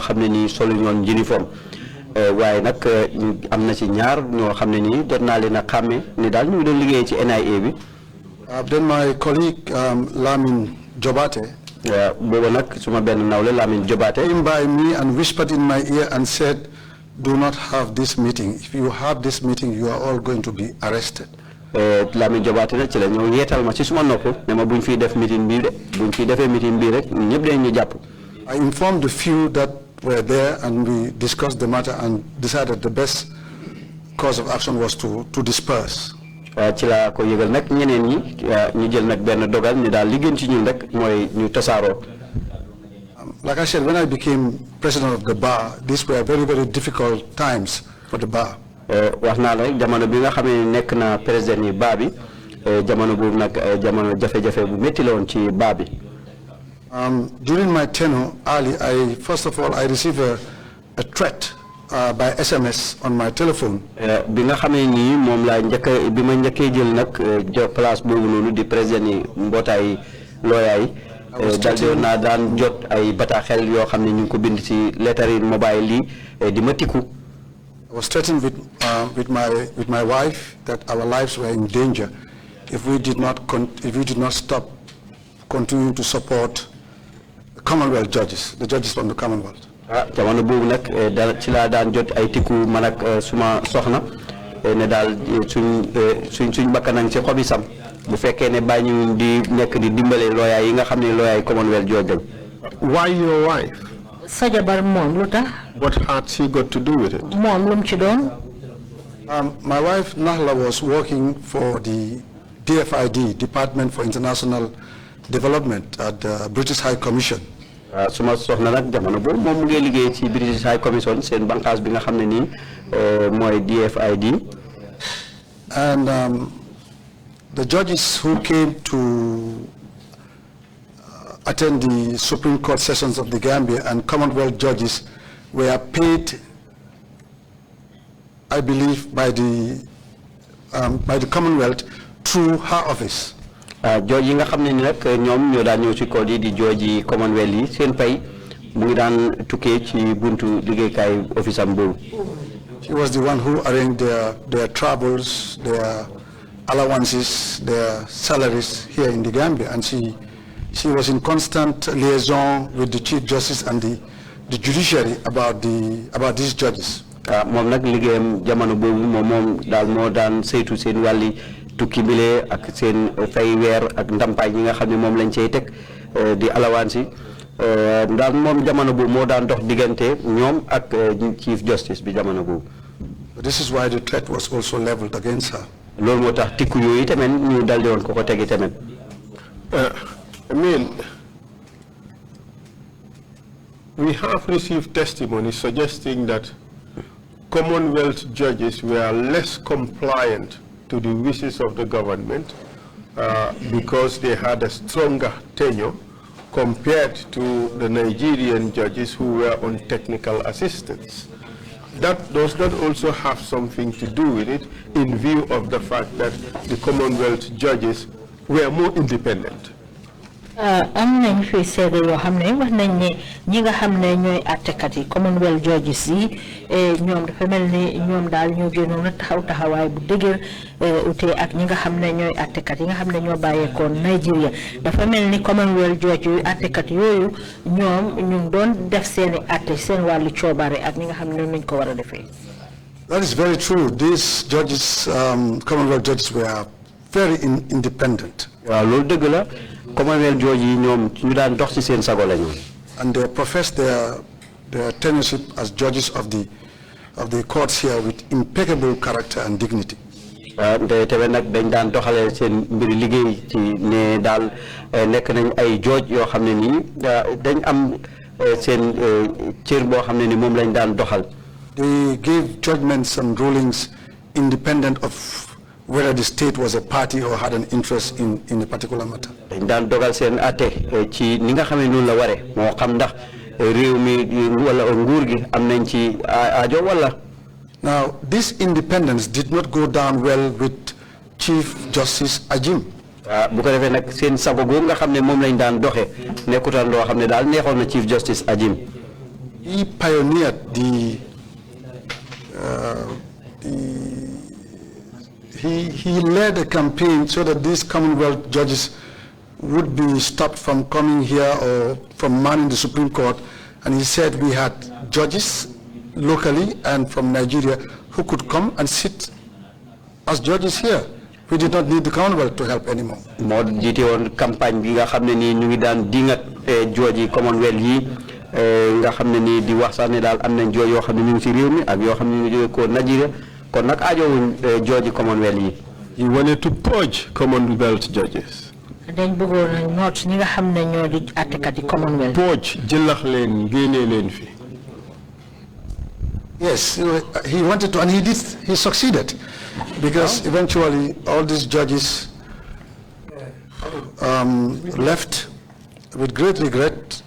xam ne nii solu ñoon uniforme waaye nag am na ci ñaar ñoo xam ne nii jot naa leen a xàmme ni daal ñu ngi doon liggéey ci NIA bi. Then my colleague Lamin Jobate booba nag suma benn nawle Lamin Jobate came by me and whispered in my ear and said, do not have this meeting. If you have this meeting, you are all going to be arrested. Lamin Jobate na ci la ñëw yeetal ma ci suma nopp ne ma buñ fiy def meeting bii de buñ fiy defee meeting bii rek ñëpp dañ ñu jàpp. I informed the few that were there and we discussed the matter and decided the best course of action was to disperse. ci la ko yëgal nag ñeneen ñi ñu jël nag benn dogal ni daal li gën ci ñun rek mooy ñu tasaaroo. Like I said, when I became president of the bar, these were very, very difficult times for the bar. wax naa la rek jamono bi nga xam ne nekk na président yi bar bi jamono boobu nag jamono jafe-jafe bu métti la woon ci bar bi. During my tenure, early, first of all, I received a threat by SMS on my telephone. bi nga xamee ni moom laa bi ma njëkkee jël nag place boobu noonu di président yi mbootaay looyaay daldi naa daan jot ay bataaxel yoo xam ne ñu ngi ko bind ci lettre yi mobile yi di ma tikku. I was threatened with my wife that our lives were in danger if we did not stop continuing to support the Commonwealth judges, the judges from the Commonwealth. jamono boobu nag ci laa daan jot ay tikku man ak suma soxna ne daal suñ bakkanang ci xobi sam bu fekkee ne bàyyi ñu di nekk di dimbale looyaay yi nga xam ne looyaay Commonwealth jooju. Why your wife? sa jabar moom lu tax. What had she got to do with it? moom lu mu ci doon. My wife Nahla was working for the DFID, Department for International Development, at the British High Commission. suma soxna nag jamono boobu moom mu ngi liggéey ci British High Commission seen bànqaas bi nga xam ne nii mooy DFID. And the judges who came to attend the Supreme Court sessions of the Gambia and Commonwealth judges were paid, I believe, by the Commonwealth through her office. Judge yi nga xam ne ni nag ñoom ñoo daan ñëw ci code yi di judge yi Commonwealth yi seen pay mu ngi daan tukkee ci buntu liggéeykaay office am boobu. She was the one who arranged their travels, their allowances, their salaries here in the Gambia, and she was in constant liaison with the Chief Justice and the Judiciary about these judges. moom nag liggéeyam jamono boobu moom daal moo daan saytu seen wàlli tukki bile ak seen fay weer ak ndampaay yi nga xam ne moom lañ cey teg di allowance yi daal moom jamono boobu moo daan dox diggante ñoom ak Chief Justice bi jamono boobu. This is why the threat was also leveled against her. loolu moo tax tikku yooyu tamit ñu daldi woon ko tegi tamit. I mean, we have received testimony suggesting that Commonwealth judges were less compliant to the wishes of the government because they had a stronger tenure compared to the Nigerian judges who were on technical assistance. That does not also have something to do with it in view of the fact that the Commonwealth judges were more independent. am nañ fi seede yoo xam ne wax nañ ne ñi nga xam ne ñooy àttekat yi Commonwealth judges yi ñoom dafa mel ni ñoom daal ñoo génnoon a taxawaay bu dëgër ute ak ñi nga xam ne ñooy àttekat yi nga xam ne ñoo bàyyeekoon Nigeria dafa mel ni Commonwealth judge yu àttekat yooyu ñoom ñu ngi doon def seeni àtte seen wàllu coobare ak ñi nga xam ne nuñ ko war a defee. That is very true. These judges, Commonwealth judges, were very independent. waaw loolu dëgg la. Commonwealth judge yi ñoom ñu daan dox ci seen sago la ñu. And they professed their tenureship as judges of the courts here with impeccable character and dignity. te tamit nag dañ daan doxalee seen mbiri liggéey ci ne daal nekk nañ ay judge yoo xam ne nii dañ am seen cër boo xam ne ni moom lañ daan doxal. They gave judgments and rulings independent of whether the state was a party or had an interest in a particular matter. dañ daan dogal seen àtte ci ni nga xam ne noonu la ware moo xam ndax réew mi wala nguur gi am nañ ci aajo wala. Now, this independence did not go down well with Chief Justice Ajim. bu ko defee nag seen sago googu nga xam ne moom lañ daan doxee nekkutaan loo xam ne daal neexoon na Chief Justice Ajim. He pioneered he led a campaign so that these Commonwealth judges would be stopped from coming here or from manning the Supreme Court. And he said we had judges locally and from Nigeria who could come and sit as judges here. We did not need the Commonwealth to help anymore. Moo jiite woon campagne bi nga xam ne nii ñu ngi daan dingat jooji Commonwealth yi nga xam ne nii di wax sax ne daal am nañ jooj yoo xam ne ñu ngi ci réew mi ak yoo xam ne ñu ngi jóge ko Nigeria kon nag aajowuñ jooji Commonwealth yi. He wanted to purge Commonwealth judges. dañ bëggoon a noot ñi nga xam ne ñoo di àttekat yi Commonwealth. Purge jëlax leen génne leen fi. Yes, he wanted to, and he did. He succeeded, because eventually all these judges left with great regret.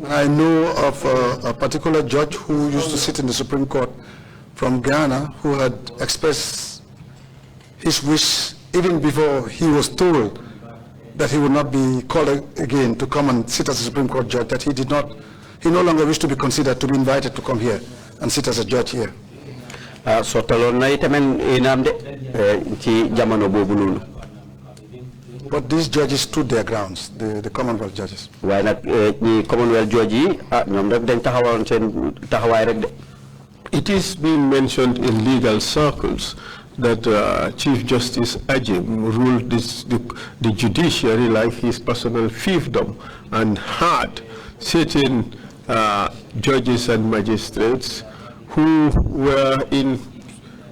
I know of a particular judge who used to sit in the Supreme Court from Ghana who had expressed his wish even before he was told that he would not be called again to come and sit as a Supreme Court judge, that he no longer wished to be considered, to be invited to come here and sit as a judge here. So talon na itamen inamde ci jamono bobu nonu. But these judges stood their grounds, the Commonwealth judges. Why not ni Commonwealth judge yi ñom rek dañ taxawon sen taxaway rek de. It is being mentioned in legal circles that Chief Justice Ajim ruled the judiciary like his personal fiefdom and had certain judges and magistrates who were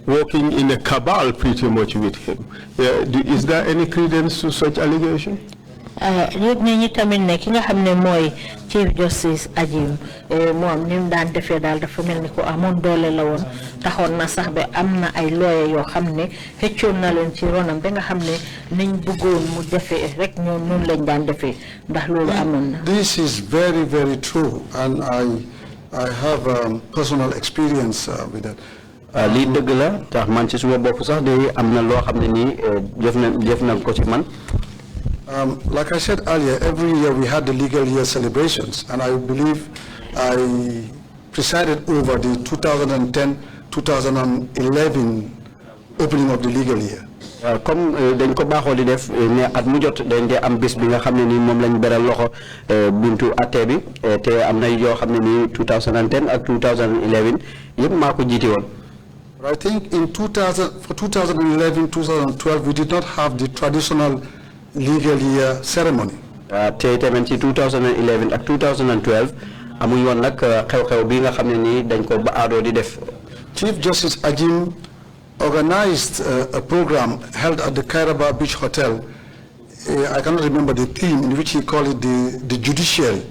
working in a cabal pretty much with him. Is there any credence to such allegation? yëg nañu tamit ne ki nga xam ne mooy Chief Justice Ajim moom ni mu daan defee daal dafa mel ni ko amoon doole la woon taxoon na sax ba am na ay lawyer yoo xam ne xëccoon na leen ci ronam ba nga xam ne niñ bëggoon mu defee rek ñoom noonu lañ daan defee ndax loolu amoon na. This is very, very true, and I have personal experience with that. Lii dëgg la tax man ci suma bopp sax de am na loo xam ne nii def na ko ci man. Like I said earlier, every year we had the legal year celebrations, and I believe I presided over the 2010-2011 opening of the legal year. Comme dañ ko baaxoo di def ne at mu jot dañ dee am bés bi nga xam ne nii moom lañ beral loxo buntu atte bi te am na yoo xam ne nii 2010 ak 2011 yëpp maa ko jiite woon. I think in 2011-2012 we did not have the traditional legal year ceremony. Te tamit ci 2011 ak 2012 amuñ woon nag xew-xew bi nga xam ne nii dañ ko ba aadoo di def. Chief Justice Ajim organized a program held at the Kairaba Beach Hotel. I cannot remember the theme, in which he called it the Judiciary.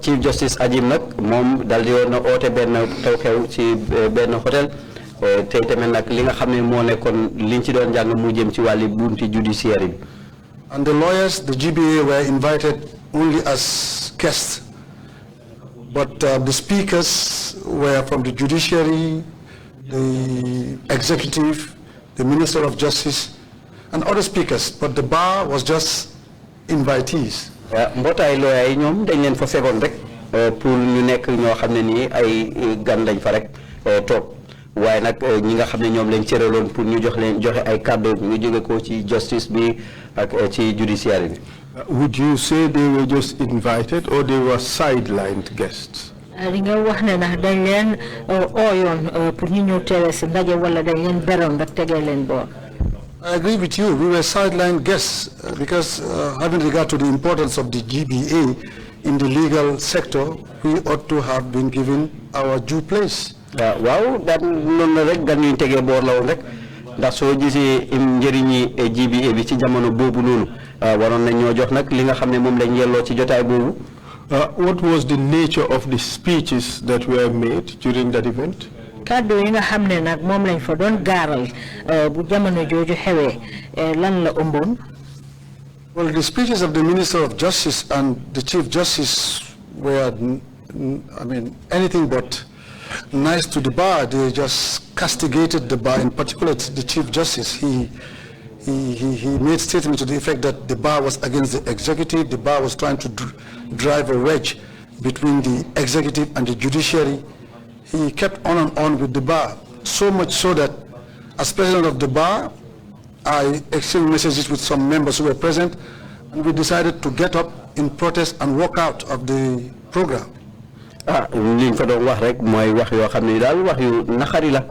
Chief Justice Ajim nag moom dal di woon na oote benn xew-xew ci benn hôtel te tamit nag li nga xam ne moo nekkoon liñ ci doon jàng mu jëm ci wàlli bunti judiciary bi. And the lawyers, the GBA, were invited only as guests. But the speakers were from the Judiciary, the Executive, the Minister of Justice, and other speakers. But the bar was just invitees. Mbootaay lawyer yi ñoom dañ leen fa fekkoon rek pour ñu nekk ñoo xam ne nii ay gan lañ fa rek toog waaye nag ñi nga xam ne ñoom lañ cëraloon pour ñu joxe ay kàddu ñu jóge ko ci justice bi ak ci judiciary bi. Would you say they were just invited or they were sidelined guests? li nga wax ne ndax dañ leen ooyoon pour ñu ñëw teewe si ndaje wala dañ leen beroon rek tegee leen boor. I agree with you. We were sideline guests because having regard to the importance of the GBA in the legal sector, we ought to have been given our due place. Waaw daan noonu rek gan ñu tegee boor la woon rek ndax soo gisee njëriñi GBA bi ci jamono boobu noonu waroon nañ ñoo jox nag li nga xam ne moom lañ yelloo ci jotaay boobu. What was the nature of the speeches that were made during that event? Kàddu yi nga xam ne nag moom lañ fa doon gaaral bu jamono jooju xewee lan la ëmboon. Well, the speeches of the Minister of Justice and the Chief Justice were, anything but nice to the bar. They just castigated the bar, in particular the Chief Justice. He made statements to the effect that the bar was against the executive, the bar was trying to drive a wedge between the executive and the judiciary. He kept on and on with the bar, so much so that as president of the bar, I exchanged messages with some members who were present, and we decided to get up in protest and walk out of the program. Liñ fa doon wax rek mooy wax yoo xam ne daal wax yu naxari la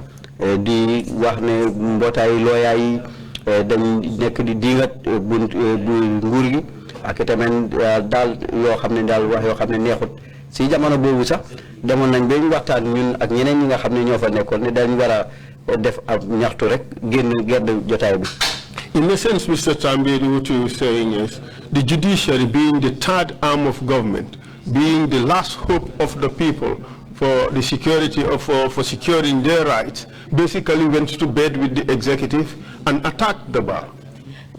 di wax ne mbootaay looyaa yi dañ nekk di diingat bu nguur gi ak tamit daal yoo xam ne daal wax yoo xam ne neexut si jamono boobu sax demoon nañ ba ñu waxtaan ñun ak ñeneen ñi nga xam ne ñoo fa nekkoon ne dañ war a def ab ñaxtu rek génn gedd jotaay bi. In a sense, Mr. Tambaidou, what you're saying is the judiciary, being the third arm of government, being the last hope of the people for the security of for securing their rights, basically went to bed with the executive and attacked the bar.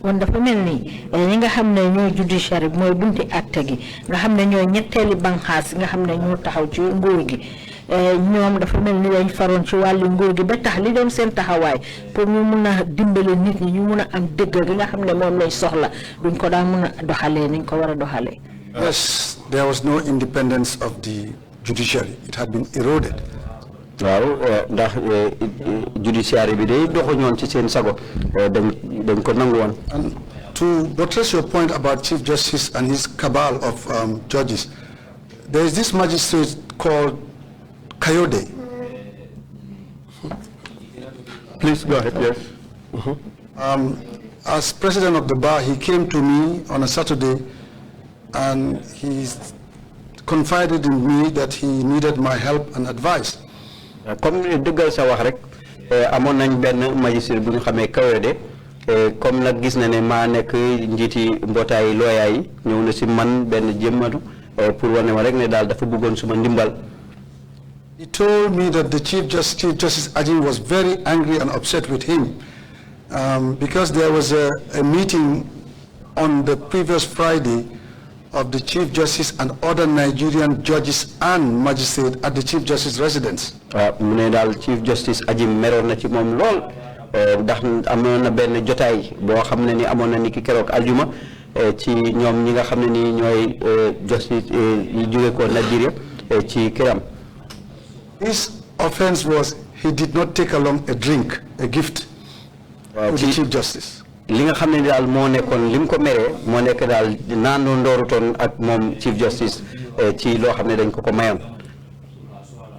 Kon dafa mel ni ñi nga xam ne ñooy judiciary mooy bunti àtte gi nga xam ne ñooy ñetteeli banxaas nga xam ne ñoo taxaw ci nguur gi ñoom dafa mel ni dañ faroon ci wàllu nguur gi ba tax li doon seen taxawaay pour ñu mun a dimbale nit ñi ñu mun a am dëgg gi nga xam ne moom lay soxla duñ ko daan mun a doxalee niñ ko war a doxalee. Yes, there was no independence of the judiciary. It had been eroded. waaw ndax judiciary bi day doxu ñoon ci seen sago dañ ko nangu woon. And to buttress your point about Chief Justice and his cabal of judges, there is this magistrate called Kayode. Please go ahead, yes. As president of the bar, he came to me on a Saturday and he confided in me that he needed my help and advice. Comme dëggal sa wax rek amoon nañ benn magistrat bu ñu xamee Kayode comme nag gis na ne maa nekk njiiti mbootaay looyaa yi ñëw na si man benn jëmmatu pour wane ma rek ne daal dafa bëggoon suma ndimbal. He told me that the Chief Justice Ajim was very angry and upset with him because there was a meeting on the previous Friday of the Chief Justice and other Nigerian judges and magistrates at the Chief Justice residence. Mu ne daal Chief Justice Ajim meroon na ci moom lool ndax amoon na benn jotaay boo xam ne ni amoon na ni ki keroog aljuma ci ñoom ñi nga xam ne ni ñooy justice yi jóge ko Nigeria ci këram. His offense was he did not take along a drink, a gift to the Chief Justice. Li nga xam ne daal moo nekkoon lim ko meree moo nekk daal naandoo ndoorutoon ak moom Chief Justice ci loo xam ne dañ ko mayoon.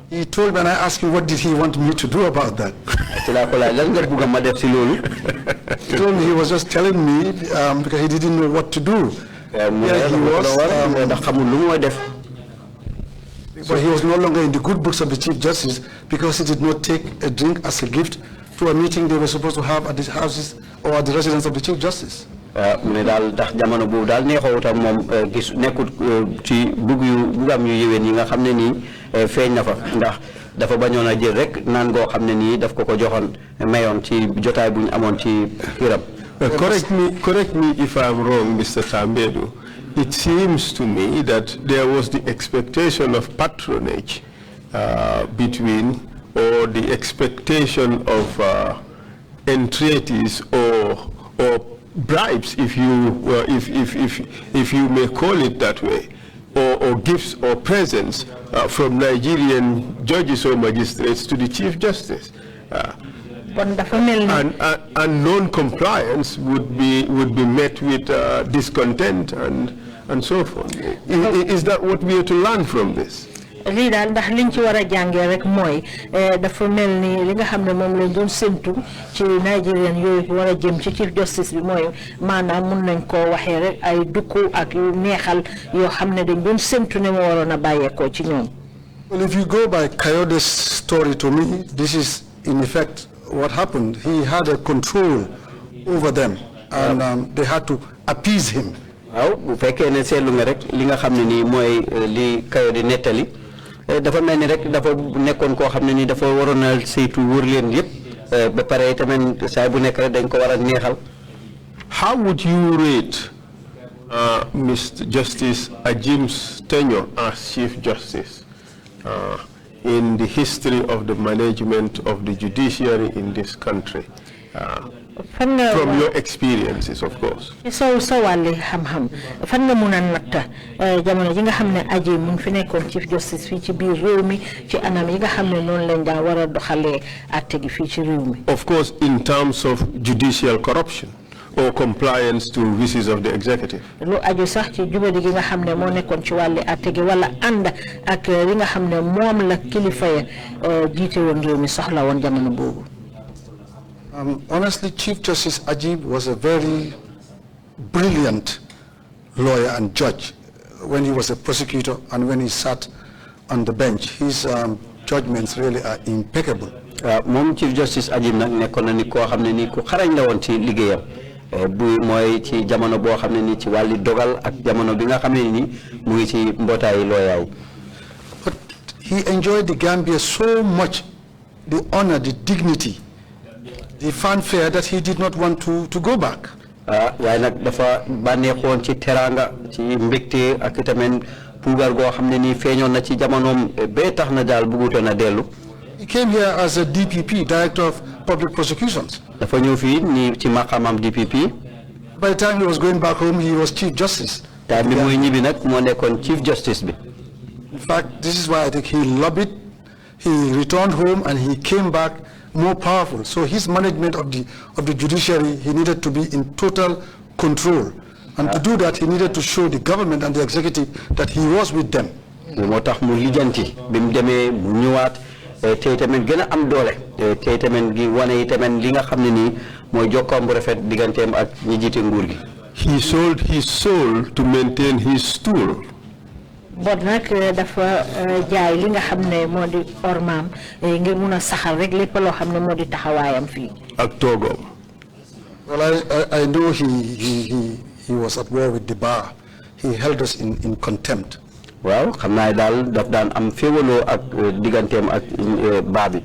He told me, and I asked him, what did he want me to do about that? ci laa ko laaj lan nga bëgg ma def si loolu. He told me he was just telling me because he didn't know what to do. Here he was, ndax xamul lu mooy def. but he was no longer in the good books of the Chief Justice because he did not take a drink as a gift to a meeting they were supposed to have at the houses or at the residence of the Chief Justice. mu ne daal ndax jamono boobu daal neexoowut ak moom gis nekkut ci bugam yu yéwén yi nga xam ne nii feeñ na fa ndax dafa bañoon a jël rek naan goo xam ne nii daf ko joxoon mayoon ci jotaay bu ñu amoon ci xiram. Correct me if I'm wrong, Mr. Tambaidou. It seems to me that there was the expectation of patronage between, or the expectation of entreaties or bribes, if you may call it that way, or gifts or presents from Nigerian judges or magistrates to the Chief Justice. And non-compliance would be met with discontent and so forth. Is that what we are to learn from this? lii daal ndax liñ ci war a jàngee rek mooy dafa mel ni li nga xam ne moom lañ doon séntu ci Nigerian yooyu war a jëm ci Chief Justice bi mooy maanaam mun nañ koo waxee rek ay dukku ak yu neexal yoo xam ne dañ doon séntu ne moo waroon a bàyyeekoo ci ñoom. Well, if you go by Kayode's story to me, this is in effect what happened. He had a control over them and they had to appease him. waaw bu fekkee ne seetlu nga rek li nga xam ne nii mooy li Kayode nettali dafa mel ni rek dafa nekkoon koo xam ne nii dafa waroon a saytu wër leen yëpp ba pare tamit saa bu nekk rek dañ ko war a neexal. How would you rate Mr. Justice Ajim's tenure as Chief Justice in the history of the management of the judiciary in this country? From your experiences, of course. So wali ham fan nga mëna natta jamono ji nga xamne Ajim mu fi nekkon Chief Justice fi ci biir réew mi ci anam yi nga xamne non lañ da wara doxale atté gi fi ci réew mi. Of course, in terms of judicial corruption or compliance to wishes of the executive. Lu aju sax ci jubali gi nga xamne mo nekkon ci wali atté gi wala and ak li nga xamne mom la kilifa ya jité won réew mi soxla won jamono bobu. Honestly, Chief Justice Ajim was a very brilliant lawyer and judge when he was a prosecutor and when he sat on the bench. His judgments really are impeccable. Mom Chief Justice Ajim nak nekkon na ni ko xamne ni ku xarañ la won ci liggéeyam bu moy ci jamono bo xamne ni ci wali dogal ak jamono bi nga xamne ni mu ngi ci mbotay lawyer. But he enjoyed the Gambia so much, the honor, the dignity, the fanfare, that he did not want to go back. Waaye nag dafa bànneexoon ci teranga ci mbégte ak tamit puugar goo xam ne nii feeñoon na ci jamonoom bee tax na daal bëggutoon na dellu. He came here as a DPP, Director of Public Prosecutions. Dafa ñëw fii ni ci maqamam DPP. By the time he was going back home, he was Chief Justice. Time bi muy ñibbi nag moo nekkoon Chief Justice bi. In fact, this is why I think he lobbied. He returned home and he came back more powerful. So his management of the judiciary, he needed to be in total control. And to do that, he needed to show the government and the executive that he was with them. moo tax mu lijanti bi mu demee mu ñëwaat tey tamit gën a am doole tey tamit gi wane tamit li nga xam ne nii mooy jokkoom bu rafet digganteem ak ñi jiite nguur gi. He sold his soul to maintain his stool. But nak dafa jaay li nga xamne modi ormam ngir mëna saxal rek lepp lo xamne modi taxawayam fi ak togom. Well, I know he was at war with the bar. He held us in contempt. Waaw xamna dal daf daan am féwolo ak digantem ak bar bi.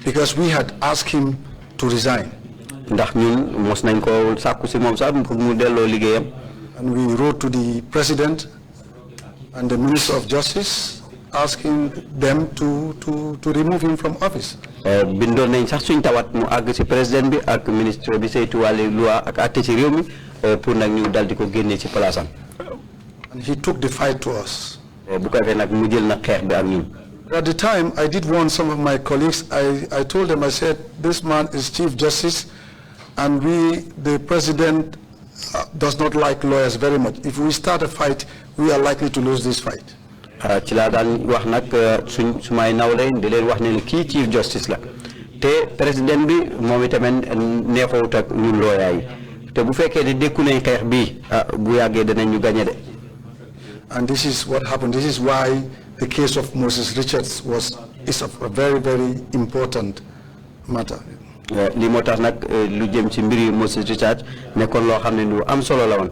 Because we had asked him to resign. Ndax ñun mos nañ ko sakku ci mom sax pour mu delo liggéeyam. And we wrote to the president and the Minister of Justice asking them to remove him from office. Bindoon nañ sax suñ tawat mu àgg ci président bi ak ministre bi saytu wàllu loi ak àtte ci réew mi pour nag ñu dal di ko génne ci place am. And he took the fight to us. Bu ko defee nag mu jël na xeex bi ak ñun. At the time, I did warn some of my colleagues. I told them, I said, this man is Chief Justice, and the president does not like lawyers very much. If we start a fight, we are likely to lose this fight. Ci laa daan wax nag sumay nawle di leen wax ne kii Chief Justice la te président bi moom itamit neexoowut ak ñun lawyer yi te bu fekkee ne dékku nañ xeex bi bu yàggee danañ ñu gagné de. And this is what happened. This is why the case of Moses Richards is a very, very important matter. li moo tax nag lu jëm ci mbiri Moses Richards nekkoon loo xam ne lu am solo la woon.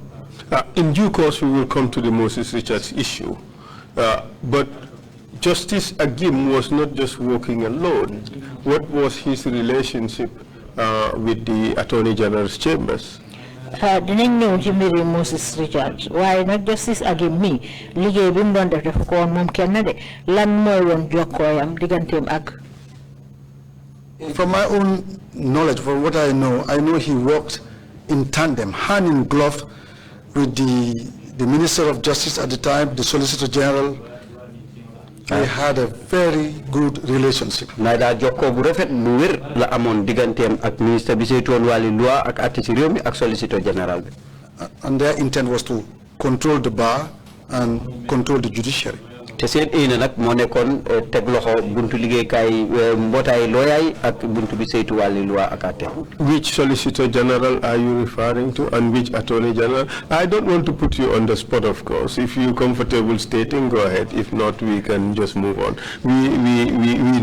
In due course, we will come to the Moses Richards issue. But Justice Ajim was not just working alone. What was his relationship with the Attorney General's chambers? Dinañ ñëw ci mbiri Moses Richards waaye nag Justice Ajim mi liggéey bi mu doon def dafa ko woon moom kenn de lan mooy woon jokkooyam digganteem ak. From my own knowledge, from what I know he worked in tandem, hand in glove, with the Minister of Justice at the time, the Solicitor General. They had a very good relationship. Naida jokko bu rafet bu wér la amoon digganteem ak ministre bi saytuwoon wàllu loi ak àtte ci réew mi ak Solicitor General bi. And their intent was to control the bar and control the judiciary. Te seen ina nag moo nekkoon teg loxo buntu liggéeykaay mbootaay looyaay ak buntu bi saytu wàllu loi ak àtte. Which Solicitor General are you referring to and which Attorney General? I don't want to put you on the spot, of course. If you're comfortable stating, go ahead. If not, we can just move on. We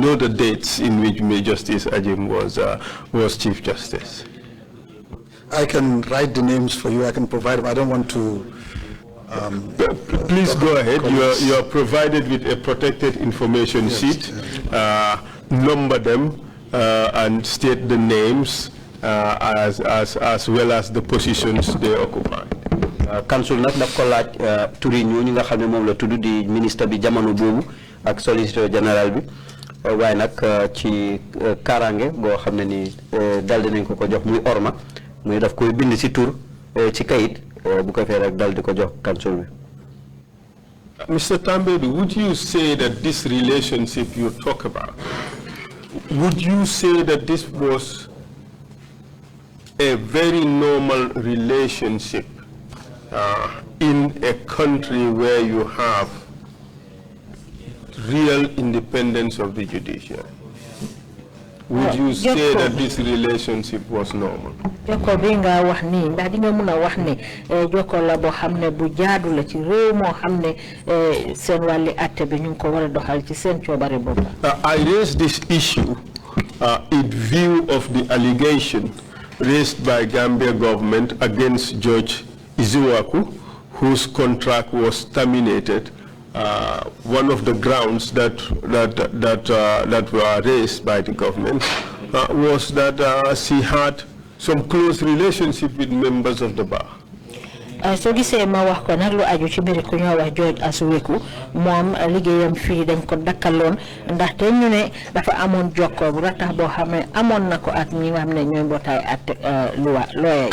know the dates in which Justice Ajim was Chief Justice. I can write the names for you. I can provide them. I don't want to. Please go ahead. You are provided with a protected information sheet. Number them and state the names as well as the positions they occupy. Council nak daf ko laaj turi ñooñu nga xam ne moom la tudd di ministre bi jamono boobu ak Solicitor General bi waaye nag ci kaaraange boo xam ne ni dal dinañ ko jox muy orma muy daf koy bind ci tur ci kayit bu ko fee rek dal di ko jox council bi. Mr. Tambaidou, would you say that this relationship you talk about, would you say that this was a very normal relationship in a country where you have real independence of the judiciary? Would you say that this relationship was normal? Joko binga wax ni ndax di nga mëna wax ne joko la bo xamne bu jaadu la ci réew mo xamne seen wàlli atté bi ñu ko wara doxal ci seen ciobare bopp. I raised this issue in view of the allegation raised by Gambia government against Judge Izuaku, whose contract was terminated. One of the grounds that were raised by the government was that she had some close relationship with members of the bar. So gisee ma wax ko nag lu aju ci mbiri ku ñoo wax George Asuweku moom liggéeyam fii dañ ko dakkaloon ndaxte ñu ne dafa amoon jokkoo bu ratax boo xam ne amoon na ko ak ñi nga xam ne ñooy mbootaay at lawyer.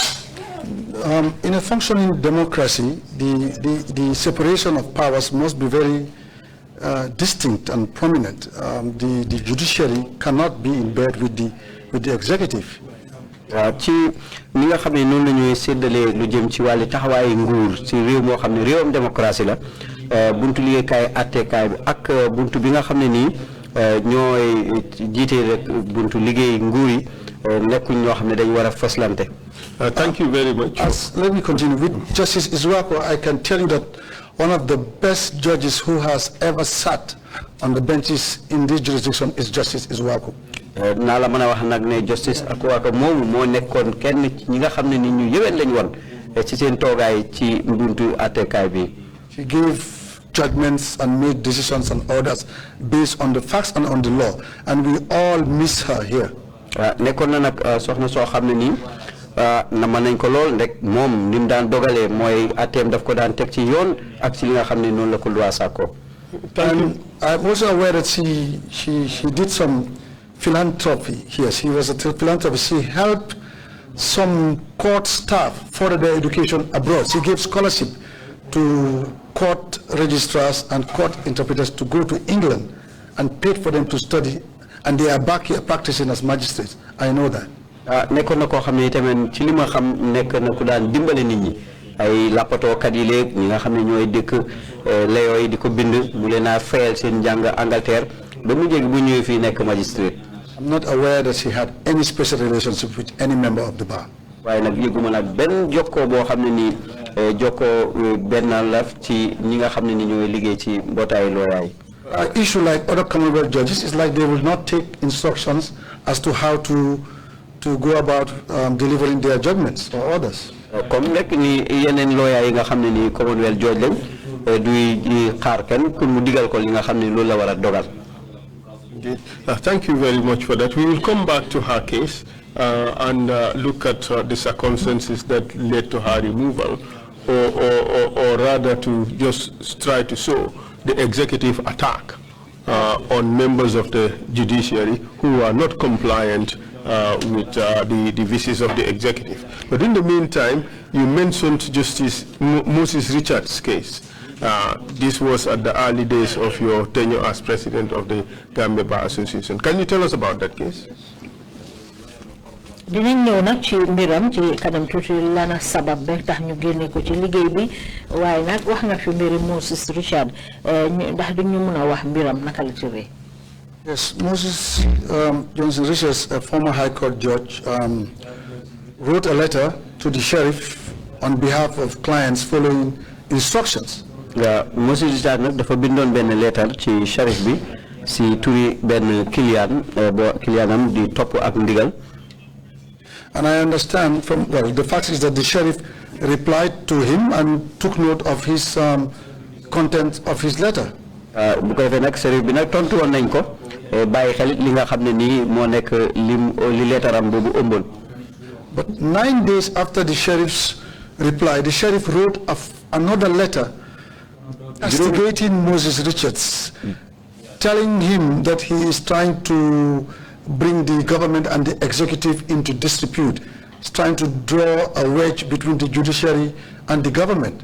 In a functioning democracy, the separation of powers must be very distinct and prominent. The judiciary cannot be in bed with the executive. ci ni nga xam ne noonu la ñuy séddale lu jëm ci wàlli taxawaayu nguur ci réew moo xam ne réewam démocratie la buntu liggéeykaay attekaay bi ak buntu bi nga xam ne nii ñooy jiite rek buntu liggéey nguur yi nekkuñ ñoo xam ne dañ war a faslante. Thank you very much. Let me continue with Justice Izuako. I can tell you that one of the best judges who has ever sat on the benches in this jurisdiction is Justice Izuako. naa la mën a wax nag ne Justice Izuako moomu moo nekkoon kenn ñi nga xam ne ni ñu yëwén lañ woon ci seen toogaay ci buntu attekaay bi. She gave judgments and made decisions and orders based on the facts and on the law, and we all miss her here. nekkoon na nag soxna soo xam ne nii na mën nañ ko lool rek moom ni mu daan dogalee mooy atteem daf ko daan teg ci yoon ak ci li nga xam ne noonu la ko loi sàkkoo. And I'm also aware that she did some philanthropy here. She was a philanthropist. She helped some court staff further their education abroad. She gave scholarship to court registrars and court interpreters to go to England and paid for them to study, and they are back here practicing as magistrates. I know that. nekkoon na koo xam ne tamit ci li ma xam nekk na ku daan dimbale nit ñi ay lappatookat yi léegi ñi nga xam ne ñooy dëkk layoo yi di ko bind mu leen a fayal seen njàng Angleterre ba mu jéegi bu ñëwee fii nekk magistrate. I'm not aware that she had any special relationship with any member of the bar. waaye nag yëguma nag benn jokkoo boo xam ne nii jokkoo benn la ci ñi nga xam ne ni ñooy liggéey ci mbootaayu looyaay. Issue like other Commonwealth judges is like they will not take instructions as to how to go about delivering their judgments or orders. comme rek ni yeneen lawyer yi nga xam ne ni Commonwealth judge lañ duy xaar kenn pour mu digal ko li nga xam ne loolu la war a dogal. Thank you very much for that. We will come back to her case and look at the circumstances that led to her removal, or rather to just try to show the executive attack on members of the judiciary who are not compliant with the wishes of the executive. But in the meantime, you mentioned Justice Moses Richards' case. This was at the early days of your tenure as president of the Gambia Bar Association. Can you tell us about that case? dinañ ñëw nag ci mbiram ci kanam tuuti lana sabab ba tax ñu génne ko ci liggéey bi waaye nag wax nga fi mbiri Moses Richard ndax duñu mën a wax mbiram naka la tëree. Yes, Moses Johnson Richards, a former High Court judge, wrote a letter to the sheriff on behalf of clients following instructions. Yeah, Moses Richard nag dafa bindoon benn letter ci sheriff bi si turi benn clientam di topp ak ndigal. And I understand from, well, the fact is that the sheriff replied to him and took note of his content of his letter. Bu ko defee nag sheriff bi nag tontu woon nañ ko bàyyi xelit li nga xam ne nii moo nekk li lettaram boobu ëmboon. But 9 days after the sheriff's reply, the sheriff wrote another letter castigating Moses Richards, telling him that he is trying to bring the government and the executive into dispute, is trying to draw a wedge between the judiciary and the government.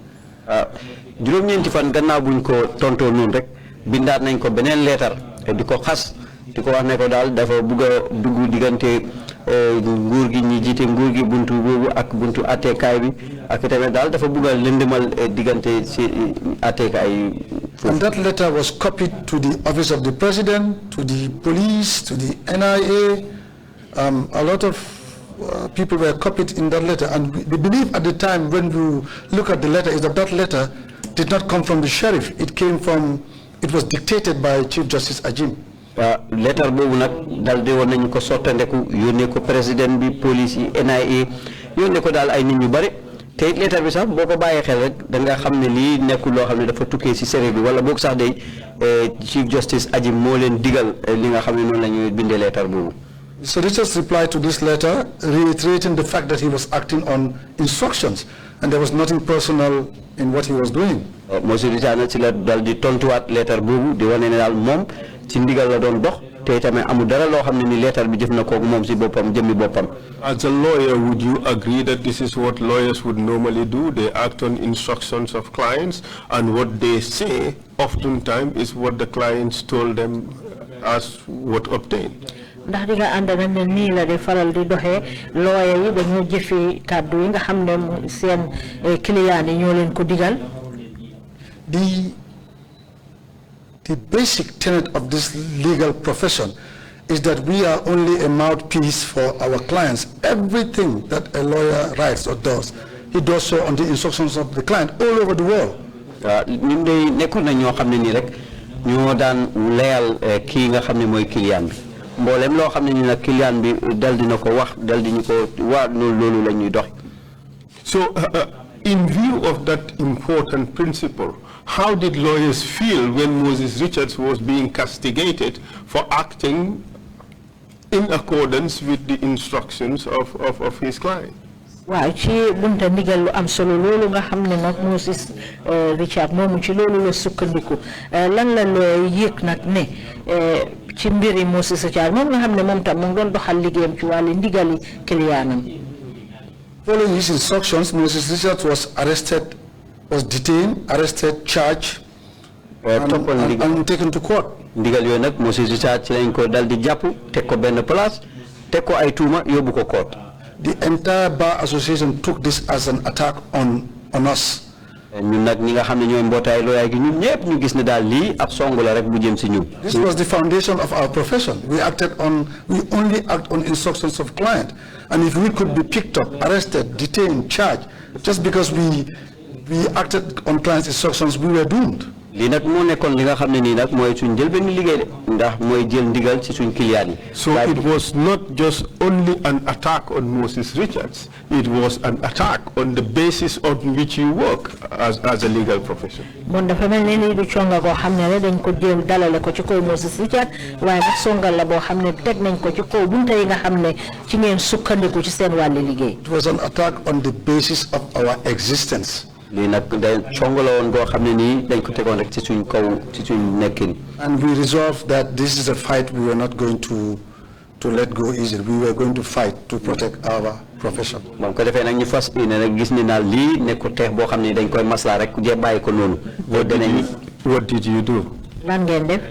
Juróom-ñeenti fan gannaaw buñ ko tontoo noonu rek bindaat nañ ko beneen leetar di ko xas di ko wax ne ko daal dafa bugg a dugg diggante nguur gi ñi jiite nguur gi buntu boobu ak buntu attekaay bi ak tamit daal dafa bugg a lëndëmal diggante si attekaay. And that letter was copied to the office of the president, to the police, to the NIA. A lot of people were copied in that letter, and we believe at the time when you look at the letter is that that letter did not come from the sheriff. It was dictated by Chief Justice Ajim. Letter boobu nag dal di woon nañu ko sottandeku yónnee ko président bi police yi NIA yónnee ko daal ay nit ñu bari te letter bi sax boo ko bàyyee xel rek da nga xam ne lii nekkul loo xam ne dafa tukkee si sheriff bi wala boog sax day Chief Justice Ajim moo leen digal li nga xam ne noonu la ñuy bindee letter boobu. So Richard's reply to this letter reiterating the fact that he was acting on instructions and there was nothing personal in what he was doing. Monsieur Richard ci la dal di tontuwaat letter boobu di wane ne daal moom ci ndigal la doon dox te tamit amul dara loo xam ne ni letter bi jëf na ko moom si boppam jëmmi boppam. As a lawyer, would you agree that this is what lawyers would normally do? They act on instructions of clients, and what they say oftentimes is what the clients told them as what obtained. ndax di nga ànd na ne nii la de faral di doxee lawyer yi dañoo jëfee kàddu yi nga xam ne seen client yi ñoo leen ko digal. The basic tenet of this legal profession is that we are only a mouthpiece for our clients. Everything that a lawyer writes or does, he does so on the instructions of the client all over the world. ñun de nekkul na ñoo xam ne nii rek ñoo daan leyal kii nga xam ne mooy client bi mboolem loo xam ne nii nag client bi dal dina ko wax dal di ñu ko waa loolu la ñuy dox. So in view of that important principle, how did lawyers feel when Moses Richards was being castigated for acting in accordance with the instructions of his client? waaw ci bunta ndigal lu am solo loolu nga xam ne nag Moses Richard moomu ci loolu la sukkandiku lan la looy yëg nag ne ci mbiri Moses Richard moom nga xam ne moom tam mu ngi doon doxal liggéeyam ci wàllu ndigali kiliyaanam. Following his instructions, Moses Richards was arrested, was detained, arrested, charged, and taken to court. ndigal yooyu nag Moses Richards ci lañ ko dal di jàpp teg ko benn place teg ko ay tuuma yóbbu ko court. The entire Bar Association took this as an attack on us. ñun nag ñi nga xam ne ñooy mbootaay looyaay gi ñun ñëpp ñu gis ne daal lii ab song la rek bu jëm si ñun. This was the foundation of our profession. We only act on instructions of client, and if we could be picked up, arrested, detained, charged, just because we acted on client's instructions, we were doomed. lii nag moo nekkoon li nga xam ne nii nag mooy suñ jël benn liggéey de ndax mooy jël ndigal ci suñ client yi. So it was not just only an attack on Moses Richards, it was an attack on the basis on which you work as a legal profession. Bon dafa mel ni lii du conga koo xam ne dañ ko jël dalale ko ci kaw Moses Richards waaye nag songal la boo xam ne teg nañ ko ci kaw bunte yi nga xam ne ci ngeen sukkandiku ci seen wàllu liggéey. It was an attack on the basis of our existence. lii nag day conga la woon goo xam ne nii dañ ko tegoon rek ci suñ kaw ci suñ nekkin. And we resolved that this is a fight we were not going to let go easily. We were going to fight to protect our profession. moom ko defee nag ñu fas ne nag gis ni naa lii nekku teex boo xam ne dañ koy maslaa rek ku jee bàyyi ko noonu. What did you do? lan ngeen def.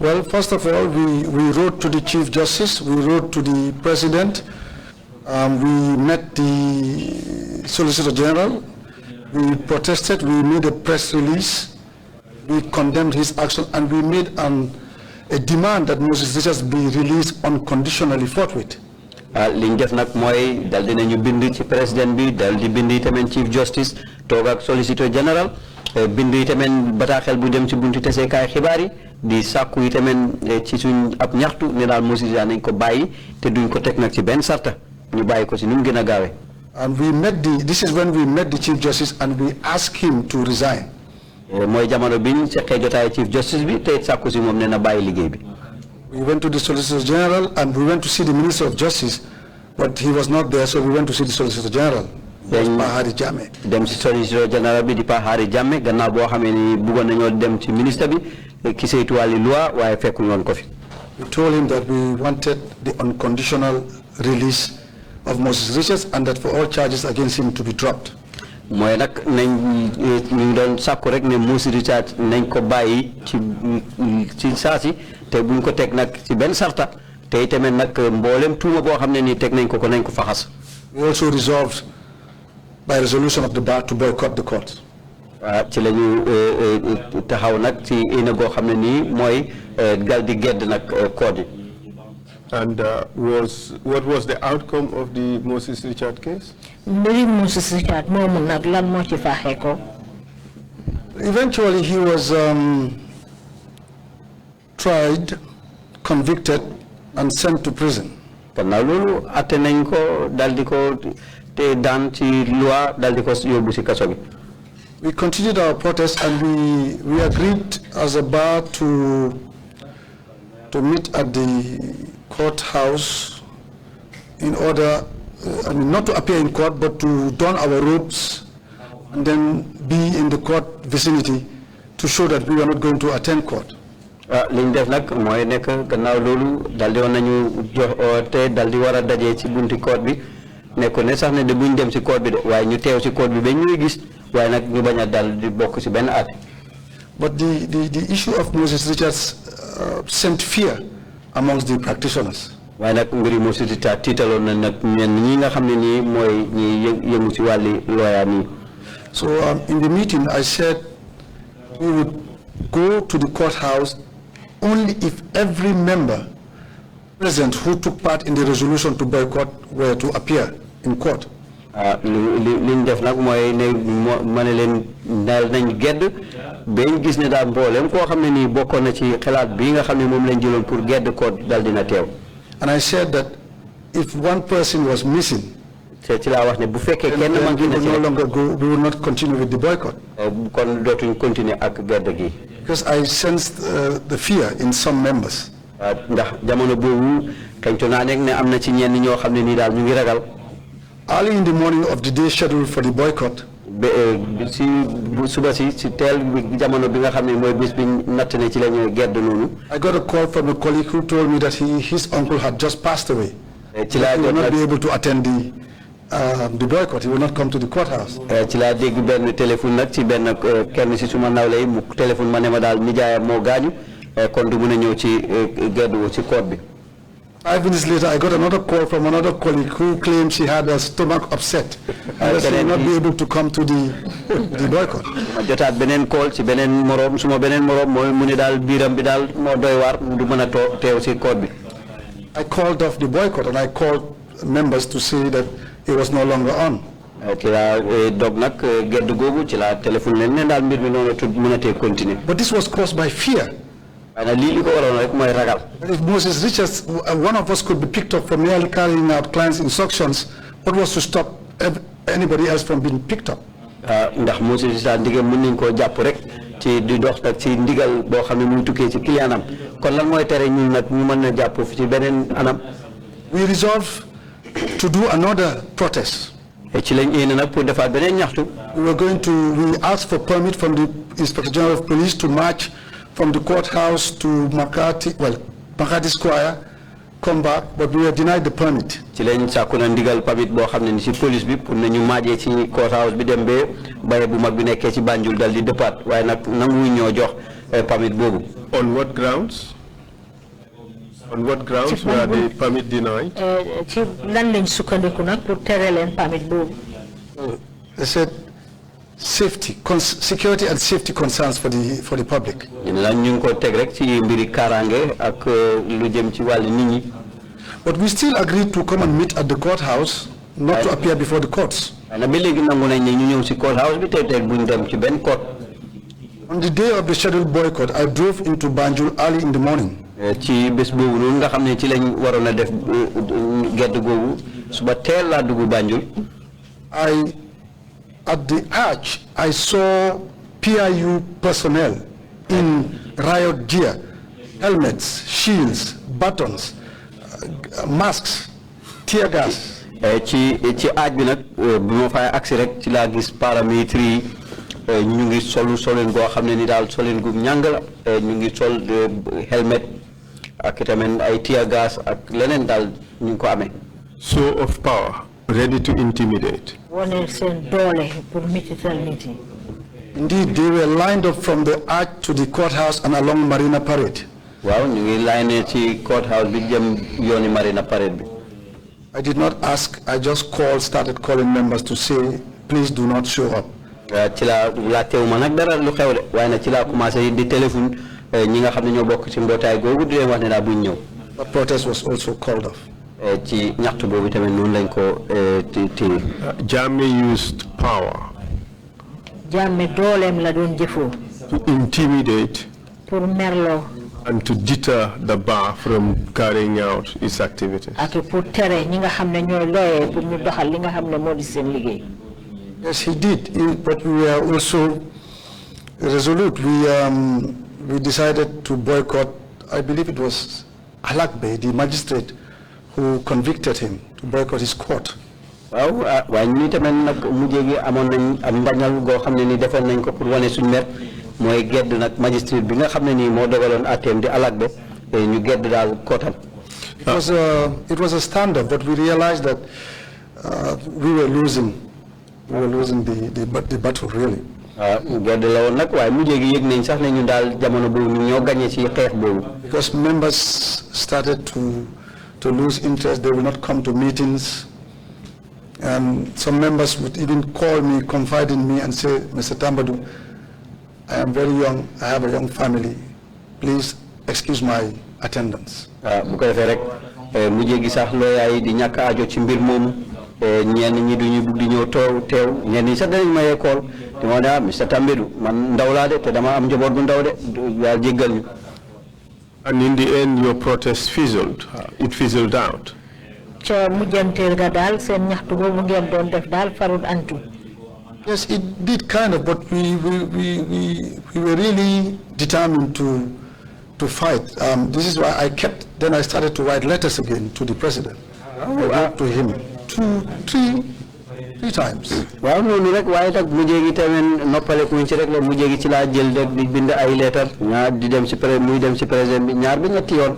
Well, first of all, we wrote to the Chief Justice, we wrote to the President, we met the Solicitor General, we protested, we made a press release, we condemned his action, and we made a demand that Moses Richards be released unconditionally forthwith. li ñu def nag mooy dal dinañu bind ci président bi dal di bind tamit Chief Justice toog ak Solicitor General bind tamit bataaxel bu dem ci buntu teseekaay xibaar yi di sàkku yi tamit ci suñ ab ñaxtu ne daal Moses Richards nañ ko bàyyi te duñ ko teg nag ci benn sarta ñu bàyyi ko ci nu mu gën a gaawee. And this is when we met the Chief Justice and we asked him to resign. mooy jamono biñ seqee jotaay Chief Justice bi te sàkku si moom ne na bàyyi liggéey bi. We went to the Solicitor General and we went to see the Minister of Justice, but he was not there, so we went to see the Solicitor General. dem ci Solicitor General bi di Pahari Jammeh gannaaw boo xamee ni bëggoon nañoo dem ci ministre bi ki saytu wàllu loi waaye fekkuñu woon ko fi. We told him that we wanted the unconditional release of Moses Richards, and that for all charges against him to be dropped. mooy nag nañ ñu doon sàkku rek ne Moses Richards nañ ko bàyyi ci saasi te buñ ko teg nag ci benn sarta te itamit nag mboolem tuuma boo xam ne nii teg nañ ko nañ ko faxas. We also resolved by resolution of the bar to boycott the court. ci la ñu taxaw nag ci ina goo xam ne nii mooy gal di gedd nag code yi. And what was the outcome of the Moses Richard case? Moses Richard moomu nag lan moo ci faaxee ko. Eventually he was tried, convicted, and sent to prison. Gannaaw loolu atte nañ ko dal di ko te daan ci loi dal di ko yóbbu ci kaso bi. We continued our protest, and we agreed as a bar to meet at the courthouse in order, not to appear in court, but to don our robes and then be in the court vicinity to show that we were not going to attend court. liñ def nag mooy nekk gannaaw loolu dal di woon nañu jox te dal di war a dajee ci bunti court bi nekkoon ne sax ne de buñ dem ci court bi de waaye ñu teew ci court bi ba ñuy gis waaye nag ñu bañ a dal di bokk ci benn àtte. But the issue of Moses Richards sent fear amongst the practitioners. waaye nag mbiri Moses Richards tiitaloon na nag ñenn ñi nga xam ne nii mooy ñi yëngu ci wàlli lawyer nii. So in the meeting I said we would go to the courthouse only if every member present who took part in the resolution to boycott were to appear in court. liñ def nag mooy ne ma ne leen daal nañ gedd bañ gis ne daal mboolem koo xam ne nii bokkoon na ci xalaat bii nga xam ne moom lañ jëloon pour gedd court dal dina teew. And I said that if one person was missing, ci laa wax ne bu fekkee kenn manqué na ci no longer go, we will not continue with the boycott. kon dootuñ continuer ak gedd gi. Because I sensed the fear in some members. ndax jamono boobu xëñtu naa nekk ne am na ci ñenn ñoo xam ne nii daal ñu ngi ragal. Early in the morning of the day scheduled for the boycott, si suba si teel jamono bi nga xam ne mooy bés bi natt ne ci la ñuy gedd noonu. I got a call from a colleague who told me that his uncle had just passed away. ci laa He will not be able to attend the boycott. He will not come to the courthouse. ci laa dégg benn téléphone nag ci benn kenn si suma nawle yi mu téléphone ma ne ma daal nijaayam moo gaañu kon du mun a ñëw ci gedd ci court bi. 5 minutes later, I got another call from another colleague who claimed she had a stomach upset and she will not be able to come to the boycott. ma jotaat beneen call ci beneen morom suma beneen morom mooy mu ne daal biiram bi daal moo doy waar du mën a teew ci court bi. I called off the boycott and I called members to say that it was no longer on. ci laa dog nag gedd googu ci laa téléphone leen ne daal mbir mi noonu tudd mën a tee continuer. But this was caused by fear. If Moses Richards, one of us could be picked up for merely carrying out clients' instructions, what was to stop anybody else from being picked up? ndax Moses Richards ndigam mën nañ koo jàpp rek ci di dox nag ci ndigal boo xam ne muy tukkee ci clientam kon lan mooy tere ñun nag ñu mën na jàpp ci beneen anam. We resolved to do another protest. ci lañ yéene nag pour defaat beneen ñaxtu. We asked for permit from the Inspector General of Police to march from the courthouse to Makati Square, come back, but we were denied the permit. ci lañ sàkku na ndigal permit boo xam ne ni ci police bi pour nañu maajee ci courthouse bi dem ba baye bu mag bi nekkee ci Banjul dal di départ waaye nag nanguwuñ ñoo jox permit boobu. On what grounds? On what grounds were the permit denied? ci lan lañ sukkandiku nag pour tere leen permit boobu. They said security and safety concerns for the public. But we still agreed to come and meet at the courthouse, not to appear before the courts. On the day of the scheduled boycott, I drove into Banjul early in the morning. At the arch, I saw PIU personnel in riot gear, helmets, shields, batons, masks, tear gas. ci aaj bi nag bu ma fay agsi rek ci laa gis paramètres yi ñu ngi solen goo xam ne ni daal solen gu ñàng la ñu ngi sol helmet ak tamit ay tear gas ak leneen daal ñu ngi ko amee. show of power, ready to intimidate. Indeed, they were lined up from the arch to the courthouse and along Marina Parade. Wow, ñu ngi line ci courthouse bi jëm yooni Marina Parade bi. I did not ask, I just started calling members to say, please do not show up. Ci la teewuma nag dara lu xew de waaye nag ci la commencé di téléphone ñi nga xam ne ñoo bokk ci mbootaay googu di leen wax ne daa buñ ñëw. The protest was also called off. Ci ñaxtu boobu tamit noonu lañ ko téye. Jammeh used power Jammeh dooleem la doon jëfoo to intimidate pour merloo and to deter the bar from carrying out its activities. ak pour tere ñi nga xam ne ñooy looyee pour ñu doxal li nga xam ne moo di seen liggéey. Yes, he did, but we were also resolute. We decided to boycott, I believe it was Alakbe, the magistrate who convicted him, to boycott his court. Waaw waaye ñu tamit nag mujjee gi amoon nañ am mbañal goo xam ne ni defoon nañ ko pour wane suñu mer mooy gedd nag magistrate bi nga xam ne nii moo dogaloon atteem di Alakbe ñu gedd daal kootam. It was a stand-up, but we realized that we were losing the battle, really. Gedd la woon nag waaye mujjee gi yëg nañ sax ne ñu daal jamono boobu ñu ñoo gagné ci xeex boobu. Because members started to lose interest. They will not come to meetings. And some members would even call me, confide in me and say, Mr. Tambaidou, I am very young, I have a young family. Please excuse my attendance. Bu ko defee rek mujjee gi sax looyaay di ñàkk aajo ci mbir moomu ñenn ñi duñu bugg di ñëw teew ñenn ñi sax danañ mayee kool te moo daa Mr. Tambaidou man ndaw laa de te dama am njaboot bu ndaw de yaa jéggal ñu. And in the end, your protest fizzled. It fizzled out. Ca mujjanteel ga daal seen ñaxtu boobu ngeen doon def daal farut antu. Yes, it did kind of, but we were really determined to fight. This is why I started to write letters again to the president. I wrote to him three times. Waaw noonu rek waaye nag mujjee gi tamit noppale kuñ ci rek la mujjee gi ci laa jël rek di bind ay lettre ñaar di dem ci muy dem ci président bi ñaar bi ñetti yoon.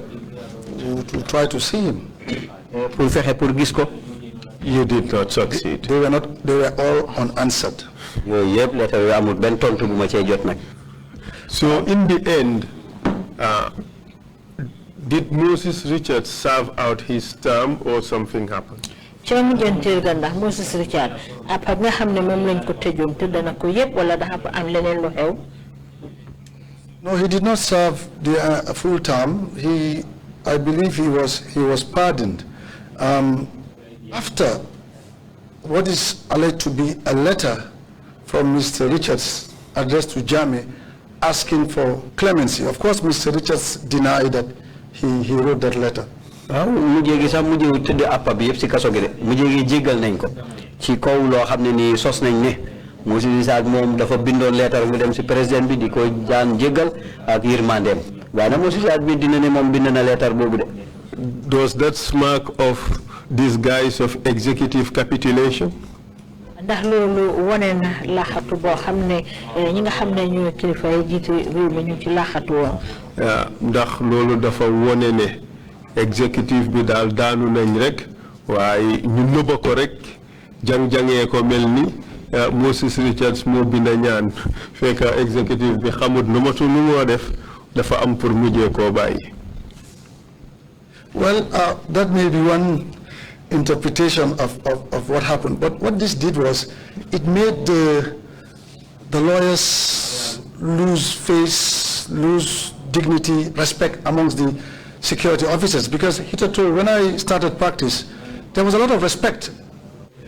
To try to see him. Pour fexe pour gis ko. You did not succeed. They were all unanswered. Yooyu yëpp lettre yu amul benn tontu bu ma cee jot nag. So in the end, did Moses Richards serve out his term or something happened? Ca mujjanteel ga ndax Moses Richard après nga xam ne moom lañ ko tëjoon te dana ko yëpp wala dafa am leneen lu xew. No, he did not serve the full term. I believe he was pardoned after what is alleged to be a letter from Mr. Richards addressed to Jammeh asking for clemency. Of course, Mr. Richards denied that he wrote that letter. Waaw mujjee gi sax mujjee tëdd appa bi yëpp ci kaso gi de mujjee gi jéggal nañ ko ci kaw loo xam ne nii sos nañ ne Moses Richards moom dafa bindoon leetar mu dem ci président bi di ko jaan jéggal ak yërmandeem waaye nag Moses Richards bi dina ne moom bind na leetar boobu de. Does that smack of disguise of executive capitulation? Ndax loolu wane na laxatu boo xam ne ñi nga xam ne ñooy kilifa yi jiite réew mi ñu ci laxatu woon. Ndax loolu dafa wone ne executive bi daal daanu nañ rek waaye ñu nëbba ko rek jang-jangee ko mel ni Moses Richards moo binda ñaan fekk executive bi xamut nu matu nu moo def dafa am pour mujjee koo bàyyi. Well, that may be one interpretation of what happened, but what this did was it made the lawyers lose face, lose dignity, respect amongst the security officers, because hitherto when I started practice there was a lot of respect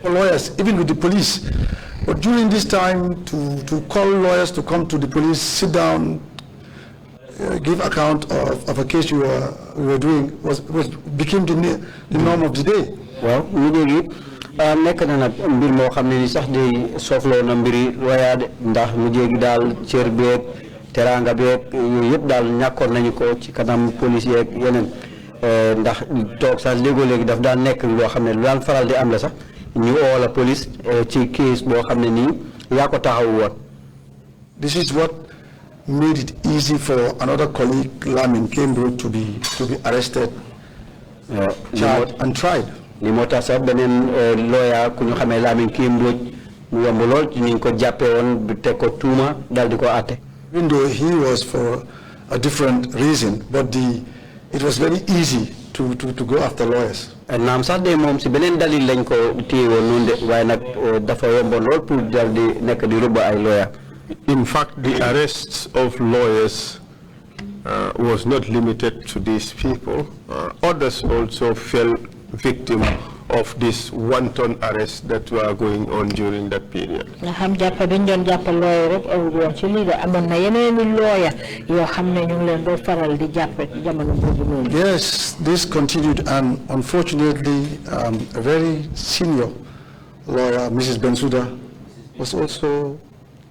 for lawyers, even with the police, but during this time to call lawyers to come to the police, sit down, give account of a case we were doing became the norm of the day. Waaw mujjee gi nekk na nag mbir moo xam ne ni sax di soofloo na mbiri royaade ndax mujjee gi daal cër beeg teranga beeg yooyu yëpp daal ñàkkoon nañu ko ci kanam police yeeg yeneen ndax toog sax léegoo-léegi daf daan nekk loo xam ne lu daan faral di am la sax ñu oo la police ci case boo xam ne nii yaa ko taxaw woon. This is what made it easy for another colleague, Lamin Cambridge, to be arrested, charged and tried. li moo tax sax beneen lawyer ku ñu xamee Lamin kii Mbodj mu yomb lool ci ñu ko jàppee woon bi teg ko tuuma daal di ko àtte. Even though he was for a different reason, but it was very easy to go after lawyers. naam sax de moom si beneen dalil lañ ko téye woon noonu de waaye nag dafa yomboon lool pour dal di nekk di rëbb ay lawyer. In fact, the arrests of lawyers was not limited to these people. Others also fell victim of this wanton arrest that were going on during that period. Yes, this continued, and unfortunately, a very senior lawyer, Mrs. Bensouda, was also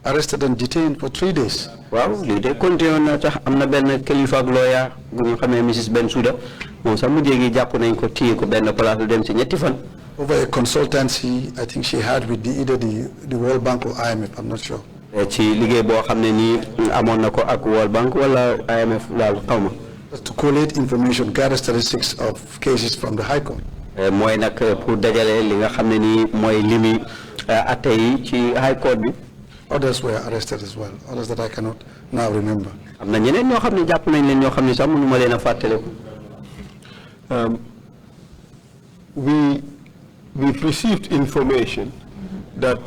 arrested and detained for 3 days. Wow, they continue na tax amna ben kilifa lawyer bu ñu xamé Mrs. Bensouda mom sax mu jégi japp nañ ko téye ko ben place dem ci ñetti fan. Over a consultancy, I think she had with either the World Bank or IMF, I'm not sure. Ci liggéey boo xam ne nii amoon na ko ak World Bank wala IMF daal xawma. To collate information, gather statistics of cases from the High Court. Mooy nag pour dajale li nga xam ne nii mooy limi atte yi ci High Court bi. Others were arrested as well, others that I cannot now remember. Am na ñeneen ñoo xam ne jàpp nañ leen ñoo xam ne sax mënuma leen a fàttaliku. We've received information that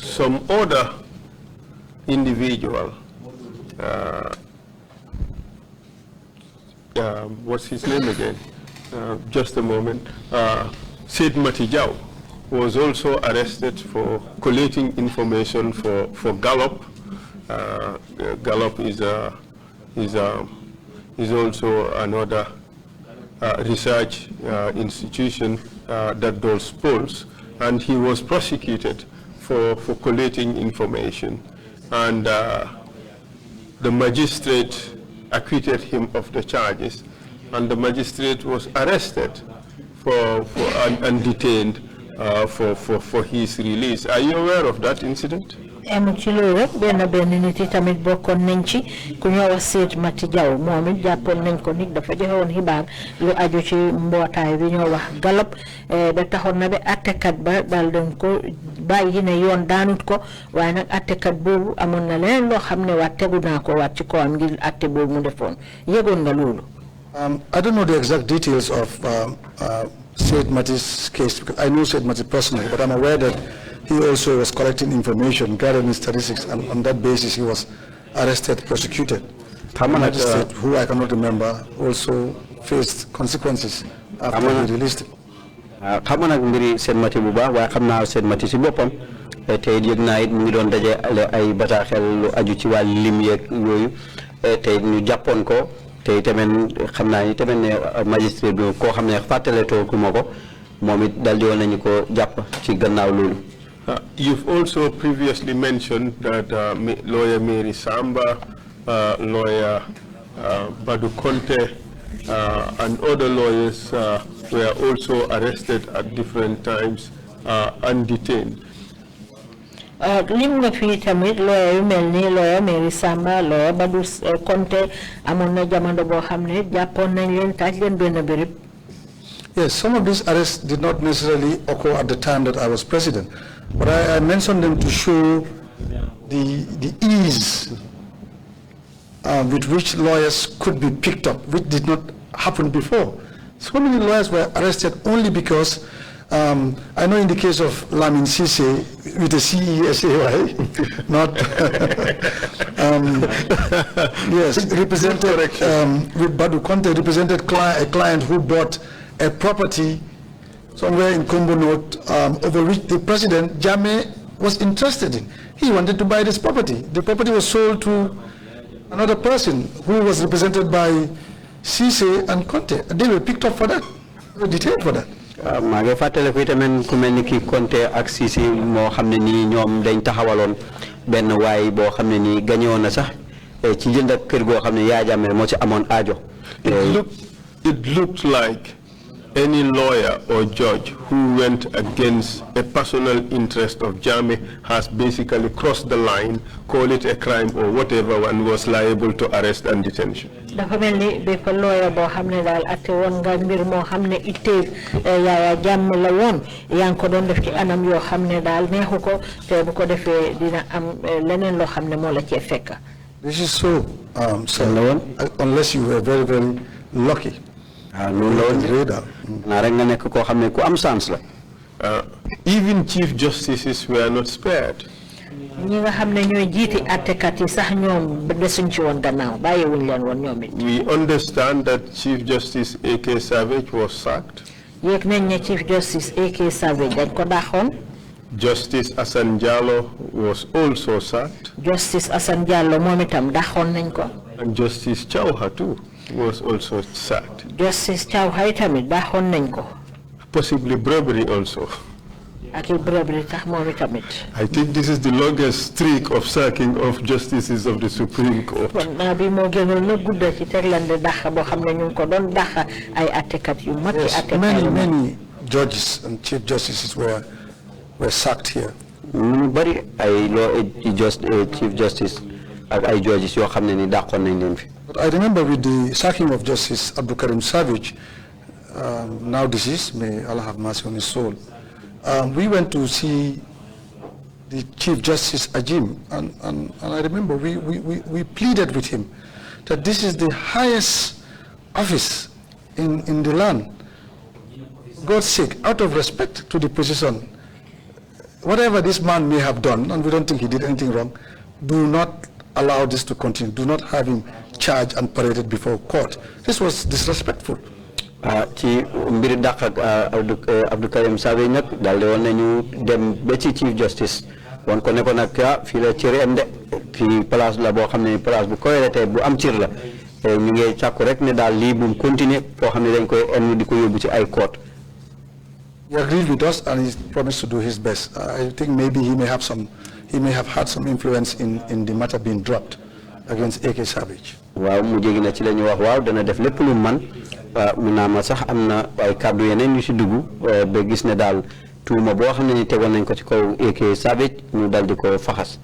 some other individual, what's his name again? Just a moment. Sid Matijau was also arrested for collating information for Gallup. Gallup is also another research institution that does polls, and he was prosecuted for collating information, and the magistrate acquitted him of the charges, and the magistrate was arrested and detained for his release. Are you aware of that incident? Ci loolu rek benn nit yi tamit bokkoon nañ ci ku ñoo wax Seet Mati Jaw moom it jàppoon nañ ko nit dafa joxe woon xibaar lu aju ci mbootaay bi ñoo wax Gallup ba taxoon na ba attekat ba daal dañ ko bàyyi ne yoon daanut ko waaye nag attekat boobu amoon na leneen loo xam ne waat tegu naa ko waat ci kawam ngir atte boobu mu defoon yëgoon nga loolu. I don't know the exact details of Seet Mati's case because I know Seet Mati personally, but I'm aware that he also was collecting information, gathering statistics, and on that basis he was arrested, prosecuted. The magistrate, who I cannot remember, also faced consequences after he released him. Xam nga mbiri Seet Mati bu baax waaye xam naa Seet Mati si boppam tey yëg naa it mu ngi doon daje ay bataaxel lu aju ci wàllu lim yeeg yooyu tey ñu jàppoon ko tey tamit xam naa ni tamit ne magistrate bi koo xam ne fàttaletoo ku ma ko moom it dal di woon nañu ko jàpp ci gannaaw loolu. You've also previously mentioned that lawyer Mary Samba, lawyer Badu Conte, and other lawyers were also arrested at different times and detained. Lim nga fi tamit lawyer yu mel ni lawyer Mary Samba, lawyer Badu Conte amoon na jamono boo xam ne jàppoon nañ leen taaj leen benn béréb. Yes, some of these arrests did not necessarily occur at the time that I was president, but I mentioned them to show the ease with which lawyers could be picked up, which did not happen before. So many lawyers were arrested only because, I know in the case of Lamin Sise, with the CESAY, not, yes, represented, with Badu Conte, represented a client who bought a property somewhere in Kombo North, over which the president, Jammeh, was interested in. He wanted to buy this property. The property was sold to another person who was represented by Cisse and Conte. They were picked up for that. They were detained for that. maa ngi fàttale ko tamit ku mel ni kii Conte ak Cisse moo xam ne nii ñoom dañ taxawaloon benn waay boo xam ne nii gañewoon na sax ci jënd ak kër goo xam ne Yaya Jammeh moo ci amoon aajo. It looked like any lawyer or judge who went against a personal interest of Jammeh has basically crossed the line, call it a crime or whatever, and was liable to arrest and detention. dafa melni bépp lawyer boo xam ne daal atte woon nga mbir moo xam ne itteef Yaya Jammeh la woon yaa ngi ko doon def ci anam yoo xam ne daal neexu ko te bu ko defee dina am leneen loo xam ne moo la cee fekk. This is so, sir, unless you were very, very lucky. Even chief justices were not spared. We understand that Chief Justice A.K. Savage was sacked. Chief Justice A.K. Savage Justice Asan Jallow was also sacked. Justice Asan Jallow momitam dakhon nañ ko. And Justice Chauha too was also sacked. Justice Chauha tamit dakhon nañ ko. Possibly Brewery also. I think this is the longest streak of sacking of justices of the Supreme Court. Many judges and chief justices were sacked here. But I remember with the sacking of Justice Abdul Karim Savage, now deceased, may Allah have mercy on his soul. We went to see the Chief Justice Ajim, and I remember we pleaded with him that this is the highest office in the land. God's sake, out of respect to the position, whatever this man may have done, and we don't think he did anything wrong, do not allow this to continue. Do not have him charged and paraded before court. This was disrespectful. Ci mbiri dak ak Abdou Karim Savage nak daldi won nañu dem ba ci Chief Justice won ko ne ko nak fi la cëri am de fi place la bo xamné place bu koyé bu am cër la ñu ngi ciakku rek ne dal li bu continuer fo xamné dañ koy ennu diko yobbu ci ay court. He agreed with us and he promised to do his best. I think maybe he may have had some influence in the matter being dropped against A.K. Savage. Waaw mu jegi na ci lañu wax waaw dana def lepp lu man munama sax amna ay kaddu yeneen yu ci duggu ba gis ne dal tuuma bo xamne ni tegon nañ ko ci kaw A.K. Savage ñu dal di ko faxas.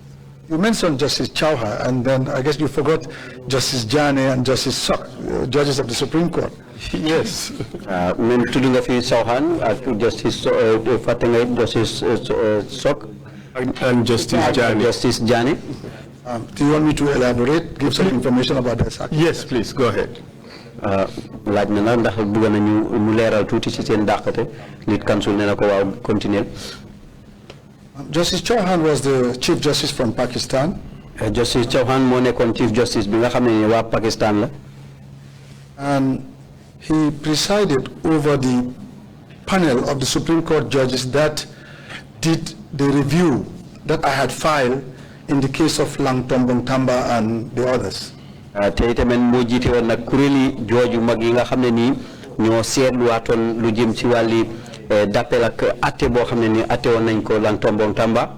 You mentioned Justice Chauha, and then I guess you forgot Justice Jane and Justice Sok, judges of the Supreme Court. Yes. Men tuddu nga fi Chauhan ak Justice Fatou Justice Sok and Justice Jane. Justice Jane. Do you want me to elaborate, give some information about this? Yes, please, go ahead. Laaj na la ndax bëgg nañu mu leeral tuuti ci seen dàqate lead counsel nee na ko waaw continuer. Justice Chauhan was the Chief Justice from Pakistan. Justice Chauhan moo nekkoon Chief Justice bi nga xam ne waa Pakistan la. And he presided over the panel of the Supreme Court judges that did the review that I had filed in the case of Lang Tombong Tamba and the others. Te itamit moo jiite woon nag kuréeli jooju mag yi nga xam ne nii ñoo seetluwaatoon lu jëm ci wàlli d'appel ak atte boo xam ne nii atte woon nañ ko Lang Tombong Tamba.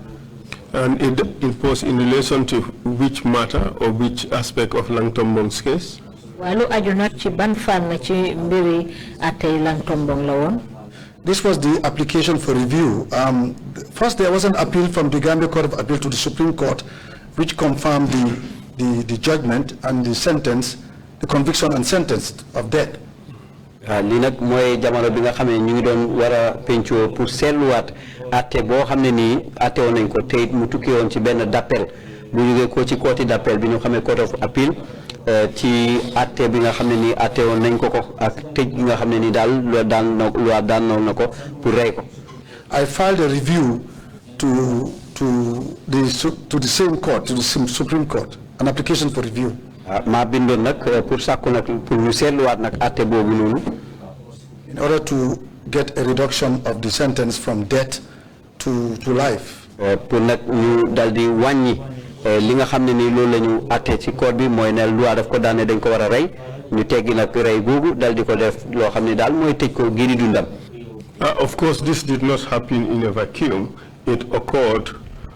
And it was in relation to which matter or which aspect of Lang Tombong's case? Walu aju nag ci ban fànn ci mbiri atte Lang Tombong la woon. This was the application for review. First, there was an appeal from the Gambia Court of Appeal to the Supreme Court, which confirmed the judgment and the sentence, the conviction and sentence of death. Li nag mooy jamono bi nga xam ne ñu ngi doon war a pencoo pour seetluwaat atte boo xam ne nii atte woon nañ ko te it mu tukki woon ci benn d'appel bu jógee ko ci court d'appel bi ñu xamee Court of Appeal ci atte bi nga xam ne nii atte woon nañ ko ak tëj gi nga xam ne nii daal loo daan na ko pour rey ko. I filed a review to the same court, to the Supreme Court, an application for review. Ma bindoon nag pour sàkku nag pour ñu seetluwaat nag atte boobu noonu. In order to get a reduction of the sentence from death to life. Pour nag ñu dal di wàññi li nga xam ne nii loolu la ñu atte ci court bi mooy ne loi daf ko daane dañ ko war a rey ñu teggi nag rey googu dal di ko def loo xam ne daal mooy tëj ko gii di dundam. Of course, this did not happen in a vacuum. It occurred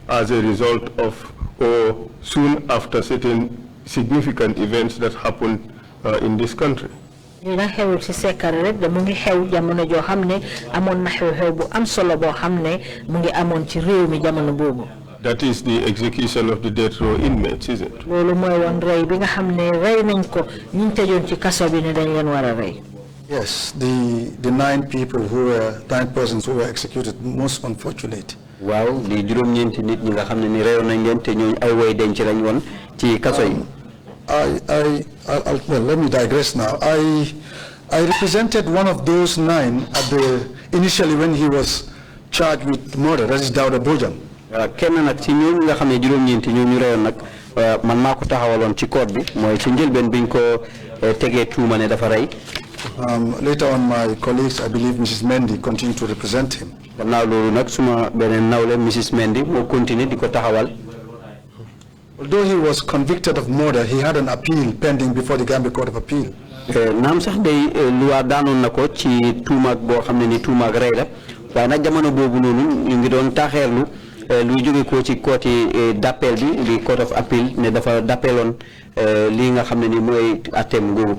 as a result of or soon after certain significant events that happened in this country. dina xewul ci secret rek da mu ngi xew jamono joo xam ne amoon na xew-xew bu am solo boo xam ne mu ngi amoon ci réew mi jamono boobu. That is the execution of the death row inmates, is it? loolu mooy woon rey bi nga xam ne rey nañ ko ñu tëjoon ci kaso bi ne dañ leen war a rey. Yes, the 9 persons who were executed, most unfortunate. waaw di juróom-ñeenti nit ñi nga xam ne ni reyoon nañ leen te ñooñu ay way denc lañ woon ci kaso yi. Well, let me digress now. I represented one of those 9 initially when he was charged with murder. That is Dawda Bojang. kenn nag ci ñooñu nga xam ne juróom-ñeenti ñooñu reyoon nag man maa ko taxawaloon ci code bi mooy ci njëlbeen biñ ko tegee tuuma ne dafa rey. Later on, my colleagues, I believe Mrs. Mendy, continued to represent him. gannaaw loolu nag suma beneen nawle Mrs. Mendy moo continué di ko taxawal. Although he was convicted of murder, he had an appeal pending before the Gambia Court of Appeal. naam sax day luwaa daanoon na ko ci tuumaag boo xam ne ni tuumaag rey la waaye nag jamono boobu noonu ñu ngi doon taxeerlu luy jóge ko ci court d'appel bi di Court of Appeal ne dafa dappeeloon lii nga xam ne ni mooy atteem googu.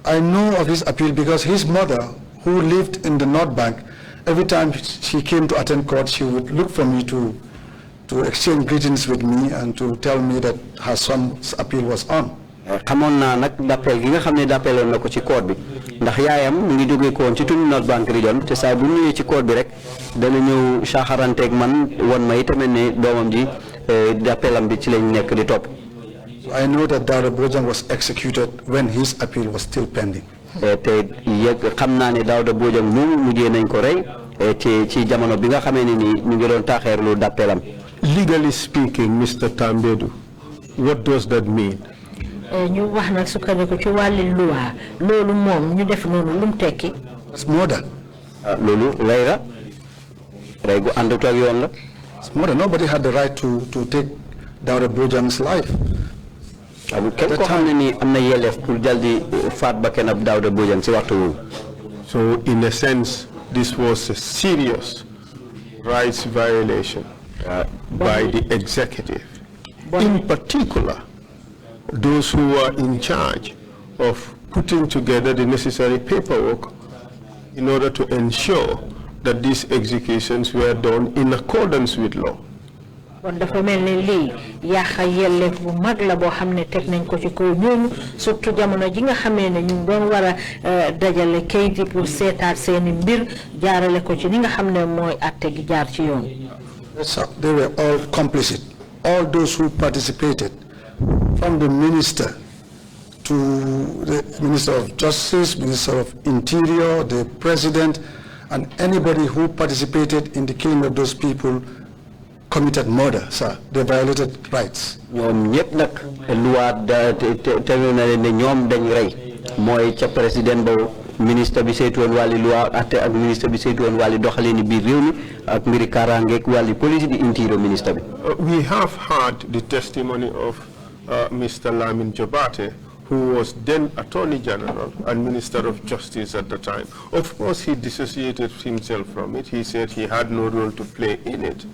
I know of his appeal because his mother, who lived in the North Bank, every time she came to attend court, she would look for me to exchange greetings with me and to tell me that her son's appeal was on. xamoon naa nag d'appel gi nga xam ne dappeeloon na ko ci court bi ndax yaayam mu ngi jógee ko woon ci tund North Bank Region te saa bu ñëwee ci court bi rek dana ñëw saaxaranteeg man won ma itamit ne doomam ji d'appelam bi ci lañ nekk di topp. I know that Dawda Bojang was executed when his appeal was still pending. te yëg xam naa ne Dawda Bojang moomu mujjee nañ ko rey ci jamono bi nga xamee ne ni ñu ngi doon taxeerlu d'appelam. Legally speaking, Mr. Tambaidou, what does that mean? ñu wax nag sukkandiku ci wàlli luwaa loolu moom ñu def noonu lu mu tekki. It's murder. loolu rey la rey gu àndut ak yoon la. It's murder. Nobody had the right to take Dawda Bojang's life. kenn koo xam ne ni am na yelleef pour jal di faat bakkan ab Dawda Bojang ci waxtu woowu. So in a sense, this was a serious rights violation by the executive. In particular, those who were in charge of putting together the necessary paperwork in order to ensure that these executions were done in accordance with law. kon dafa mel ni lii yàqa yelleef bu mag la boo xam ne teg nañ ko ci kaw ñooñu surtout jamono ji nga xamee ne ñu doon war a dajale kayit yi pour seetaat seeni mbir jaarale ko ci ni nga xam ne mooy atte gi jaar ci yoon. They were all complicit. All those who participated, from the minister to the Minister of Justice, Minister of Interior, the President, and anybody who participated in the killing of those people committed murder, sir. They violated rights. ñoom ñëpp nag loi tegu na leen ne ñoom dañ rey mooy ca président ba ministre bi saytu woon wàlli loi atte ak ministre bi saytu woon wàlli doxalin biir réew mi ak mbiri kaaraangeeg wàlli police di interior ministre bi. We have heard the testimony of Mr. Lamin Jobate, who was then Attorney General and Minister of Justice at the time. Of course, he dissociated himself from it. He said he had no role to play in it.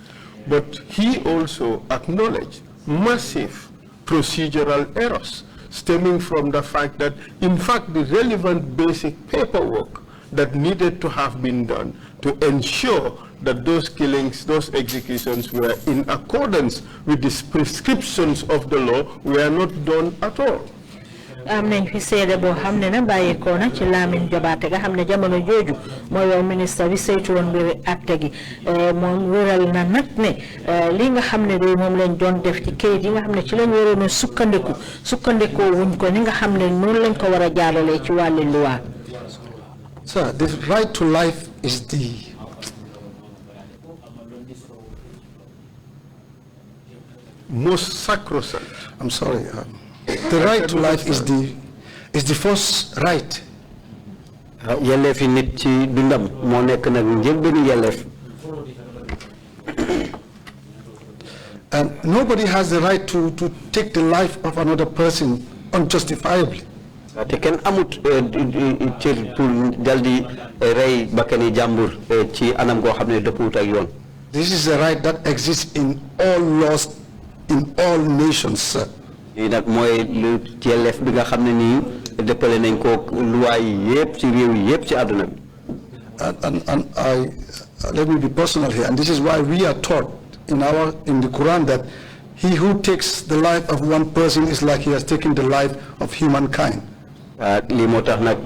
But he also acknowledged massive procedural errors stemming from the fact that, in fact, the relevant basic paperwork that needed to have been done to ensure that those killings, those executions were in accordance with the prescriptions of the law were not done at all. am nañ fi seede boo xam ne na bàyyeekoo na ci Lamin Jobaate nga xam ne jamono jooju mooy yow ministre bi saytu woon mbiri atte gi moom wéral na nag ne li nga xam ne day moom lañ doon def ci kayit yi nga xam ne ci lañ waroon a sukkandikoo wuñ ko ni nga xam ne noonu lañ ko war a jaaralee ci wàlli loi. Sir, the right to life is the most sacrosanct. I'm sorry. The right to life is the first right. yelleefi nit ci dundam moo nekk nag njëlbéenu yelleef. And nobody has the right to take the life of another person unjustifiably. te kenn amut cër pour dal di rey bakkani jàmbur ci anam goo xam ne dëppuwut ak yoon. This is a right that exists in all laws, in all nations, sir. lii nag mooy lu yelleef bi nga xam ne nii dëppale nañ ko loi yi yëpp ci réew yi yëpp ci àdduna bi. And let me be personal here, and this is why we are taught in the Quran that he who takes the life of one person is like he has taken the life of humankind. lii moo tax nag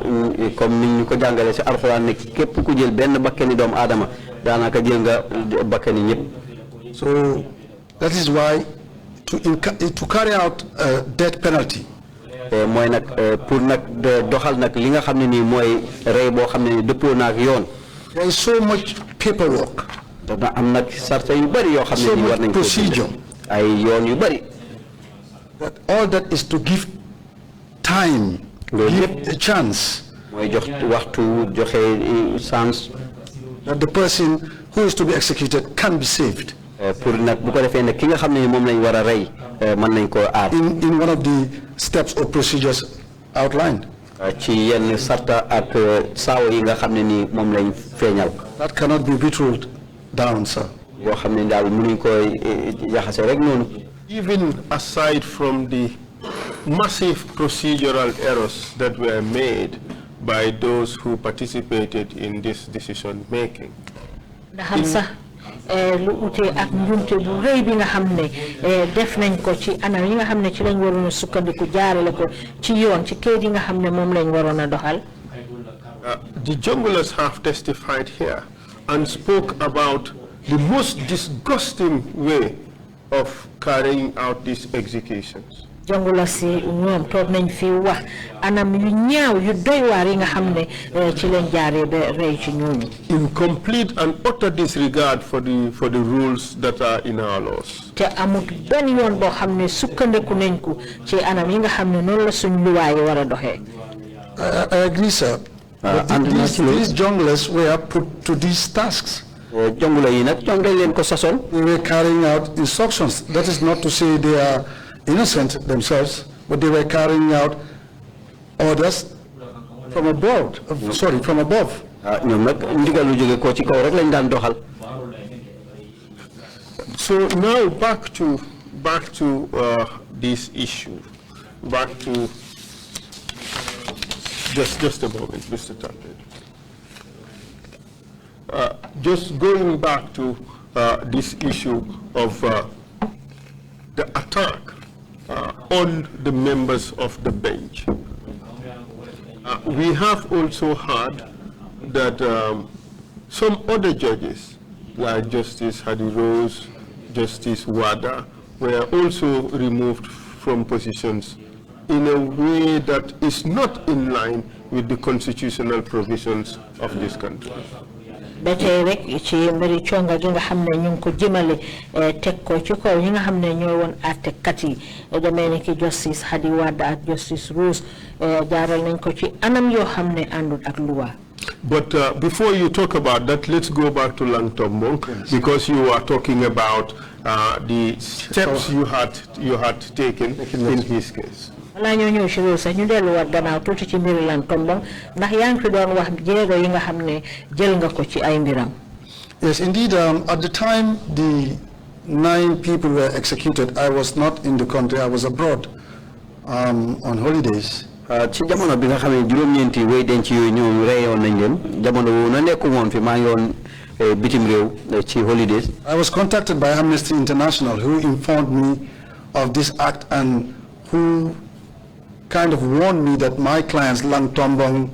comme ni ñu ko jàngalee ci alxuraan ne képp ku jël benn bakkani doomu aadama daanaka jël nga bakkani ñëpp. So that is why to carry out death penalty. mooy nag pour nag doxal nag li nga xam ne nii mooy rey boo xam ne nii dëppoo na ak yoon. There is so much paperwork. dana am nag sarta yu bëri yoo xam ne nii war nañ ko procedure. ay yoon yu bëri. But all that is to give time, give a chance. mooy jox waxtu joxe chance. That the person who is to be executed can be saved. pour nag bu ko defee nag ki nga xam ne ni moom lañ war a rey mën nañ koo aar. In one of the steps or procedures outlined. ci yenn sarta ak saawa yi nga xam ne ni moom lañ feeñal. That cannot be whittled down, sir. yoo xam ne daal mënuñ koy jaxase rek noonu. Even aside from the massive procedural errors that were made by those who participated in this decision making. lu ute ak njumte bu rëy bi nga xam ne def nañ ko ci anam yi nga xam ne ci lañ waroon a sukkandiku jaarale ko ci yoon ci kayit yi nga xam ne moom lañ waroon a doxal. The junglers have testified here and spoke about the most disgusting way of carrying out these executions. jongula si ñoom toog nañ fi wax anam yu ñaaw yu doy waar yi nga xam ne ci lañ jaaree ba rey ci ñooñu. In complete and utter disregard for the rules that are in our laws. te amut benn yoon boo xam ne sukkandiku nañ ko ci anam yi nga xam ne noonu la suñ luwaay yi war a doxee. I agree, sir. But these junglers were put to these tasks. jongula yi nag ñoom dañ leen ko sasoon. They were carrying out instructions. That is not to say they are innocent themselves, but they were carrying out orders from above. From above. ñoom nag ndigal lu jóge ko ci kaw rek lañ daan doxal. So now back to this issue. Back to just a moment, Mr. Tambaidou. Just going back to this issue of the attack on the members of the bench. We have also heard that some other judges, like Justice Hadi Rose, Justice Wada, were also removed from positions in a way that is not in line with the constitutional provisions of this country. Bete rek ci mbiri conga gi nga xam ne ñu ngi ko jëmale teg ko ci kaw ñi nga xam ne ñooy woon àttekat yi demee ni ki Justice Hadi Wada ak Justice Rose jaaral nañ ko ci anam yoo xam ne àndul ak luwa. But before you talk about that, let's go back to Lang Tombong, because you are talking about the steps you had taken in his case. Wala ñoo ñëw ci loolu sax ñu delluwaat gannaaw tuuti ci mbiri Lang Tombong ndax yaa ngi fi doon wax jéego yi nga xam ne jël nga ko ci ay mbiram. Yes, indeed. At the time the 9 people were executed, I was not in the country. I was abroad on holidays. ci jamono bi nga xam ne juróom-ñeenti way denc yooyu ñoom reyoon nañ leen jamono woowu na nekku woon fi maa ngi woon bitim réew ci holidays. I was contacted by Amnesty International, who informed me of this act and who kind of warned me that my clients, Lang Tombong,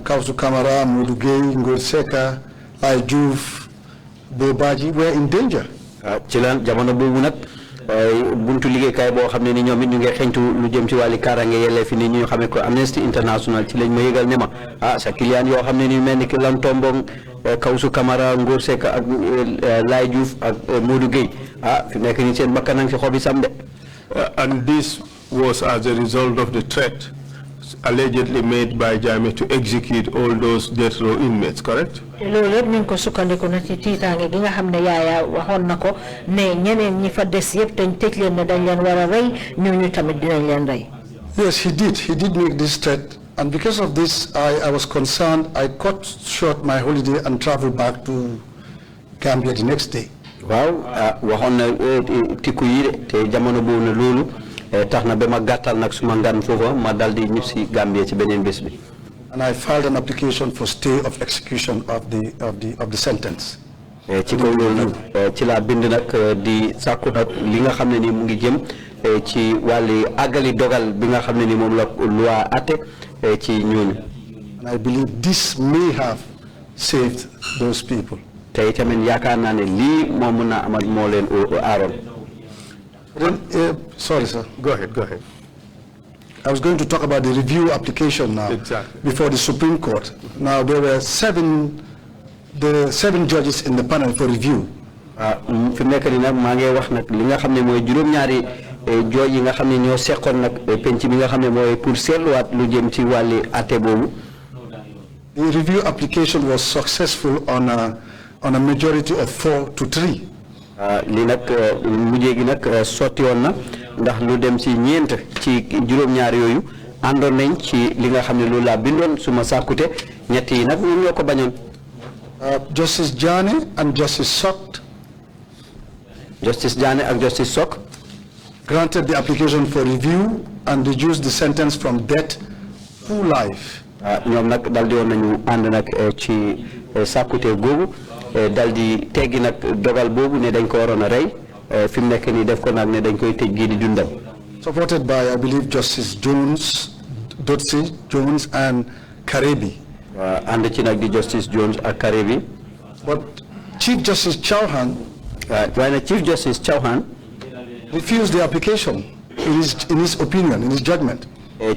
Kausu Kamara, Mudugay, Ngor Seka, Lai Juf, Bobaji, were in danger. ci lan jamono boobu nag buntu liggéeykaay boo xam ne ni ñoom it ñu ngi xeñtu lu jëm ci wàlli kaaraange yellee fi ni ñu xamee ko Amnesty International ci lañ ma yëgal ne ma sa client yoo xam ne ni mel ni ki Lang Tombong Kausu Kamara Ngor Seka ak Lai Juf ak Modou Gueye fi nekk ni seen bakkanang si xobi sam de. And this was as a result of the threat allegedly made by Jammeh to execute all those death row inmates, correct? loolu yëpp ñu ngi ko sukkandiku na ci tiitaange gi nga xam ne yaaya waxoon na ko ne ñeneen ñi fa des yëpp dañ tëj leen ne dañ leen war a rey ñooñu tamit dinañ leen rey. Yes, he did make this threat, and because of this I was concerned. I cut short my holiday and traveled back to Gambia the next day. waaw waxoon na tikku yi de te jamono boobu na loolu tax na ba ma gàttal nag suma ngan foofa ma dal di ñib si Gambie ci beneen bés bi. And I filed an application for stay of execution of the sentence. ci kaw loolu ci laa bind nag di sàkku nag li nga xam ne ni mu ngi jëm ci wàlli àggali dogal bi nga xam ne ni moom la loi atte ci ñooñu. And I believe this may have saved those people. te itamit yaakaar naa ne lii moo mun naa amal moo leen aaroon. Sorry, sir. Go ahead. I was going to talk about the review application now. Exactly. Before the Supreme Court. Now there were seven judges in the panel for review. fi mu nekk nii nag maa ngi wax nag li nga xam ne mooy juróom-ñaari jooj yi nga xam ne ñoo seqoon nag penc bi nga xam ne mooy pour seetluwaat lu jëm ci wàlli atte boobu. The review application was successful on a majority of 4-3. li nag mujjee gi nag sotti woon na ndax lu dem ci ñeent ci juróom-ñaar yooyu àndoon nañ ci li nga xam ne loolu laa bindoon suma sàkkute ñett yi nag ñoom ñoo ko bañoon. Justice Jane and Justice Sok. Justice Jane and Justice Sok granted the application for review and reduced the sentence from death to life. ñoom nag dal di woon nañu ànd nag ci sàkkute googu dal di teggi nag dogal boobu ne dañ ko waroon a rey fi mu nekk nii def ko nag ne dañ koy tëj gii di dundal. Supported by, I believe, Justice Dotsi Jones and Karebi. ànd ci nag di Justice Jones ak Karebi. But Chief Justice Chauhan waaye nag Chief Justice Chauhan refused the application in his opinion, in his judgment.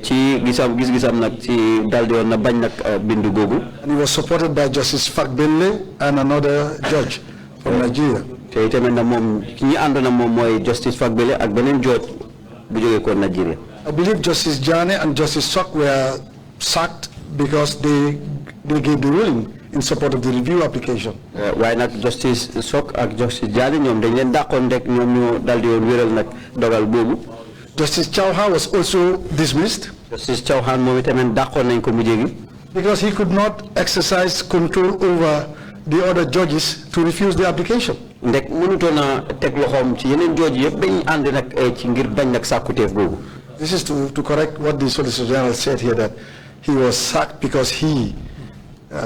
ci gis-gisam nag ci dal di woon na bañ nag bindu googu. And he was supported by Justice Fakbele and another judge from Nigeria. te itamit na moom ki ñi ànd na moom mooy Justice Fakbele ak beneen judge bu jógee ko Nigeria. I believe Justice Jane and Justice Sok were sacked because they gave the ruling in support of the review application. waaye nag Justice Sok ak Justice Jane ñoom dañ leen dàqoon rek ñoom ñoo dal di woon wéral nag dogal boobu. Justice Chauhan was also dismissed. Justice Chauhan moom itamit dàqoon nañ ko mujjee gi. Because he could not exercise control over the other judges to refuse the application. ndek mënutoon a teg loxoom ci yeneen jooju yëpp dañ ànd nag ci ngir bañ nag sàkkuteef boobu. This is to correct what the Solicitor General said here, that he was sacked because he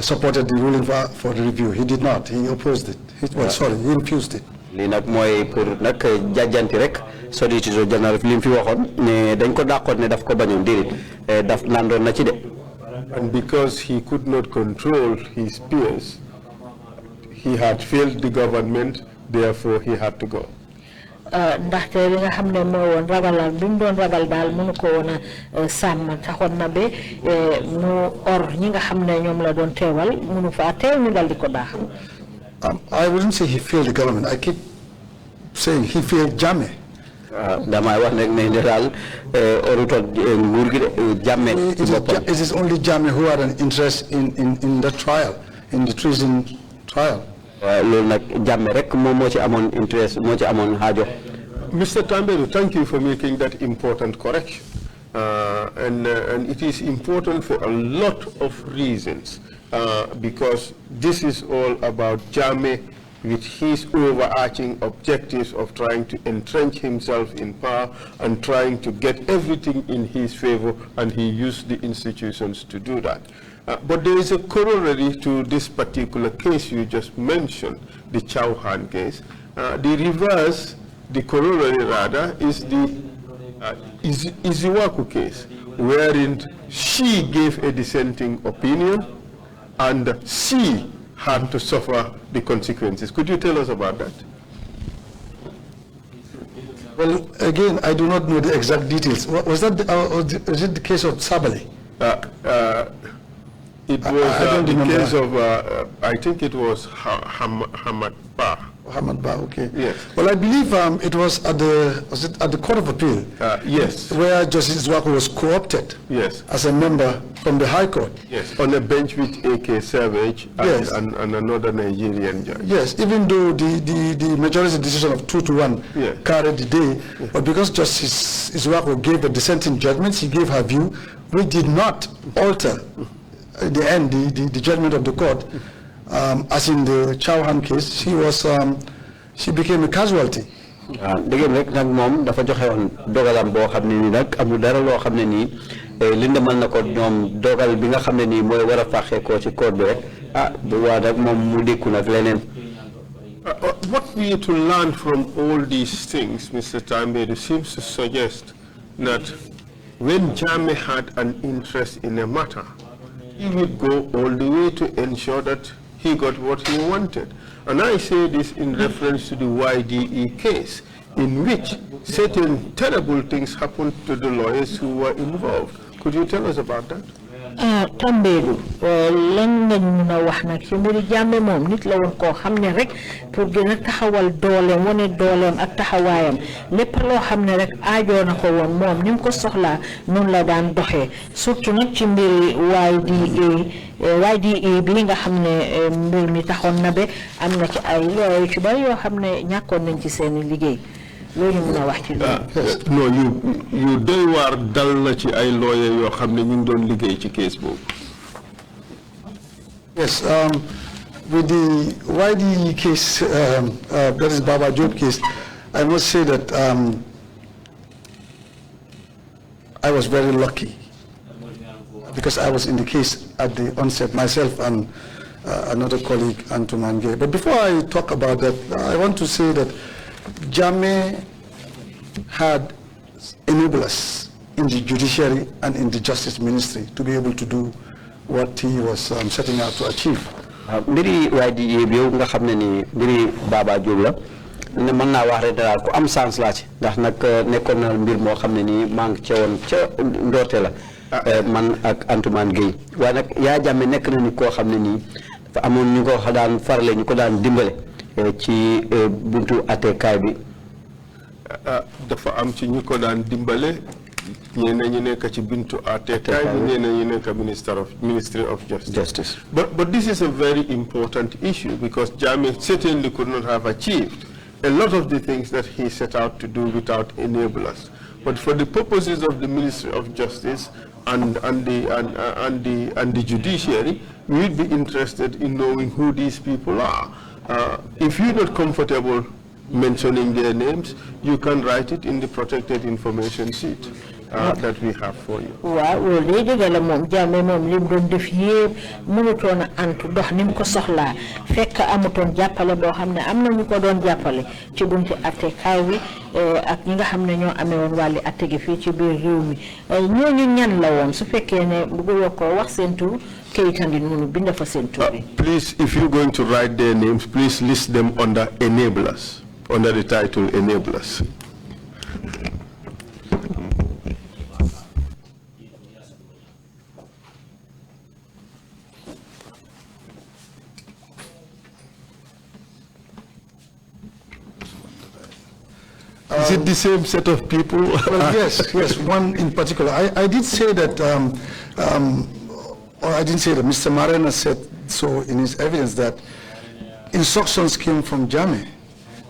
supported the ruling for the review. He did not. He opposed it. He refused it. lii nag mooy pour nag jàjjanti rek Solicitor General li mu fi waxoon ne dañ ko dàqoon ne daf ko bañoon déedéet daf nandoon na ci de. And because he could not control his peers, he had failed the government, therefore he had to go. ndaxte li nga xam ne moo woon ragalal bi mu doon ragal daal mënu ko woon a sàmm taxoon na ba mu or ñi nga xam ne ñoom la doon teewal mënu faa teew ñu dal di ko daax. I wouldn't say he failed the government. I keep saying he failed Jammeh. damay wax nag ne daal orutoon nguur gi de Jammeh ci boppam. It is only Jammeh who had an interest in the trial, in the treason trial. loolu nag Jammeh rek moom moo ci amoon interest moo ci amoon haajo. Mr. Tambaidou, thank you for making that important correction. And it is important for a lot of reasons. Because this is all about Jammeh with his overarching objectives of trying to entrench himself in power and trying to get everything in his favor, and he used the institutions to do that. But there is a corollary to this particular case you just mentioned, the Chauhan case. The reverse, the corollary rather, is the Iziwaku case, wherein she gave a dissenting opinion and she had to suffer the consequences. Could you tell us about that? Well, again, I do not know the exact details. Was that is it the case of Sabali? It was the case of, I think it was Hamad Ba. Hamad Ba, okay. Yes. Well, I believe it was at the Court of Appeal. Yes. Where Justice Iziwaku was co-opted. Yes. As a member from the High Court. Yes. On a bench with A.K. Savage and, yes. and another Nigerian judge. Yes. Even though the majority decision of 2-1 yes. carried the day, yes. But because Justice Iziwaku gave a dissenting judgment, she gave her view, which did not alter in the end the judgment of the court. As in the Chauhan case, she became a casualty dëggam rek nag moom dafa joxe woon dogalam boo xam ne nii nag amul dara loo xam ne nii li demal na ko ñoom dogal bi nga xam ne nii mooy war a fàqee koo ci code bi rek bu waa nag moom mu dékku nag leneen. What we need to learn from all these things, Mr. Tambaidou, seems to suggest that when Jammeh had an interest in a matter, he would go all the way to ensure that he got what he wanted. And I say this in reference to the YDE case, in which certain terrible things happened to the lawyers who were involved. Could you tell us about that? Tambaidou lan nga ñu na wax nag ci mbiri Jammeh moom nit la woon koo xam ne rek pour gën a taxawal dooleem wane dooleem ak taxawaayam lépp loo xam ne rek aajoo na ko woon moom ni mu ko soxlaa noonu la daan doxee surtout nag ci mbiri YDE bi nga xam ne mbir mi taxoon na be am na ci ay looy ci bari yoo xam ne ñàkkoon nañ ci seen liggéey. No, you doy waar dal na ci ay lawyer yoo xam ne ñu ngi doon liggéey ci case boobu. Yes, with the YDE case, that is Baba Job case, I must say that I was very lucky because I was in the case at the onset, myself and another colleague, Antuman Gay. But before I talk about that, I want to say that Jammeh had enablers in the judiciary and in the justice ministry to be able to do what he was setting out to achieve. Mbiri YDE bi nga xam ne ni mbiri Baba Diop la ne mën naa wax rek daal ku am sens laa ci ndax nag nekkoon na mbir moo xam ne nii maa ngi ca woon ca ndoorte la man ak Antoumane Gueye waaye nag yaa Jammeh nekk na ni koo xam ne nii dafa amoon ñu ko daan farale ñu ko daan dimbale ci buntu attekaay bi dafa am ci ñu ko daan dimbale ñeneen ñi nekk ci buntu attekaay bi ñeneen ñi nekk Ministry of Justice. But this is a very important issue because Jammeh certainly could not have achieved a lot of the things that he set out to do without enablers. But for the purposes of the Ministry of Justice and the Judiciary, we'd be interested in knowing who these people are. If you're not comfortable mentioning their names, you can write it in the protected information sheet that we have for you. Waaw loolu day dëgg la moom Jammeh moom lim doon def yëpp mënutoon a antu dox ni mu ko soxlaa fekk amutoon jàppale boo xam ne am na ñu ko doon jàppale ci buntu attekaay bi ak ñi nga xam ne ñoo amee woon wàlli atte gi fii ci biir réew mi ñooñu ñan la woon su fekkee ne bëgguloo ko wax seen tur kayitandi noonu bind fa seen tur bi. Please, if you're going to write their names, please list them under enablers, under the title enablers. Is it the same set of people? Well, yes, one in particular. I did say that, or I didn't say that, Mr. Marena said so in his evidence that instructions came from Jammeh.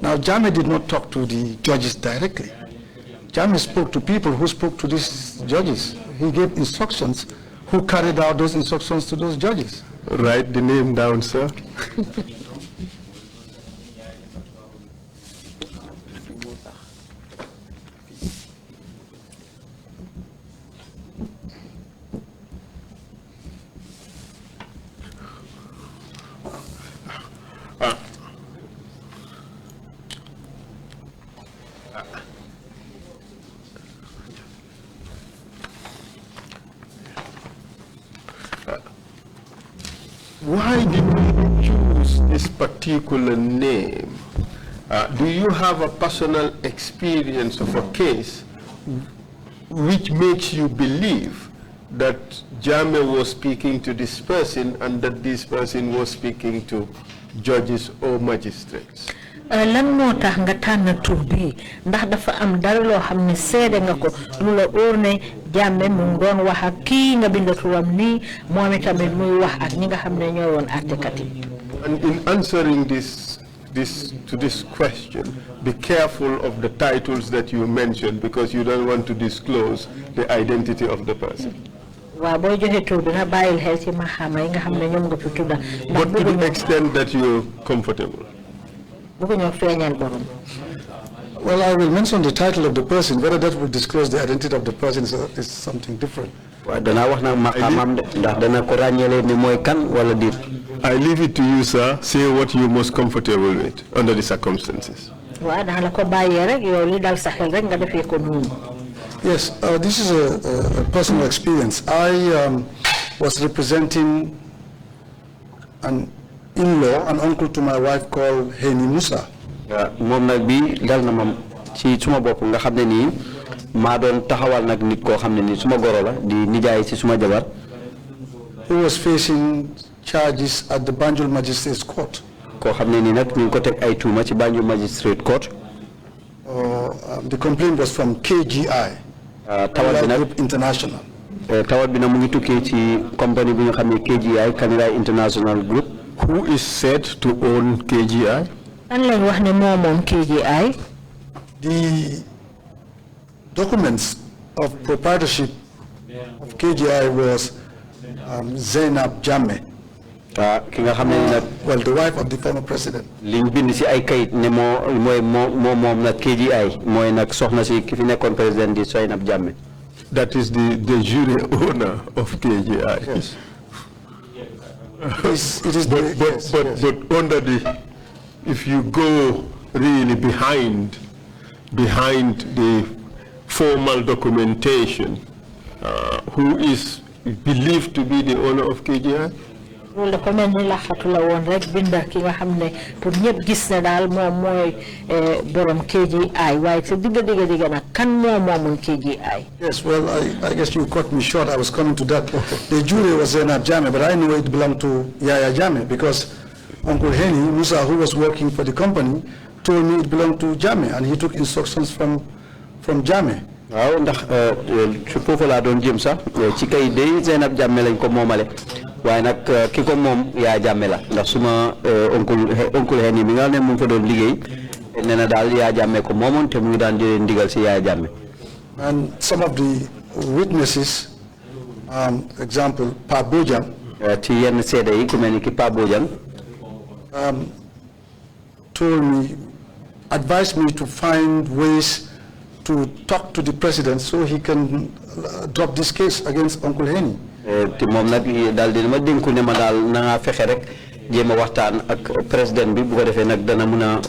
Now, Jammeh did not talk to the judges directly. Jammeh spoke to people who spoke to these judges. He gave instructions who carried out those instructions to those judges. Write the name down, sir. Why did you choose this particular name? Do you have a personal experience of a case which makes you believe that Jammeh was speaking to this person and that this person was speaking to judges or magistrates? Lan moo tax nga tànn tur bi ndax dafa am dara loo xam ne seede nga ko lu la óor ne Jammeh mu ngi doon wax ak kii nga bind turam nii moom itamit muy wax ak ñi nga xam ne ñoo woon àttekat yi. And in answering this question, be careful of the titles that you mention because you don't want to disclose the identity of the person. Waaw boo joxe tur bi nga bàyyil xel ci maxaama yi nga xam ne ñoom nga fi tudda. But to the extent that you're comfortable. Well, I will mention the title of the person. Whether that will disclose the identity of the person is something different. I leave it to you, sir. Say what you're most comfortable with under the circumstances. Yes, this is a personal experience. I was representing an in-law, an uncle to my wife called Heni Musa. Mom nag bi dal na ma ci suma bop nga xamne ni ma doon taxawal nak nit ko xamne ni suma goro la di nijaay ci suma jabar. He was facing charges at the Banjul Magistrates Court. Ko xamne ni nak ñu ko tek ay tuuma ci Banjul Magistrate Court. The complaint was from KGI, Group International. Tawat bi na mu ngi tukkee ci company bi nga xamne KGI, Canada International Group. Who is said to own KGI? The documents of proprietorship of KGI was Zainab Jammeh. Well, the wife of the former president. That is the jure owner of KGI. Yes. But under the, if you go really behind the formal documentation, who is believed to be the owner of KGI? Yes, well, I guess you caught me short. I was coming to that. The jury was Zainab Jammeh, but I know it belonged to Yaya Jammeh because Uncle Heni Musa, who was working for the company, told me it belonged to Jammeh, and he took instructions from Jammeh. Waaw ndax ci fofu la doon jëm sax ci kay de Zainab Jammeh lañ ko momale waye nak kiko mom ya Jammeh la ndax suma oncle Heni mi nga ne mu fa doon liggéey neena dal ya Jammeh ko momon te mu ngi daan jël ndigal ci ya Jammeh. And some of the witnesses, example Pa Bojang, ci yenn sédé yi ku melni ki Pa Bojang told me, advised me to find ways to talk to the president so he can drop this case against Uncle Heni. Ti mom nak dal di ma denku ne ma dal na fexé rek jema waxtaan ak président bi bu ko defé nak dana mëna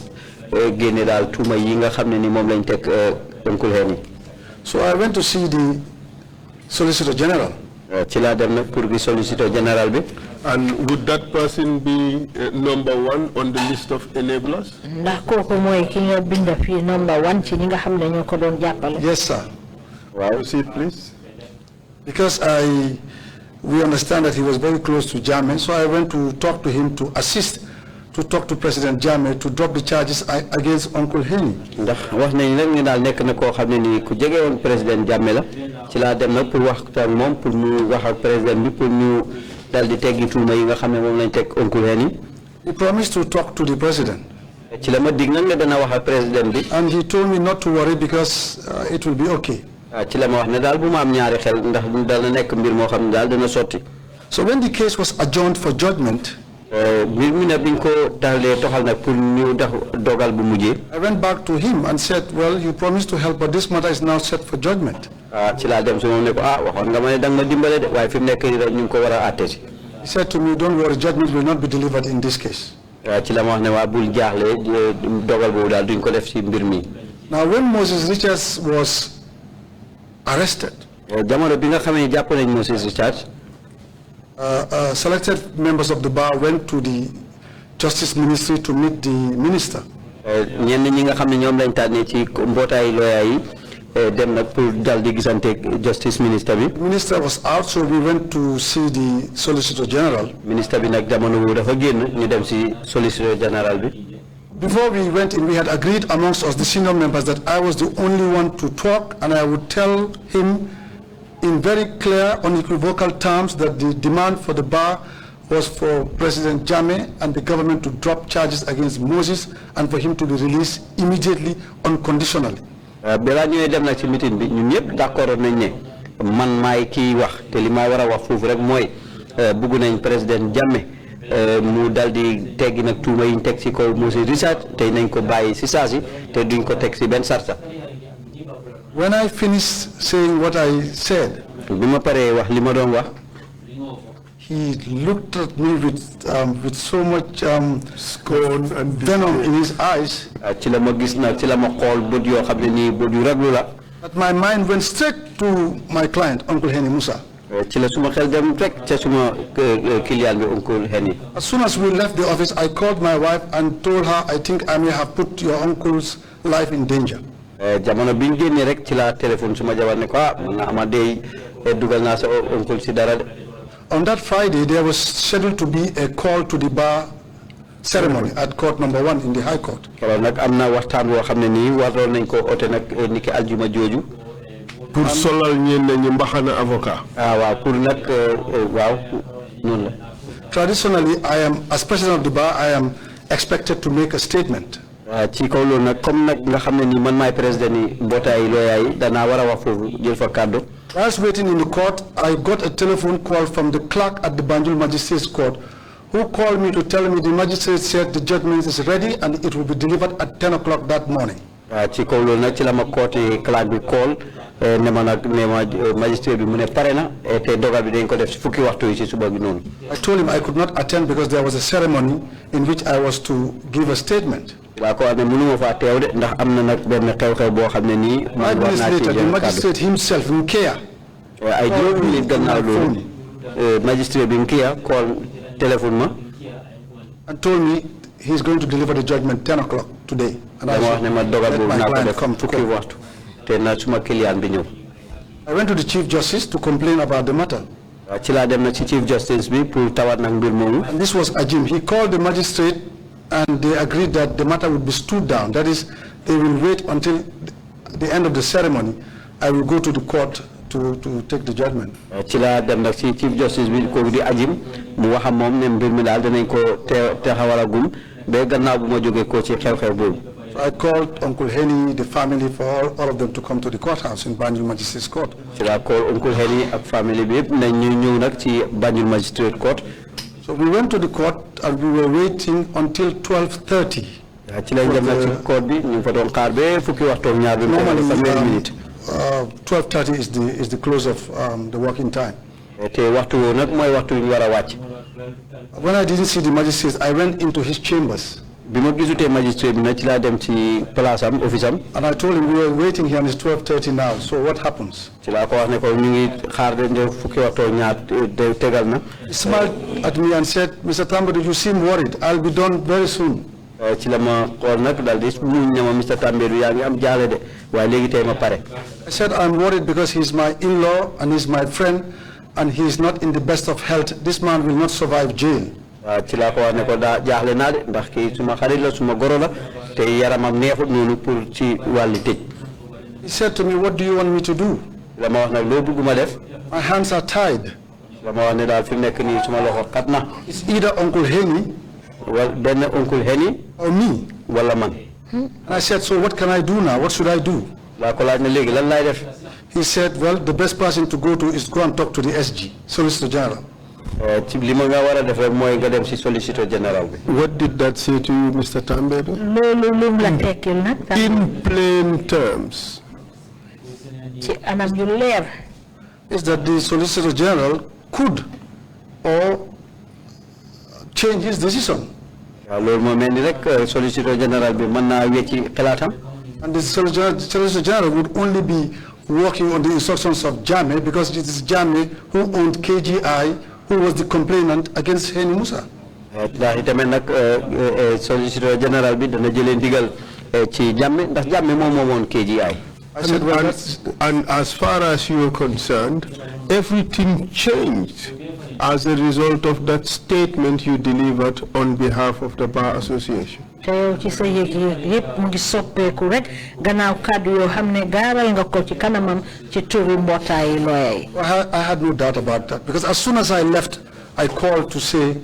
génné dal tuuma yi nga xamné ni mom lañ tek Uncle Heni. So I went to see the Solicitor General. Ci la dem nak pour gi Solicitor General bi. And would that person be number one on the list of enablers? Yes, sir. Wow. Proceed, please. Because we understand that he was very close to Jammeh, so I went to talk to him to assist, to talk to President Jammeh to drop the charges against Uncle Heni. Ndax wax nañ nak ni dal nek na ko xamné ni ku jégué won président Jammeh la ci la dem nak pour wax ak mom pour ñu wax ak président bi pour ñu dal di teggi tuuma yi nga xamné mom lañ tek Uncle Heni. He promised to talk to the president. Ci la ma dig nak ne dana wax ak président bi. And he told me not to worry because it will be okay. Ci la ma wax ne dal bu ma am ñaari xel ndax dal na nek mbir mo xamné dal dana soti. So when the case was adjourned for judgment, I went back to him and said, well, you promised to help, but this matter is now set for judgment. He said to me, don't worry, judgment will not be delivered in this case. Now, when Moses Richards was arrested, selected members of the bar went to the Justice Ministry to meet the minister. Justice Minister. The minister was out, so we went to see the Solicitor General. Solicitor General. Before we went in, we had agreed amongst us, the senior members, that I was the only one to talk, and I would tell him in very clear, unequivocal terms that the demand for the bar was for President Jammeh and the government to drop charges against Moses and for him to be released immediately, unconditionally. Bela ñëwé dem nak ci meeting bi ñun ñëpp d'accord nañ né man may ki wax té li ma wara wax fofu rek moy bëggu nañ président Jammeh mu daldi teggi nag tuuma yi ñu teg ci kaw Moses Richard te nañ ko bàyyi ci saasi te duñ ko teg ci benn sarta. When I finished saying what I said, bi ma paree wax li ma doon wax, he looked at me with so much scorn and venom in his eyes ci la ma gis nag ci la ma xool bët yoo xam ne nii bët yu raglu la. that my mind went straight to my client, Uncle Henny Musa. ci la suma xel dem rek ca suma client bi Uncle Henny. As soon as we left the office, I called my wife and told her, I think I may have put your uncle's life in danger. jamono bi ñu génnee rek ci la téléphone suma jabar ne ko mën na ama dey dugal naa sa oncle si dara de. On that Friday, there was scheduled to be a call to the bar ceremony at court number 1 in the High Court. keroog nag am na waxtaan boo xam ne nii waroon nañ ko oote nag niki aljuma jooju. pour solal ñenn ñi mbaxana avocat. waaw pour nag waaw noonu la. Traditionally, as president of the bar, I am expected to make a statement. ci kaw loolu nag comme nag nga xam ne nii man maay président ni mbootaay looyaa yi danaa war a wax foofu jël fa kàddu. Whilst waiting in the court, I got a telephone call from the clerk at the Banjul Magistrates Court, who called me to tell me the magistrate said the judgment is ready and it will be delivered at 10 o'clock that morning. ci kaw loolu nag ci la ma kooti clerk bi call ne ma nag ne ma magistrate bi mu ne pare na te dogal bi dañ ko def si fukki waxtu yi si suba bi noonu. I told him I could not attend because there was a ceremony in which I was to give a statement. waaw ko ne mënuma faa teew de ndax am na nag benn xew-xew boo xam ne nii. 5 minutes later, the magistrate himself in Kerr. ay juróomi minute gannaaw loolu magistrate bi Kerr call téléphone ma. and told me he's going to deliver the judgment 10 o'clock today. And I wax ne ma dogal boobu naa ko def come to fukki waxtu te na suma client bi ñëw. I went to the Chief Justice to complain about the matter. ci laa dem na ci Chief Justice bi pour tawat nag mbir moomu. And this was Ajim. He called the magistrate and they agreed that the matter would be stood down. That is, they will wait until the end of the ceremony. I will go to the court to take the judgment. ci laa dem nag ci Chief Justice bi kooku di Ajim mu wax moom ne mbir mi daal danañ ko taxawalagum ba gannaaw bu ma jógee ko ci xew-xew boobu. So I called Uncle Henny, the family, for all of them to come to the courthouse in Banjul Magistrates Court. ci laa call Uncle Henny ak family bi yëpp nañ ñu ñëw nag ci Banjul Magistrate Court. So we went to the court and we were waiting until 12:30. ci lañ dem nag ci court bi ñu fa doon xaar ba fukki waxtu ak ñaar bi. Normally 12:30 is the close of the working time. te waxtu woowu nag mooy waxtu ñu war a wàcc. When I didn't see the magistrate, I went into his chambers. bi ma gisutee magistrate bi nag ci laa dem ci place am office am. And I told him we were waiting here and it's 12:30 now. So what happens? ci laa ko wax ne ko ñu ngi xaar de fukki waxtu ak ñaar tegal na. He smiled at me and said, Mr. Tambaidou, you seem worried. I'll be done very soon. ci la ma xool nag daal di muñ ne ma Mr. Tambaidou yaa ngi am jaale de waaye léegi tey ma pare. I said, I'm worried because he's my in-law and he's my friend and he's not in the best of health. This man will not survive jail. ci laa ko wax ne ko daa jaaxle naa de ndax kii suma xarit la suma goro la te yaramam neexut noonu pour ci wàlli tëj. He said to me, what do you want me to do? la ma wax nag loo bëgg ma def. My hands are tied. la ma wax ne daal fi mu nekk nii suma loxo xat na. It's either Uncle Henny wala benn Uncle Henny or me. wala man. And I said, so what can I do now? What should I do? laa ko laaj ne léegi lan laay def. He said, well, the best person to go to is go and talk to the SG, Solicitor General. ci li ma nga war a def rek mooy nga dem si Solicitor General bi. What did that say to you, Mr. Tambaidou? loolu lum la tekkil nag. In plain terms. ci anam yu leer. Is that the Solicitor General could or change his decision. waaw loolu moo mel ni rek Solicitor General bi mën naa wecci xalaatam. And the Solicitor General would only be working on the instructions of Jammeh because it is Jammeh who owned KGI, who was the complainant against Henny Musa. ndax itamit nag Solicitor General bi dana jëlee ndigal ci Jammeh ndax Jammeh moom moomoon KGI. I said, well, And as far as you are concerned, everything changed as a result of that statement you delivered on behalf of the Bar Association. te yow ci sa yëg-yëg yëpp mu ngi soppeeku rek gannaaw kàddu yoo xam ne gaaral nga ko ci kanamam ci turi mbootaayu looya yi. I had no doubt about that because as soon as I left, I called to say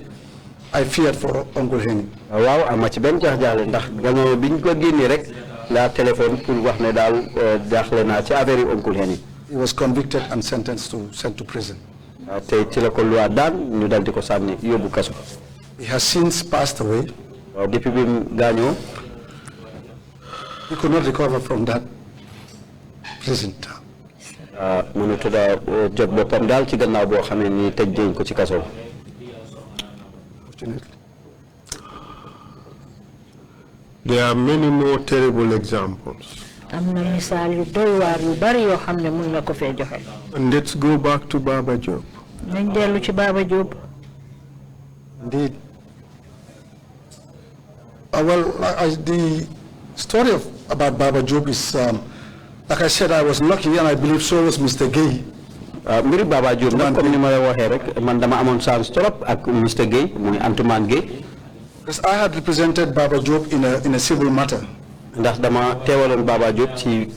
I feared for Uncle Henny. waaw ama ci benn jaaxle ndax gannaaw biñ ko génnee rek la téléphone pour wax ne daal jaaxle naa ci affaire yi Uncle Henny. He was convicted and sent to prison. te ci la ko loi daan ñu dal di ko sànni yóbbu kaso. He has since passed away. Depuis bi mu gaañoo. He could not recover from that prison term. Mënut a jot boppam daal ci gannaaw boo xamee ni tëj nañ ko ci kaso. There are many more terrible examples. am na misaal yu doy waar yu bari yoo xam ne mun nga ko fee joxe. And let's go back to Baba Job. nañ dellu ci Baba Job. Indeed. The story about Baba Job is, like I said, I was lucky, and I believe so was Mr. Gay. mbiri Baba Job nag comme ni ma la waxee rek man dama amoon chance trop ak Mr. Gay muy Antoumane Gay. Because I had represented Baba Job in a civil matter. ndax dama teewaloon Baba Job ci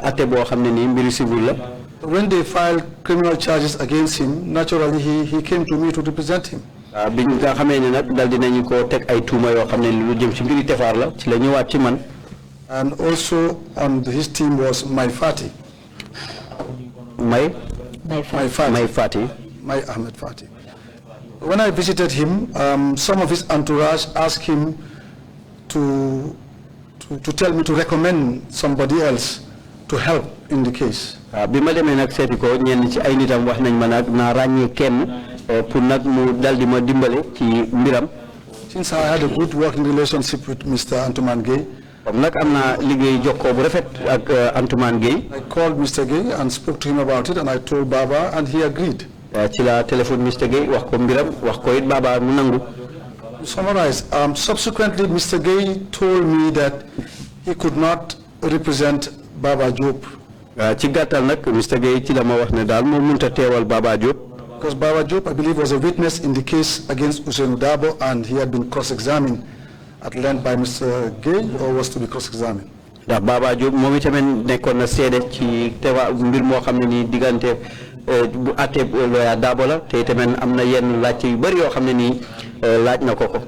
atte boo xam ne nii mbiri civil la. When they filed criminal charges against him, naturally he came to me to represent him. bi nga xamee ne nag dal dinañu ko teg ay tuuma yoo xam ne lu jëm ci mbiri tefaar la ci la ñëwaat ci man. And also on his team was my Fatou. My Fatou. My Ahmed Fatou. When I visited him, some of his entourage asked him to tell me to recommend somebody else to help in the case. bi ma demee nag seeti ko ñenn ci ay nitam wax nañ ma nag naa ràññee kenn pour nag mu dal di ma dimbale ci mbiram. Since I had a good working relationship with Mr. Antoumane Gay, comme nag am naa liggéey jokkoo bu rafet ak Antoumane Gay. I called Mr. Gay and spoke to him about it, and I told Baba, and he agreed. ci la téléphone Mr. Gay wax ko mbiram wax ko it Baba mu nangu. To summarize, subsequently Mr. Gay told me that he could not represent Baba Job. ci gàttal nag Mr. Gay ci la ma wax ne daal moo mënta teewal Baba Job. Because Baba Job, I believe, was a witness in the case against Ousainou Darboe, and he had been cross-examined at length by Mr. Gay, or was to be cross-examined. ndax Baba Job moom itamit nekkoon na seede ci teewa mbir moo xam ne nii diggante bu àtte lawyer Darboe la te itamit am na yenn laajte yu bëri yoo xam ne nii laaj na ko ko.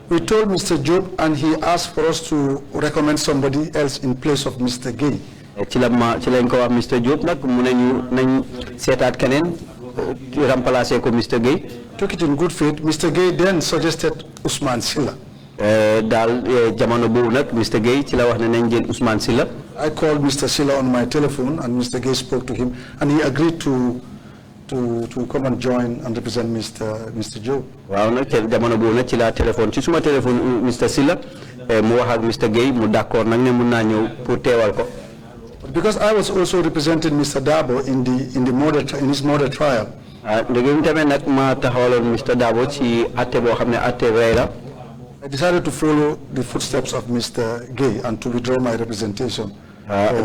We told Mr. Job, and he asked for us to recommend somebody else in place of Mr. Gay. ci lañ ko wax Mr. Job nag mu ne ñu nañ seetaat keneen remplacer ko Mr. Gay. Took it in good faith. Mr. Gay then suggested Ousmane Silla. daal jamono boobu nag Mr. Gay ci la wax ne nañ jël Ousmane Silla. I called Mr. Silla on my telephone, and Mr. Gay spoke to him, and he agreed to come and join and represent Mr. Job. waaw nag jamono boobu nag ci la téléphone ci suma téléphone Mr. Silla mu wax ak Mr. Gay mu d'accord nag ne mun naa ñëw pour teewal ko. Because I was also representing Mr. Darboe in his murder trial. ndegem tamit nag ma taxawaloon Mr. Darboe ci atte boo xam ne atte rey la. I decided to follow the footsteps of Mr. Gay and to withdraw my representation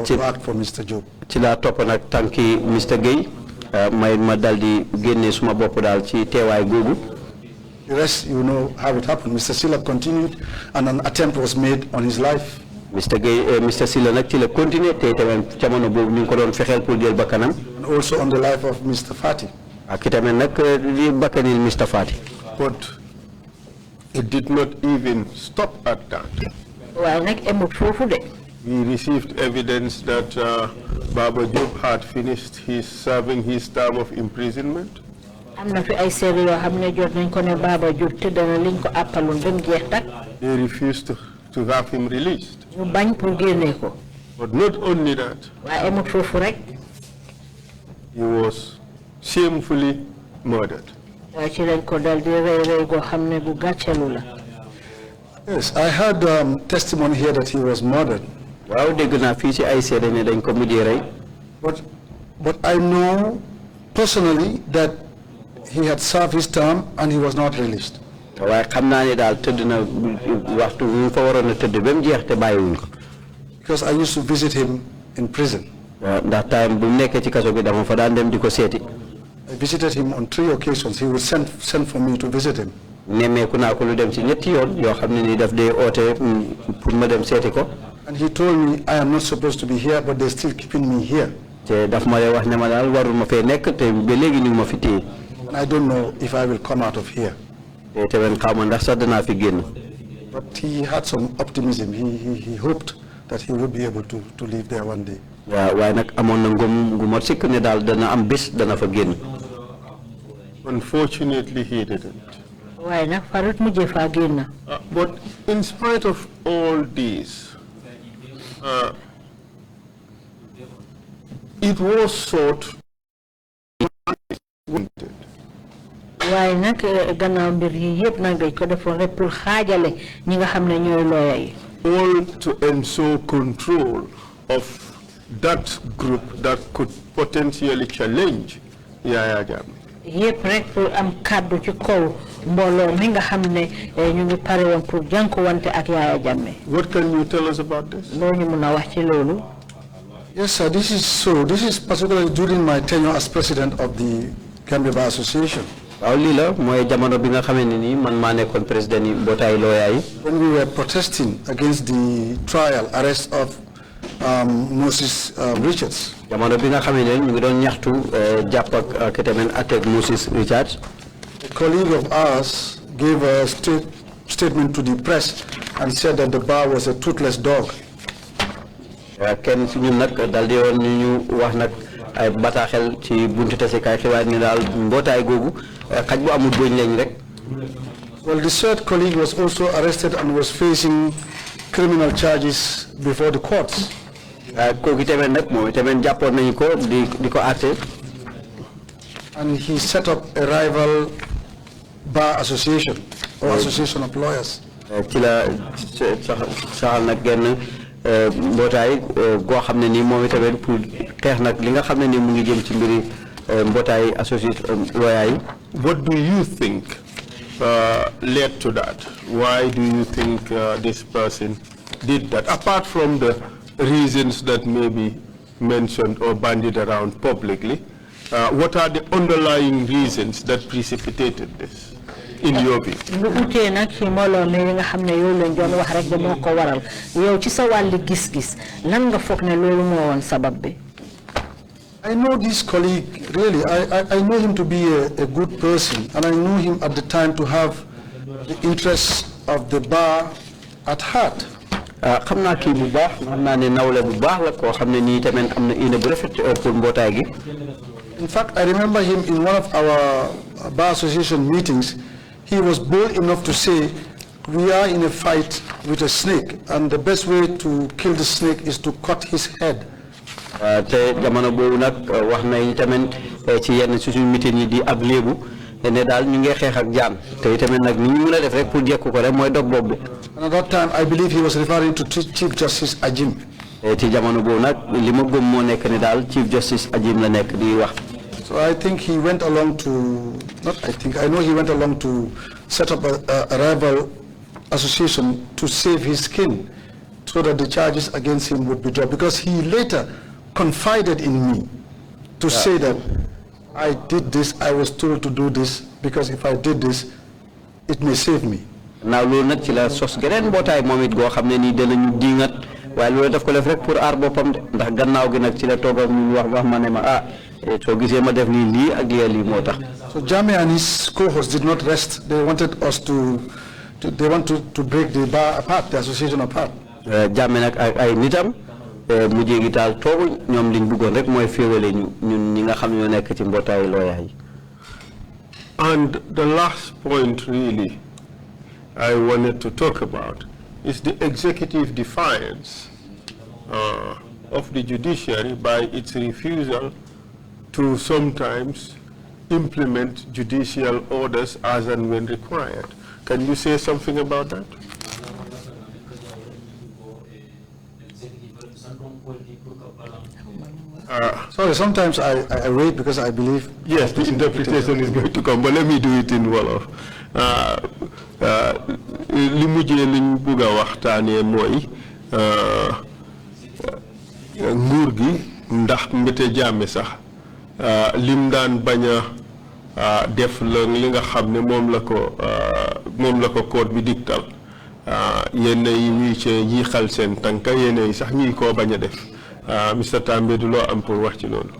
to act for Mr. Job. ci la topp nag tànki Mr. Gay ma dal di génne suma bopp daal ci teewaay googu. The rest, you know how it happened. Mr. Silla continued, and an attempt was made on his life. Mr. Silla nag ci la continuer te tamit jamono boobu ñu ngi ko doon fexeel pour jël bakkanam. And also on the life of Mr. Fatou. ak itamit nag di bakkanil Mr. Fatou. But it did not even stop at that. waaye nag emut foofu de. We received evidence that Baba Job had finished serving his term of imprisonment. am na fi ay seede yoo xam ne jot nañ ko ne Baba Job tëdd na liñ ko àppaloon ba mu jeex tak. They refused to have him released. ñu bañ pour génne ko. But not only that, waaye emut foofu rek. he was shamefully murdered. waaye ci lañ ko dal di rey goo xam ne bu gàccelu la. Yes, I heard testimony here that he was murdered. waaw dégg naa fii ci ay seede ne dañ ko mujjee rey. But I know personally that he had served his term and he was not released. waaye xam naa ne daal tëdd na waxtu ñu fa waroon a tëdd ba mu jeex te bàyyiwuñ ko. Because I used to visit him in prison. ndax time bu nekkee ci kaso bi dama fa daan dem di ko seeti. I visited him on 3 occasions. He would send for me to visit him. nemmeeku naa ko lu dem ci ñetti yoon yoo xam ne ni daf dee oote pour ma dem seeti ko. And he told me I am not supposed to be here, but they're still keeping me here. te daf ma lay wax ne ma daal warul ma fee nekk te ba léegi ñu ngi ma fi téye. And I don't know if I will come out of here. te tamit xaw ma ndax sax danaa fi génn. But he had some optimism. He hoped that he would be able to live there one day. waaw waaye nag amoon na ngëm gu ma sikk ne daal dana am bés dana fa génn. Unfortunately, he didn't. But in spite of all these, it was sought waaye nag gannaaw mbir yi yëpp nag dañ ko defoon rek pour xaajale ñi nga xam ne ñooy lawyer yi. all to ensure control of that group that could potentially challenge Yaya Jammeh. yëpp rek pour am kàddu ci kaw mbooloo mi nga xam ne ñu ngi pare woon pour jànkuwante ak Yaya Jammeh. What can you tell us about this? loo ñu mun a wax ci loolu. Yes, sir, this is so. This is particularly during my tenure as president of the Gambia Bar Association. waaw lii la mooy jamono bi nga xamee ne nii man maa nekkoon président yi mbootaay lawyer yi. when we were protesting against the trial arrest of Moses Richards. jamono bi nga xamee ne ñu ngi doon ñaxtu jàpp ak tamit attaque Moses Richards. A colleague of ours gave a statement to the press and said that the bar was a toothless dog. kenn si ñun nag daal di woon ñu wax nag ay bataaxel ci buntu tasekaay xibaar ni daal mbootaay googu xaj bu amul bëñ lañ rek. Well, the third colleague was also arrested and was facing criminal charges before the courts. kooku tamit nag moom tamit jàppoon nañu ko di ko àtte. And he set up a rival bar association or association of lawyers. ci la saxal nag genn mbootaay goo xam ne nii moom itamit pour xeex nag li nga xam ne nii mu ngi jëm ci mbiri mbootaay association lawyer yi. What do you think led to that? Why do you think this person did that? Apart from the reasons that may be mentioned or bandied around publicly, what are the underlying reasons that precipitated this, in your view? lu utee nag ci mbooloo mi nga xam ne yow lañ doon wax rek de moo ko waral yow ci sa wàlli gis-gis lan nga foog ne loolu moo woon sabab bi. I know this colleague, really, I know him to be a good person, and I knew him at the time to have the interests of the bar at heart. xam naa kii bu baax xam naa ne nawle bu baax la koo xam ne nii tamit am na ina bu rafet pour mbootaay gi. In fact, I remember him in one of our bar association meetings. He was bold enough to say, we are in a fight with a snake, and the best way to kill the snake is to cut his head. te jamono boobu nag wax nañu tamit ci yenn suñu meeting yi di ab léebu ne daal ñu ngi xeex ak jaan te tamit nag ni ñu mën a def rek pour jekku ko rek mooy dog bopp bi. And at that time, I believe he was referring to Chief Justice Ajim. ci jamono boobu nag li ma gëm moo nekk ne daal Chief Justice Ajim la nekk di wax. So I think he went along to, I know he went along to set up a rival association to save his skin so that the charges against him would be dropped, because he later confided in me to say that I did this, I was told to do this, because if I did this, it may save me. Now loolu nag ci la sos geneen mbootaay moom it goo xam ne nii danañu diingat waaye loolu daf ko def rek pour aar boppam de ndax gannaaw gi nag ci la toog ak ñu wax ma ne ma soo gisee ma def lii ak lii moo tax. So Jammeh and his co-hosts did not rest. They wanted us to break the bar apart, the association apart. Jammeh nag ay nitam mu jéegi taal toogu ñoom liñ bëggoon rek mooy féewale ñun ñi nga xam ñoo nekk ci mbootaayu lawyer yi. And the last point really I wanted to talk about is the executive defiance of the judiciary by its refusal to sometimes implement judicial orders as and when required. Can you say something about that? Sorry, sometimes I wait because I believe... Yes, the interpretation is going to come, but let me do it in Wolof. Li mujjee liñ bëgg a waxtaanee mooy nguur gi ndax mbete Jammeh sax lim daan bañ a def li nga xam ne moom la ko code bi diktal yenn yi ñuy ci jiixal seen tànka yenn yi sax ñuy koo bañ a def Mr. Tambaidou loo am pour wax ci loolu.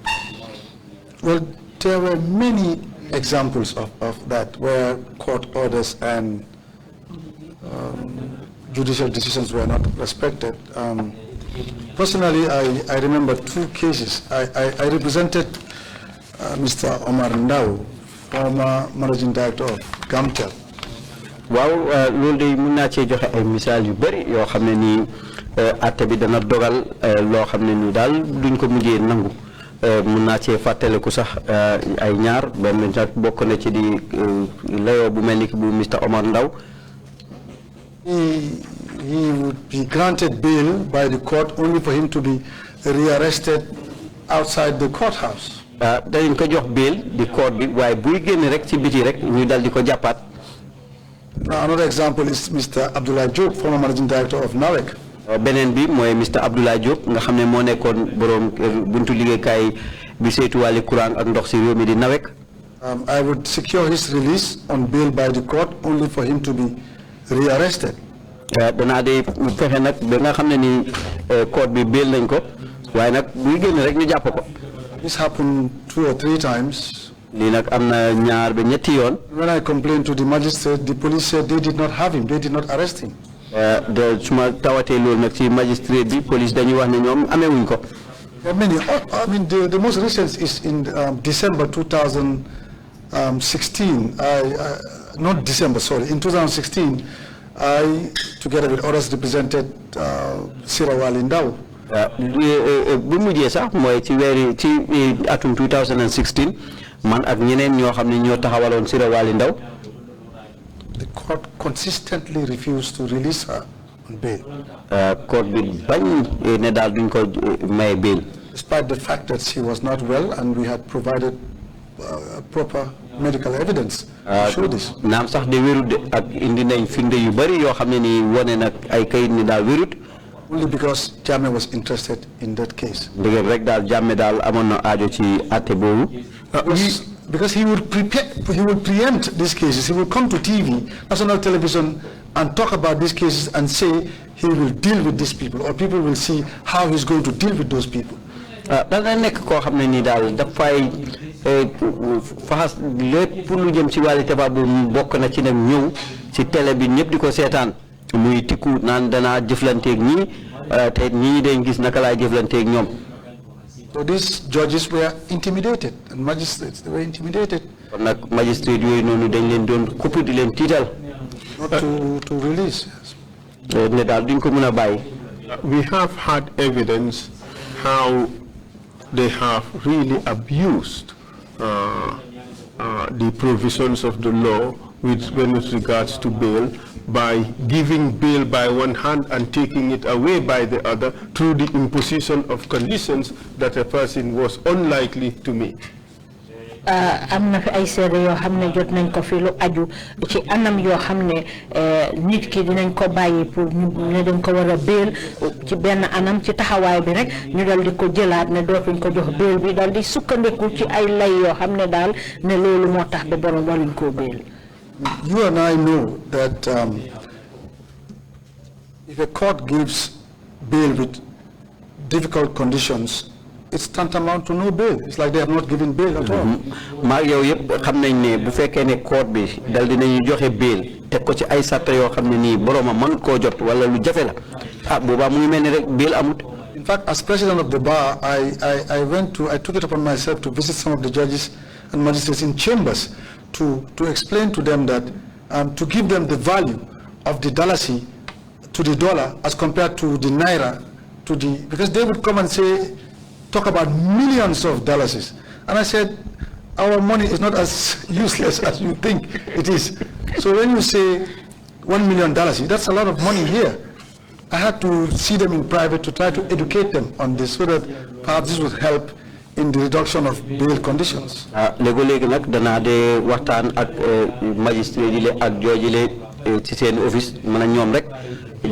Well, there were many examples of that where court orders and judicial decisions were not respected. Personally, I remember two cases. I represented Mr. Omar Ndao, former managing director of Gamtel, waaw loolu de mën naa cee joxe ay misaal yu bëri yoo xam ne nii àtte bi dana dogal loo xam ne nii daal duñ ko mujjee nangu mën naa cee fàttaliku sax ay ñaar benn nag bokk na ci di layoo bu mel ni ki bu Mr Omar Ndaw. He would be granted bail by the court only for him to be rearrested outside the courthouse. dañ ko jox bail di court bi waaye buy génn rek ci biti rek ñu dal di ko jàppaat. Now another example is Mr. Abdullah Diop, former managing director of NAWEC. beneen bi mooy Mr Abdullah Diop nga xam ne moo nekkoon borom buntu liggéeykaay bi saytu wàllu courant ak ndox si réew mi di NAWEC. I would secure his release on bail by the court only for him to be rearrested. danaa de fexe nag ba nga xam ne ni court bi bail nañ ko waaye nag buy génn rek ñu jàpp ko. This happened 2 or 3 times. lii nag am na ñaar ba ñetti yoon. When I complained to the magistrate, the police said they did not have him, they did not arrest him. suma tawatee loolu nag ci magistrate bi police dañuy wax ne ñoom amewuñ ko. I mean, the most recent is in December 2016. Not December, sorry. In 2016, I, together with others, represented Sirawali Ndao. bu mujjee sax mooy ci weeri ci atum 2016 man ak ñeneen ñoo xam ne ñoo taxawaloon Sirawali Ndaw. The court consistently refused to release her on bail. Court bi bañ ne daal duñ ko may bail. Despite the fact that she was not well and we had provided proper medical evidence to show this. naam sax de wérut de ak indi nañ firnde yu bari yoo xam ne ni wone nag ay kayit ni daal wérut. Only because Jammeh was interested in that case. ndegem rek daal Jammeh daal amoon na aajo ci àtte boobu. Because he would preempt these cases. He will come to TV, national television, and talk about these cases and say he will deal with these people, or people will see how he's going to deal with those people. dana nekk koo xam ne nii daal dafay faxas lépp lu jëm ci wàllu tabax bu bokk na ci nag ñëw ci télé bi ñëpp di ko seetaan muy tikku naan danaa jëflanteeg ñii te ñii dañ gis naka laay jëflanteeg ñoom. So these judges were intimidated, and magistrates, they were intimidated. kon nag magistrate yooyu noonu dañ leen doon kupp di leen tiital. Not to release. ne daal duñ ko mën a bàyyi. We have had evidence how they have really abused the provisions of the law when it regards to bail, by giving bail by one hand and taking it away by the other through the imposition of conditions that a person was unlikely to meet. am na fi ay seede yoo xam ne jot nañ ko fi lu aju ci anam yoo xam ne nit ki dinañ ko bàyyi pour ñu ne dañ ko war a bail ci benn anam ci taxawaay bi rek ñu dal di ko jëlaat ne dootuñ ko jox bail bi dal di sukkandiku ci ay lay yoo xam ne daal ne loolu moo tax ba borom waruñ koo bail. You and I know that if a court gives bail with difficult conditions, it's tantamount to no bail. It's like they have not given bail at all. maa yow yëpp xam nañ ne bu fekkee ne court bi dal dinañu joxe bail teg ko ci ay sàtta yoo xam ne nii boroomam mën koo jot wala lu jafe la boobaa mu ngi mel ni rek bail amut. In fact, as president of the bar, I took it upon myself to visit some of the judges and magistrates in chambers to explain to them that to give them the value of the dalasi to the dollar as compared to the naira because they would come and talk about millions of dollars. And I said, our money is not as useless as you think it is. So when you say $1 million, that's a lot of money here. I had to see them in private to try to educate them on this so that perhaps this would help in the reduction of bail conditions. léegi nag danaa de waxtaan ak magistrate yi ak judge yi ci seen office mën a ñoom rek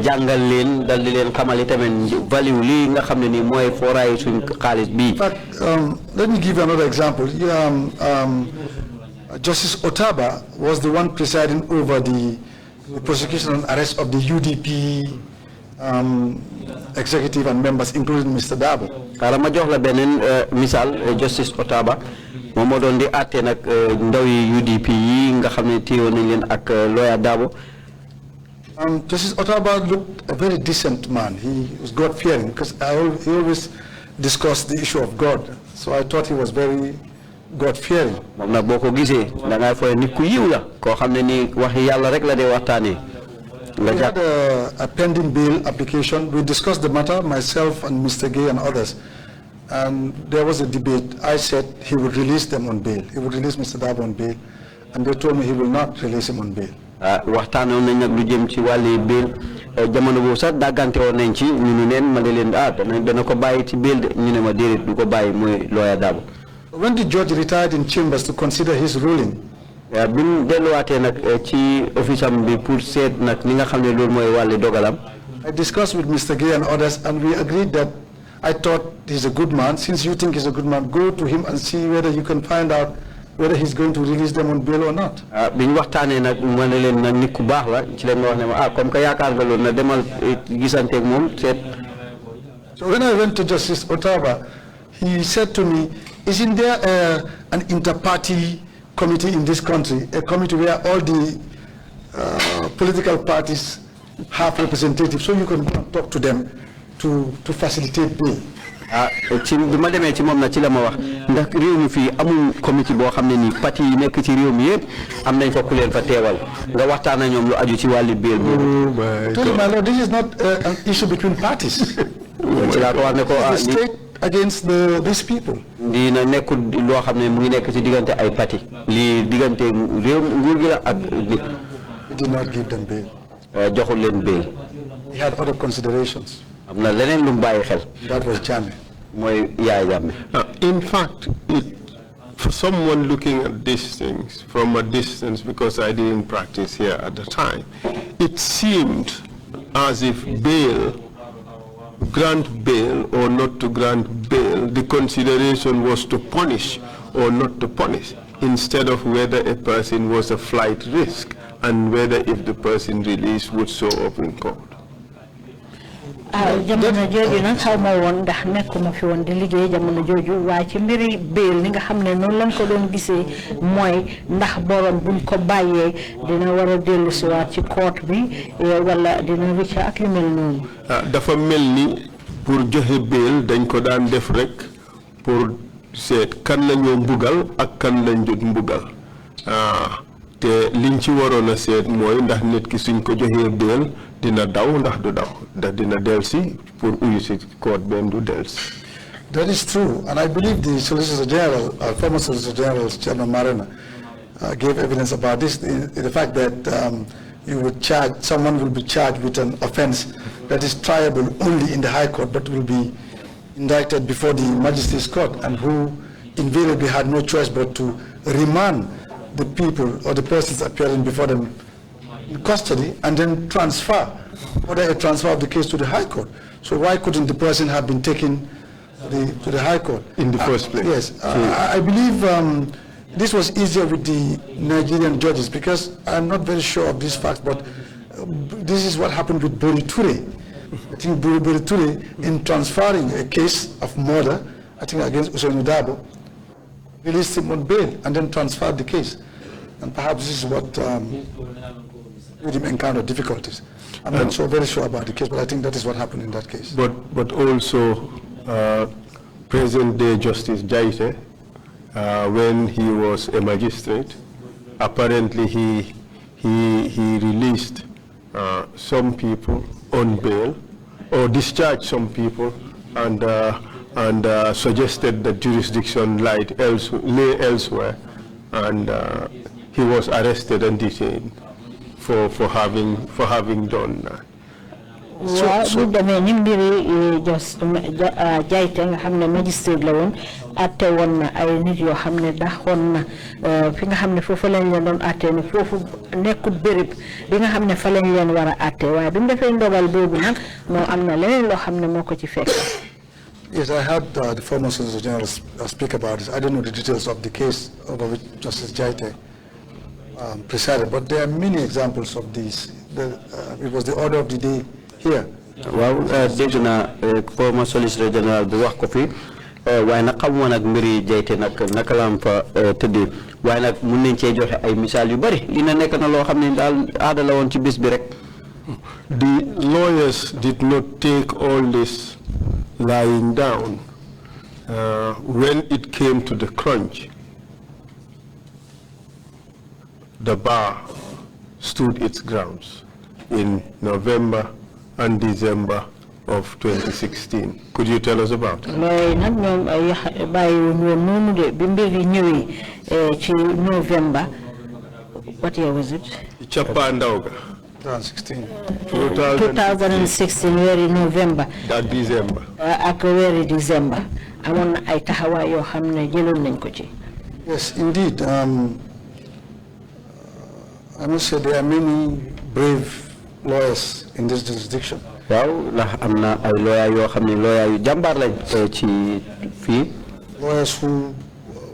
jàngal leen dal di leen xamal tamit value lii nga xam ne nii mooy fooraayu suñ xaalis bii. In fact, let me give you another example. Justice Otaba was the one presiding over the prosecution and arrest of the UDP executive and members, including Mr. Dabo. ma jox la beneen misaal Justice Otaba moom moo doon di àtte nag ndaw yi UDP yi nga xam ne téewoon nañ leen ak lawyer Dabo. Justice Otaba looked a very decent man. He was God-fearing because he always discussed the issue of God. So I thought he was very God fearing. moom nag boo ko gisee da ngay foog nit ku yiw la koo xam ne nii waxi yàlla rek la dee waxtaanee. We had a pending bail application. We discussed the matter, myself and Mr. Gay and others, and there was a debate. I said he would release them on bail. He would release Mr. Dabo on bail, and they told me he will not release him on bail. waxtaanoon nañ nag lu jëm ci wàlli bail jamono boobu sax dàggante woon nañ ci ñu ne leen ma ne leen dana ko bàyyi ci bail de ñu ne ma déedéet du ko bàyyi mooy lawyer Dabo. When the judge retired in chambers to consider his ruling, bi mu delluwaatee nag ci office am bi pour seet nag li nga xam ne loolu mooy wàlli dogalam. I discussed with Mr. Gay and others, and we agreed that I thought he's a good man. Since you think he's a good man, go to him and see whether you can find out whether he's going to release them on bail or not. bi ñu waxtaanee nag ma ne leen nag nit ku baax la ci leen ma wax ne ma comme que yaakaar nga loolu na demal gisanteeg moom seet. So when I went to Justice Ottawa, he said to me, isn't there an inter-party committee in this country, a committee where all the political parties have representatives, so you can go and talk to them to facilitate bail? ci bi ma demee ci moom na ci la ma wax ndax réew mi fii amul comité boo xam ne nii parti yi nekk ci réew mi yëpp am nañ fa ku leen fa teewal nga waxtaan ak ñoom lu aju ci wàllu bail boobu. My Lord, this is not an issue between parties. ci laa ko wax ne ko the state against these people. lii na nekkul loo xam ne mu ngi nekk ci diggante ay parti lii diggante réew nguur gi la ak nit. He did not give them bail. joxul leen bail. He had other considerations. am na leneen lu mu bàyyi xel. That was Jammeh. mooy Yaaya Jammeh. In fact, for someone looking at these things from a distance, because I didn't practice here at the time, it seemed as if grant bail or not to grant bail, the consideration was to punish or not to punish, instead of whether a person was a flight risk and whether if the person released would show up in court. jamono jooju nag xaw ma woon ndax nekkuma fi woon di liggéey jamono jooju waaye ci mbiri bail li nga xam ne noonu lañ ko doon gisee mooy ndax borom buñ ko bàyyee dina war a dellu si waat ci court bi wala dina rëcc ak yu mel noonu. dafa mel ni pour joxe bail dañ ko daan def rek pour seet kan la ñoo mbugal ak kan lañ jot mbugal te liñ ci waroon a seet mooy ndax nit ki suñ ko joxee bail dina daw ndax du daw ndax dina delsi pour uyu si court benn du delsi. That is true, and I believe the Solicitor General, former Solicitor General, Chairman Marina, gave evidence about this. The fact that you would charge, someone will be charged with an offense that is triable only in the High Court, but will be indicted before the Magistrates Court, and who invariably had no choice but to remand the people or the persons appearing before them in custody and then transfer, order a transfer of the case to the High Court. So why couldn't the person have been taken to the High Court in the first place? Yes, I believe this was easier with the Nigerian judges, because I'm not very sure of these facts, but this is what happened with Bori Ture. I think Bori Ture, in transferring a case of murder, I think against Usainu Dabo, released him on bail and then transferred the case. And perhaps this is what made him encounter difficulties. I'm not very sure about the case, but I think that is what happened in that case. But also, present-day Justice Jaite, when he was a magistrate, apparently he released some people on bail, or discharged some people, and suggested that jurisdiction lay elsewhere, and he was arrested and detained for having done that. bu demee ni mbiri Jaite nga xam ne magistrate la woon atte woon na ay nit yoo xam ne daxoon na fi nga xam ne foofu lañ leen doon atte ne foofu nekkul béréb bi nga xam ne fa lañ leen war a atte waaye bi mu defee ndogal boobu nag moo am na leneen loo xam ne moo ko ci fekk. Yes, I heard the former Solicitor General speak about this. I don't know the details of the case over which Justice Jaite presided, but there are many examples of these. It was the order of the day here. Well, dégg naa former Solicitor General bi wax ko fi waaye nag xamuma nag mbiri Jaite nag naka la am fa tëddee waaye nag mun nañ cee joxe ay misaal yu bari dina nekk na loo xam ne daal aada la woon ci bés bi rek. The lawyers did not take all this lying down. When it came to the crunch, the bar stood its grounds in November and December of 2016. Could you tell us about it? November. What year was it? 2016. 2016, very November. That December. Very December. I want I tahawa yo hamne jelon nañ ko ci. Yes, indeed. I must say there are many brave lawyers in this jurisdiction. Lawyers who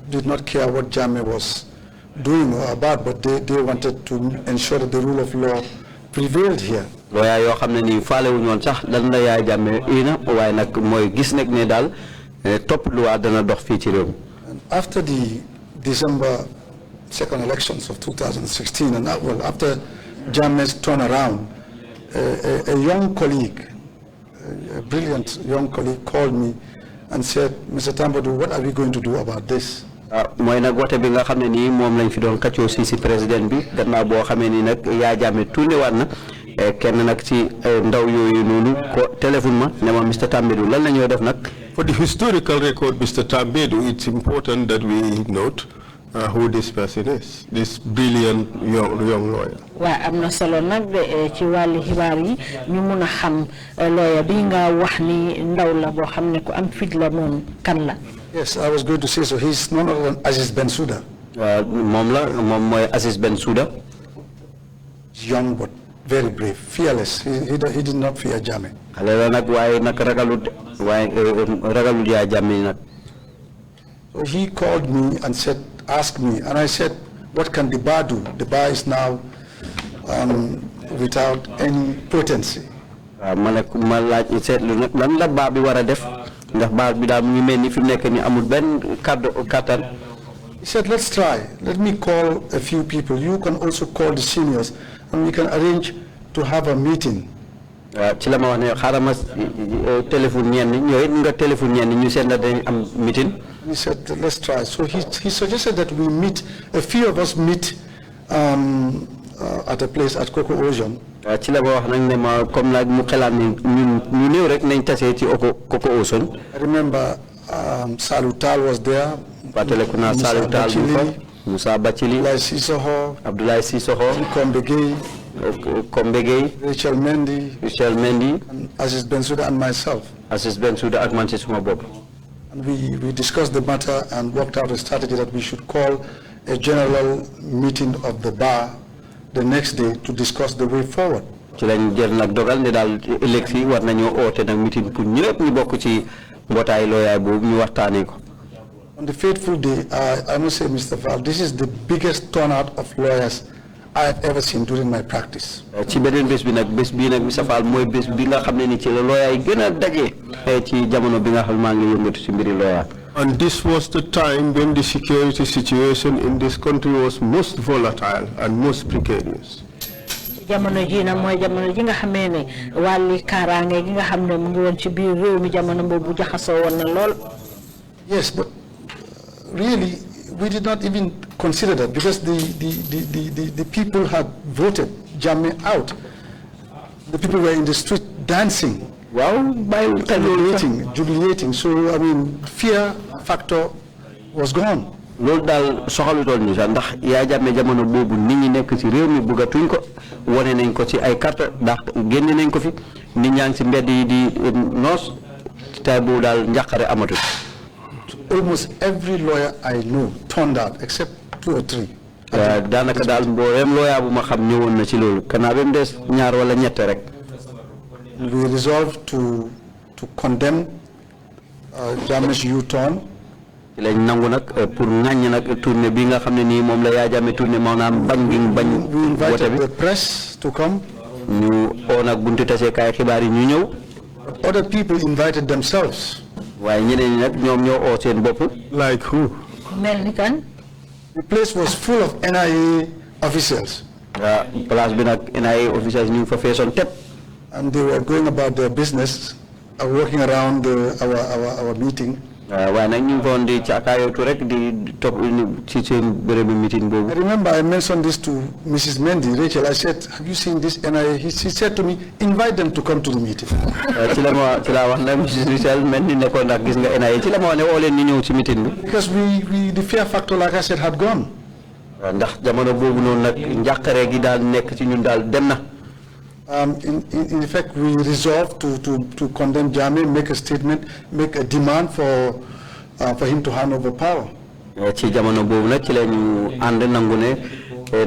did not care what Jammeh was doing or about, but they wanted to ensure that the rule of law prevailed here. And after the December 2nd elections of 2016, and after Jammeh's turnaround, a young colleague, a brilliant young colleague, called me and said, Mr. Tambaidou, what are we going to do about this? Moy nak wote bi nga xamné ni mom lañ fi doon kaccio ci président bi gannaaw bo xamé ni nak ya Jammeh tourné wat na kenn nak ci ndaw yoyu nonu ko téléphone ma né ma Mr. Tambaidou lan lañu def nak. For the historical record, Mr. Tambaidou, it's important that we note who this person is, this brilliant young lawyer. Wa amna solo nak ci wali xibaar yi ñu mëna xam lawyer bi nga wax ni ndaw la bo xamné ko am fit la mom kan la. Yes, I was going to say so. He's none other than Aziz Bensouda. Mom moy Aziz Bensouda. Young but very brave, fearless. He did not fear Jammeh. Xalé nak way nak ragalut ya Jammeh nak. So he called me and said, asked me, and I said, what can the bar do? The bar is now without any potency. Lan la bar bi wara def ndax bar bi da mu melni fi nek ni amul ben katan. He said, let's try. Let me call a few people. You can also call the seniors, and we can arrange to have a meeting. Ci la ma wax ne xarama téléphone ñen ñoy nga téléphone ñen ñu sét na dañ am meeting. He said, let's try. So he suggested that we meet, a few of us meet at a place at Coco Ocean. Ci la wax nak ne ma comme la mu xelat ni ñu neew rek nañ tassé ci Coco Ocean. I remember Salou Tal was there. Kuna Salou Tal Musa Bachili, Abdoulaye Sissoko, Kombegei, Rachel Mendy, and Aziz Bensouda and myself. Aziz Bensouda ak man ci suma bop. And we discussed the matter and worked out a strategy that we should call a general meeting of the bar the next day to discuss the way forward. Ci lañ jël nak dogal ne dal éleksi war nañu oté nak meeting pour ñepp ñu bokk ci mbotay loyay bobu ñu waxtané ko. On the fateful day, I must say, Mr. Val, this is the biggest turnout of lawyers I have ever seen during my practice. Ci benen bes bi nak Mr. Fall moy bes bi nga xamné ni ci la lawyer yi gëna dajé ci jamono bi nga xam ma ngi yëngatu ci mbiri lawyer. And this was the time when the security situation in this country was most volatile and most precarious. Jamono ji na moy jamono ji nga xamé né wali karangé gi nga xamné mu ngi won ci biir réew mi jamono bobu jaxaso won na lool. Yes, but really, we did not even consider that because the people had voted Jammeh out. The people were in the street dancing, jubilating. So, I mean, fear factor was gone. Loolu dal soxalutoon ñu sax ndax yaa Jammeh jamono boobu nit ñi nekk ci réew mi bëggatuñ ko wone nañ ko ci ay carte ndax génne nañ ko fi nit ñaa ngi ci mbedd yi di noos tay bu daal njàqare amatul. Almost every lawyer I know turned out except 2 or 3. Daanaka daal mbooleem lawyer bu ma xam ñëwoon na ci loolu kanaa ba mu des ñaar wala ñett rek. We resolved to condemn Jammeh's U-turn. Ci lañ nangu nag pour ŋàññ nag tournée bi nga xam ne nii moom la Yaa Jammeh tournée maanaam bañ gi bañ. We invited the press to come. ñu oo nag buntu taseekaay xibaar yi ñu ñëw. But other people invited themselves. Waaye ñeneen ñi nag ñoom ñoo oo seen bopp. Like who? Mel ni kan. The place was full of NIA officers. Place bi nag NIA officers ñu fa feesoon tep. And they were going about their business, working around our meeting. waaye nag ñu ngi foon di caakaayootu rek di topp ci seen bërëbu meeting boobu. I remember I mentioned this to Mrs. Mendy, Rachel. I said, have you seen this? And she said to me, invite them to come to the meeting. ci la wax nag Mrs. Rachel Mendy nekkoon ndax gis nga NIA ci la ma wax ne woo leen ñu ñëw ci meeting bi. Because the fear factor, like I said, had gone. ndax jamono boobu noonu nag njàqare gi daal nekk ci ñun daal dem na. In effect, we resolved to condemn Jammeh, make a statement, make a demand for him to hand over power. ci jamono boobu nag ci la ñu ànd nangu ne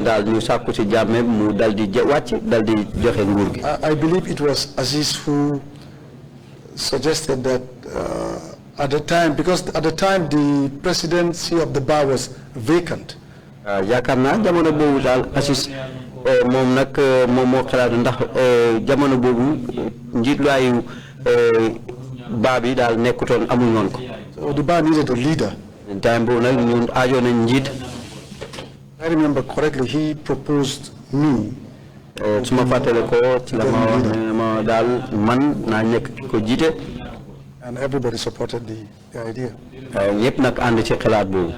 daal ñu sàkku ci Jammeh mu dal di wàcc dal di joxe nguur gi. I believe it was Aziz who suggested that at the time, because at the time the presidency of the bar was vacant. yaakaar naa jamono boobu daal Aziz moom nag moom moo xalaat ndax jamono boobu njiitlaayu baa bi daal nekkutoon amul noonu ko. So the bar needed a leader. time boobu nag ñun aajo nañ njiit. I remember correctly, he proposed me. su ma fàttale ko ci la ma wax ne ma daal man naa nekk ko jiite. And everybody supported the idea. ñëpp nag ànd ci xalaat boobu.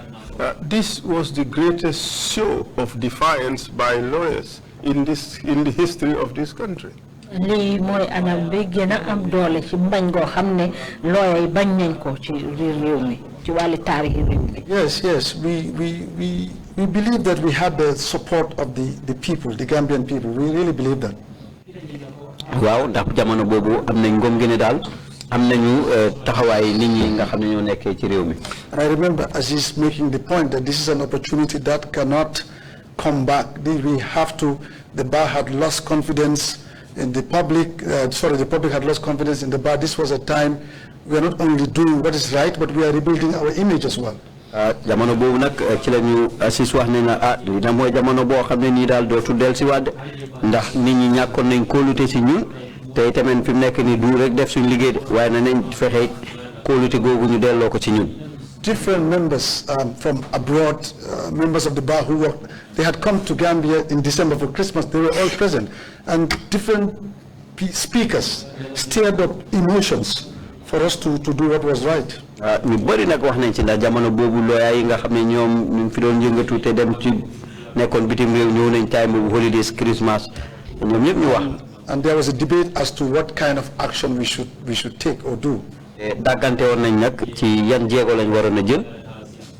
This was the greatest show of defiance by lawyers in the history of this country. lii mooy anam bi gën a am doole ci mbañ goo xam ne lawyer yi bañ nañ ko ci réew mi ci wàllu taarixi réew mi. Yes, we believe that we had the support of the people, the Gambian people. We really believe that. waaw ndax jamono boobu am nañ ngëm gi ne daal am nañu taxawaay nit ñi nga xam ne ñoo nekkee ci réew mi. And I remember Aziz making the point that this is an opportunity that cannot come back. We have to. The bar had lost confidence in the public. The public had lost confidence in the bar. This was a time we are not only doing what is right, but we are rebuilding our image as well. jamono boobu nag ci la ñu Aziz wax ne na dina mooy jamono boo xam ne nii daal dootu del si waat ndax nit ñi ñàkkoon nañ kóolute si ñun te tamit fi mu nekk nii du rek def suñu liggéey de waaye na nañ fexe kóolute googu ñu delloo ko ci ñun. Different members from abroad, members of the bar who worked, they had come to Gambia in December for Christmas. They were all present, and different speakers stirred up emotions for us to do what was right. ñu bëri nag wax nañ ci ndax jamono boobu lawyer yi nga xam ne ñoom ñu fi doon yëngatu te dem ci nekkoon bitim réew ñëw nañ time boobu holidays Christmas ñoom ñëpp ñu wax. And there was a debate as to what kind of action we should take or do. dàggante woon nañ nag ci yan jéego lañ waroon a jël.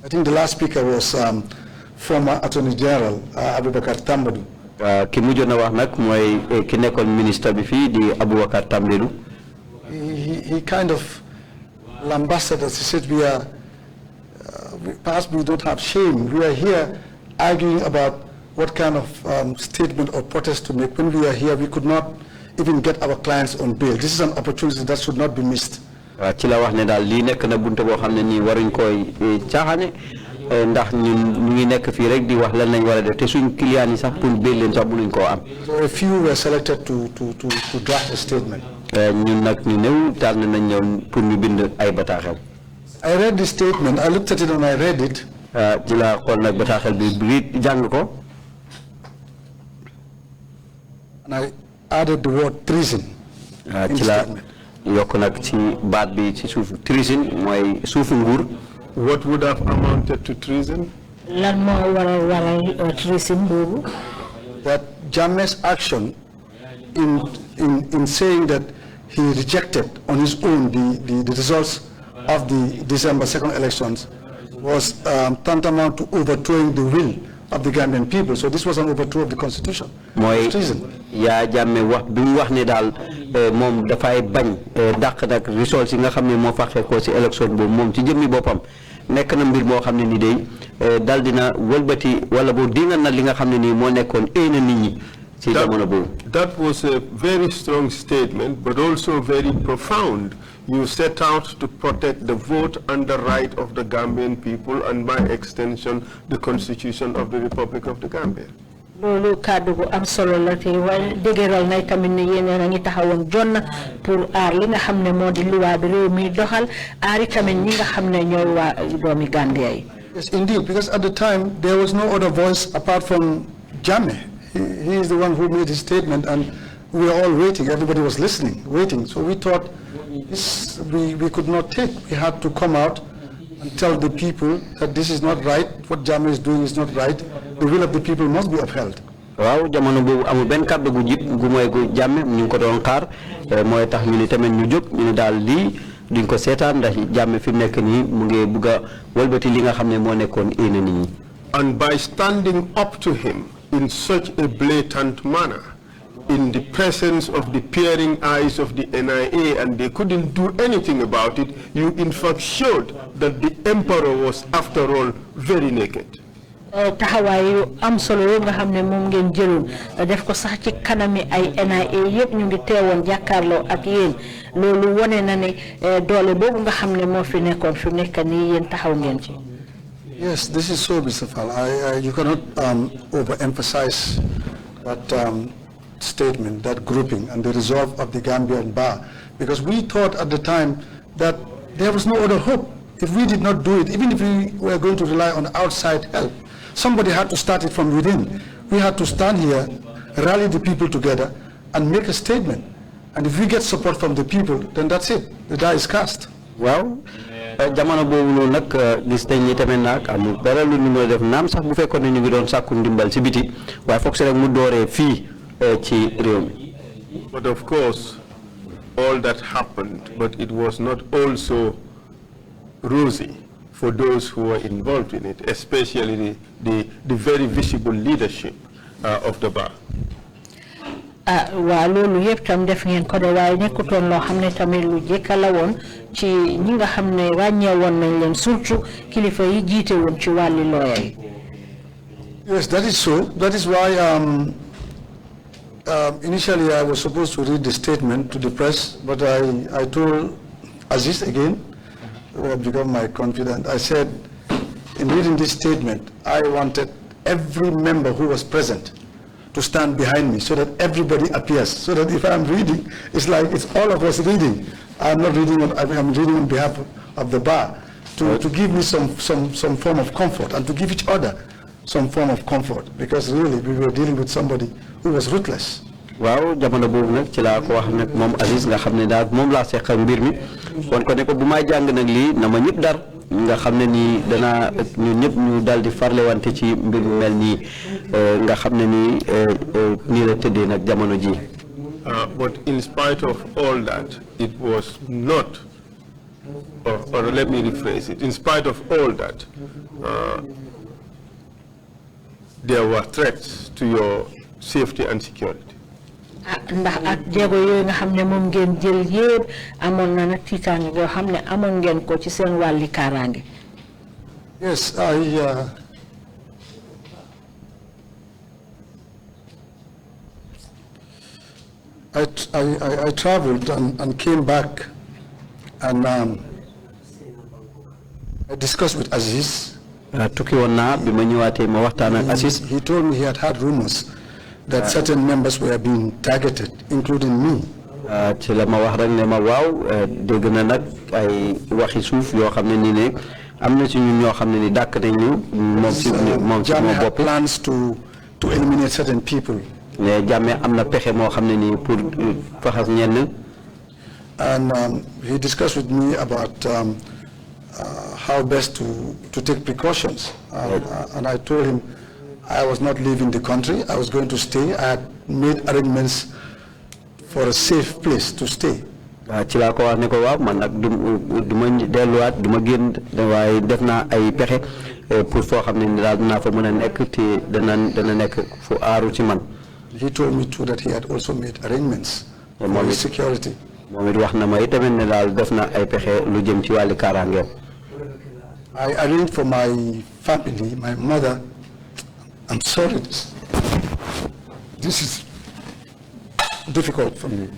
I think the last speaker was former Attorney General Abubakar Tambaidou. ki mujjoon a wax nag mooy ki nekkoon ministre bi fii di Abubakar Tambaidou. He kind of lambasted us. He said perhaps we don't have shame. We are here arguing about what kind of statement or protest to make. When we are here, we could not even get our clients on bail. This is an opportunity that should not be missed. ci la wax ne daal lii nekk na bunte boo xam ne nii waruñ koy caaxaane ndax ñun ñu ngi nekk fii rek di wax lan lañ war a def te suñ client yi sax pour bail leen sax mënuñ koo am. So a few were selected to draft a statement. ñun nag ñu néew tànn nañ ñëw pour ñu bind ay bataaxel. I read the statement. I looked at it and I read it. ci la xool nag bataaxel bi jàng ko. And I added the word treason. ci la yokk nag ci baat bi ci suuf treason mooy suufu nguur. What would have amounted to treason? lan moo waral treason boobu. That Jammeh's action in saying that he rejected on his own the results of the December 2nd elections was tantamount to overthrowing the will of the Gambian people. So this was an overthrow of the constitution. mooy yaa Jammeh wax bi mu wax ne daal moom dafay bañ dàq nag results yi nga xam ne moo fàqee ko ci élection boobu moom ci jëmmi boppam nekk na mbir moo xam ne ni day dal dina wëlbati wala boo dinga na li nga xam ne nii moo nekkoon na nit ñi ci jamono boobu. That was a very strong statement, but also very profound. You set out to protect the vote and the right of the Gambian people, and by extension, the Constitution of the Republic of the Gambia. loolu kàddu gu am solo la te waaye dëgëral na tamit ne yéen a ngi taxawoon jot pour aar li nga xam ne moo di luwaa bi réew mi doxal aari tamit ñi nga xam ne ñooy waa doomi Gambia yi. Yes, indeed, because at the time there was no other voice apart from Jammeh. He is the one who made his statement, and we were all waiting. Everybody was listening, waiting. So we thought this we could not take. We had to come out and tell the people that this is not right, what Jammeh is doing is not right, the will of the people must be upheld. waaw jamono boobu amul benn kàddu gu jib gu mooy gu Jammeh ñu ngi ko doon xaar mooy tax ñu ni tamit ñu jóg ñu ni daal lii duñ ko seetaan ndax Jammeh fi mu nekk nii mu ngi bugg a wëlbati li nga xam ne moo nekkoon nit ñi. And by standing up to him in such a blatant manner, in the presence of the peering eyes of the NIA, and they couldn't do anything about it, you in fact showed that the emperor was after all very naked. taxawaayu am solo yo nga xam ne moom ngeen jëloon def ko sax ci kanami ay NIA yëpp ñu ngi teewoon jàkkaarloo ak yéen loolu wone na ne doole boobu nga xam ne moo fi nekkoon fi nekk nii yéen taxaw ngeen ci. Yes, this is so, Mr. Fall. You cannot overemphasize that statement, that grouping, and the resolve of the Gambian bar, because we thought at the time that there was no other hope. If we did not do it, even if we were going to rely on outside help, somebody had to start it from within. We had to stand here, rally the people together, and make a statement. And if we get support from the people, then that's it. The die is cast. Well, jamono boobu noonu nag gis nañ ni tamit nag amul dara lu ñu mën a def naam sax bu fekkoon ne ñu ngi doon sàkku ndimbal ci biti waaye foog si rek mu dooree fii ci réew mi. But of course, all that happened, but it was not also rosy for those who were involved in it, especially the very visible leadership of the bar. Waa loolu yëpp tam def ngeen ko de waaye nekkutoon loo xam ne tamit lu jëkka la woon ci ñi nga xam ne ràññee woon nañ leen surtout kilifa yi jiite woon ci wàlli lawyer yi. Yes, that is so. That is why initially I was supposed to read the statement to the press, but I told Aziz again, who had become my confidant, I said, in reading this statement, I wanted every member who was present to stand behind me so that everybody appears, so that if I'm reading, it's like it's all of us reading. I'm not reading, I'm reading on behalf of the bar, to give me some form of comfort and to give each other some form of comfort, because really we were dealing with somebody who was ruthless. Waaw jamono boobu nag ci laa ko wax nag moom Aziz nga xam ne daal moom laa seqal mbir mi kon ko ne ko bu may jàng nag lii na ma ñëpp dar nga xam ne nii danaa ñun ñëpp ñu daal di farlewante ci mbir mu mel nii nga xam ne nii la tëddee nag jamono ji. But in spite of all that, it was not, or let me rephrase it, in spite of all that, there were threats to your safety and security. Ndax ak jéego yooyu nga xam ne moom ngeen jël yëpp amoon na nag tiitaange yoo xam ne amoon ngeen ko ci seen wàlli kaaraange. Yes, I traveled and came back, and I discussed with Aziz. Tukki woon naa bi ma ñëwaatee ma waxtaan ak Aziz. He told me he had rumors that certain members were being targeted, including me. Ci la ma wax rek ne ma waaw dégg na nag ay waxi suuf yoo xam ne nii ne am na ci ñun ñoo xam ne ni dàkk nañu moom ci Jammeh had plans to eliminate certain people. mais Jammeh am na pexe moo xam ne nii pour faxas ñenn. And he discussed with me about how best to take precautions. And I told him I was not leaving the country. I was going to stay. I had made arrangements for a safe place to stay. Ci laa ko wax ne ko waaw man nag du ma delluwaat du ma génn waaye def naa ay pexe pour foo xam ne ni daal dinaa fa mën a nekk te dana nekk fu aaru ci man. He told me too that he had also made arrangements for his security. moom it wax na ma itamit ne daal def na ay pexe lu jëm ci wàllu kaaraangeem. I arranged for my family, my mother. I'm sorry, this is difficult for me.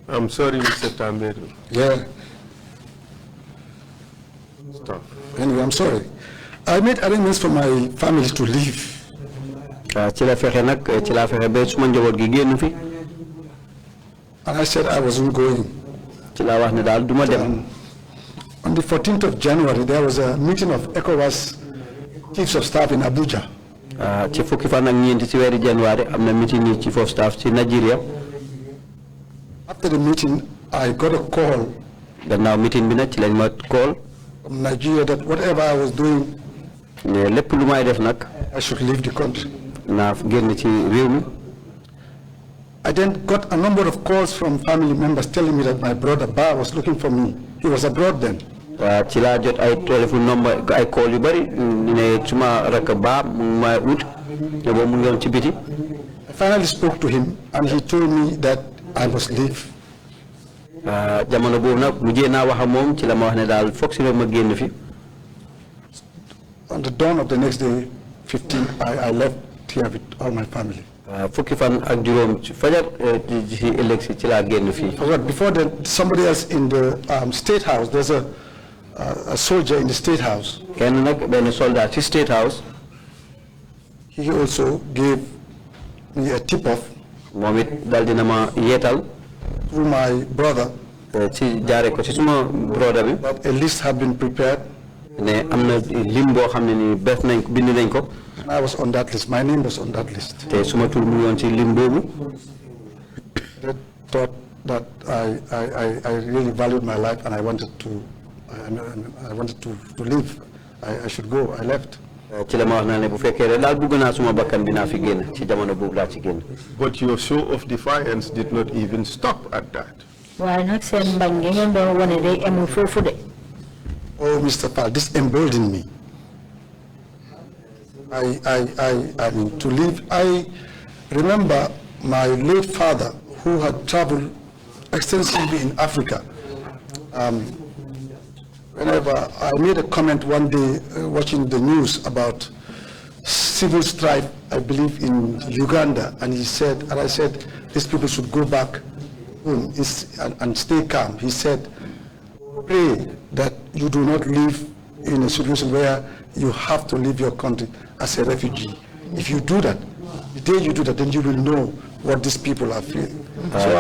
I'm sorry, Mr. Tambaidou. Yeah. Stop. Anyway, I'm sorry. I made arrangements for my family to leave. Ci la fexe nag ci laa fexe ba suma njaboot gi génn fi. And I said I wasn't going. Ci laa wax ne daal du ma dem. On the 14th of January, there was a meeting of ECOWAS Chiefs of Staff in Abuja. Ci fukki fan ak ñeenti ci weeru January am na meeting yi Chief of Staff ci Nigeria. After the meeting, I got a call gannaaw meeting bi nag ci lañ ma call from Nigeria that whatever I was doing, ne lépp lu may def nag I should leave the country. naa génn ci réew mi. I then got a number of calls from family members telling me that my brother Ba was looking for me. He was abroad then. waaw ci laa jot ay téléphone number ay call yu bari ne suma rakk Ba mu may ut te boobu mu ngi woon ci biti. I finally spoke to him and he told me that I must leave. jamono boobu nag mujjee naa wax ak moom ci la ma wax ne daal foog si ma génn fi. On the dawn of the next day, 15, I left here with all my family. fukki fan ak juróom ci fajar ci ëllëg si ci laa génn fii. Before that, somebody else in the State House, there's a soldier in the State House. kenn nag benn soldat ci State House. He also gave me a tip-off. moom it daal dina ma yeetal. Through my brother. ci jaare ko ci suma brother bi. That a list had been prepared. ne am na lim boo xam ne ni bes nañ ko bind nañ ko. I was on that list. My name was on that list. te suma tur mu ngi woon ci lim boobu. They thought that I really valued my life and I wanted to leave. I should go. I left. ci la ma wax naa ne bu fekkee rek daal bëgg naa suma bakkan bi naa fi génn ci jamono boobu laa ci génn. But your show of defiance did not even stop at that. waaye nag seen mbañ gi ngeen doon wane day amul foofu de. Oh, Mr. Pal, this emboldened me. I mean, to leave. I remember my late father, who had traveled extensively in Africa. Whenever I made a comment one day watching the news about civil strife, I believe in Uganda, and he said, and I said, these people should go back home and stay calm. He said, pray that you do not live in a situation where you have to leave your country as a refugee. If you do that, the day you do that, then you will know what these people are feeling. So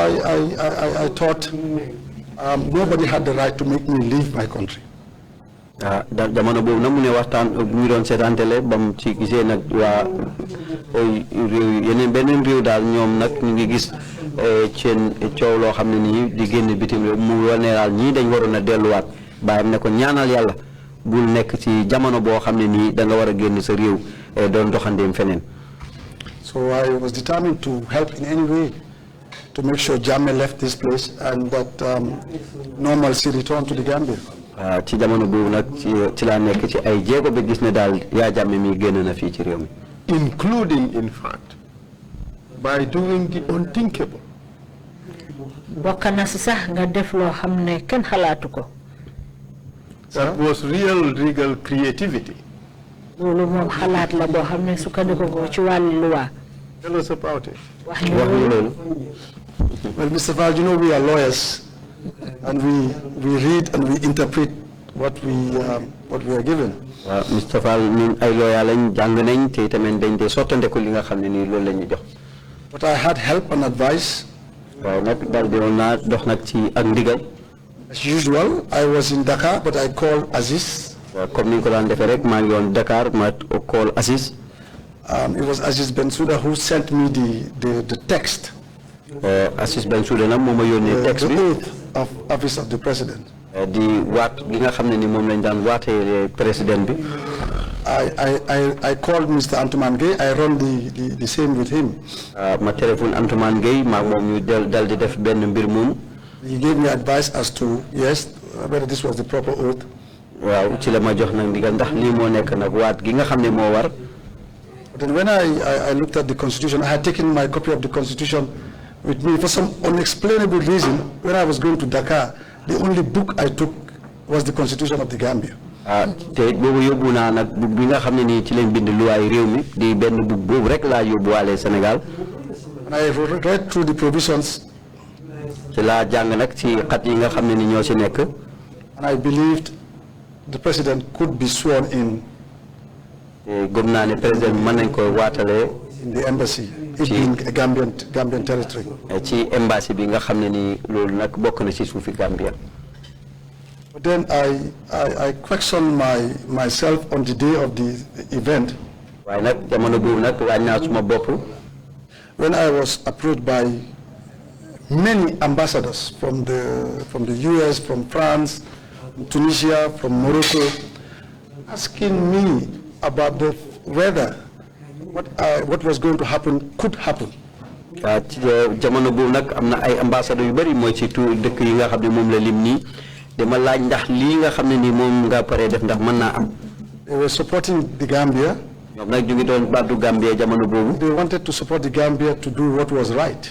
I thought nobody had the right to make me leave my country. jamono boobu nag mu ne waxtaan bu ñu doon seetaan télé ba mu ci gisee nag waa réew yeneen beneen réew daal ñoom nag ñu ngi gis seen coow loo xam ne nii di génn bitim réew mu wane daal ñii dañ waroon a delluwaat bàyyam ne ko ñaanal yàlla bul nekk ci jamono boo xam ne nii da nga war a génn sa réew doon doxandeem feneen. So I was determined to help in any way to make sure Jammeh left this place and that normalcy returned to the Gambia. ci jamono boobu nag ci laa nekk ci ay jéego ba gis ne daal yaa Jammeh mi génn na fii ci réew mi. Including, in fact, by doing the unthinkable. bokk na si sax nga def loo xam ne kenn xalaatu ko. That was real creativity. loolu moom xalaat la boo xam ne sukkandiku ko ci wàllu luwa. Tell us about it. wax ñu loolu. Well, Mr. Val, you know we are lawyers, and we read and we interpret what we are given. Mr. Val ñun ay lawyer lañ jàng nañ te tamit dañ dee sottandeku li nga xam ne nii loolu la ñu jox. But I had help and advice. waaw nag daal di woon naa dox nag ci ak ndigal. As usual, I was in Dakar, but I called Aziz. comme ni ñu ko daan defee rek maa ngi woon Dakar ma call Aziz. It was Aziz Bensouda who sent me the text. Aziz Bensouda nag moo ma yónnee texte bi. The oath of office of the president. di waat gi nga xam ne ni moom lañ daan waatee président bi. I called Mr. Antoumane Gueye. I run the same with him. ma téléphone Antoumane Gueye maa moom ñu dal di def benn mbir moom. He gave me advice as to whether this was the proper oath. waaw ci la ma jox nag ndigal ndax lii moo nekk nag waat gi nga xam ne moo war. But then when I looked at the constitution, I had taken my copy of the constitution with me for some unexplainable reason. When I was going to Dakar, the only book I took was the constitution of the Gambia. te boobu yóbbu naa nag book bi nga xam ne nii ci lañ bind luwaay réew mi di benn book boobu rek laa yóbbuwaale Sénégal. And I read through the provisions. ci laa jàng nag ci xat yi nga xam ne ni ñoo ci nekk. And I believed the president could be sworn in. gëm naa ne président mën nañ ko waatalee. In the embassy, it being a Gambian territory. ci embassy bi nga xam ne ni loolu nag bokk na ci suufi Gambia. But then I questioned myself on the day of the event. waaye nag jamono boobu nag laaj naa suma bopp. When I was approached by many ambassadors from the US, from France, from Tunisia, from Morocco, asking me about whether what was going to happen could happen. jamono boobu nag am na ay ambassadeurs yu bëri mooy ci dëkk yi nga xam ne moom la lim nii dama laaj ndax lii nga xam ne nii moom nga paree def ndax mën naa am. They were supporting the Gambia. ñoom nag ñu ngi doon baddu Gambia jamono boobu. They wanted to support the Gambia to do what was right.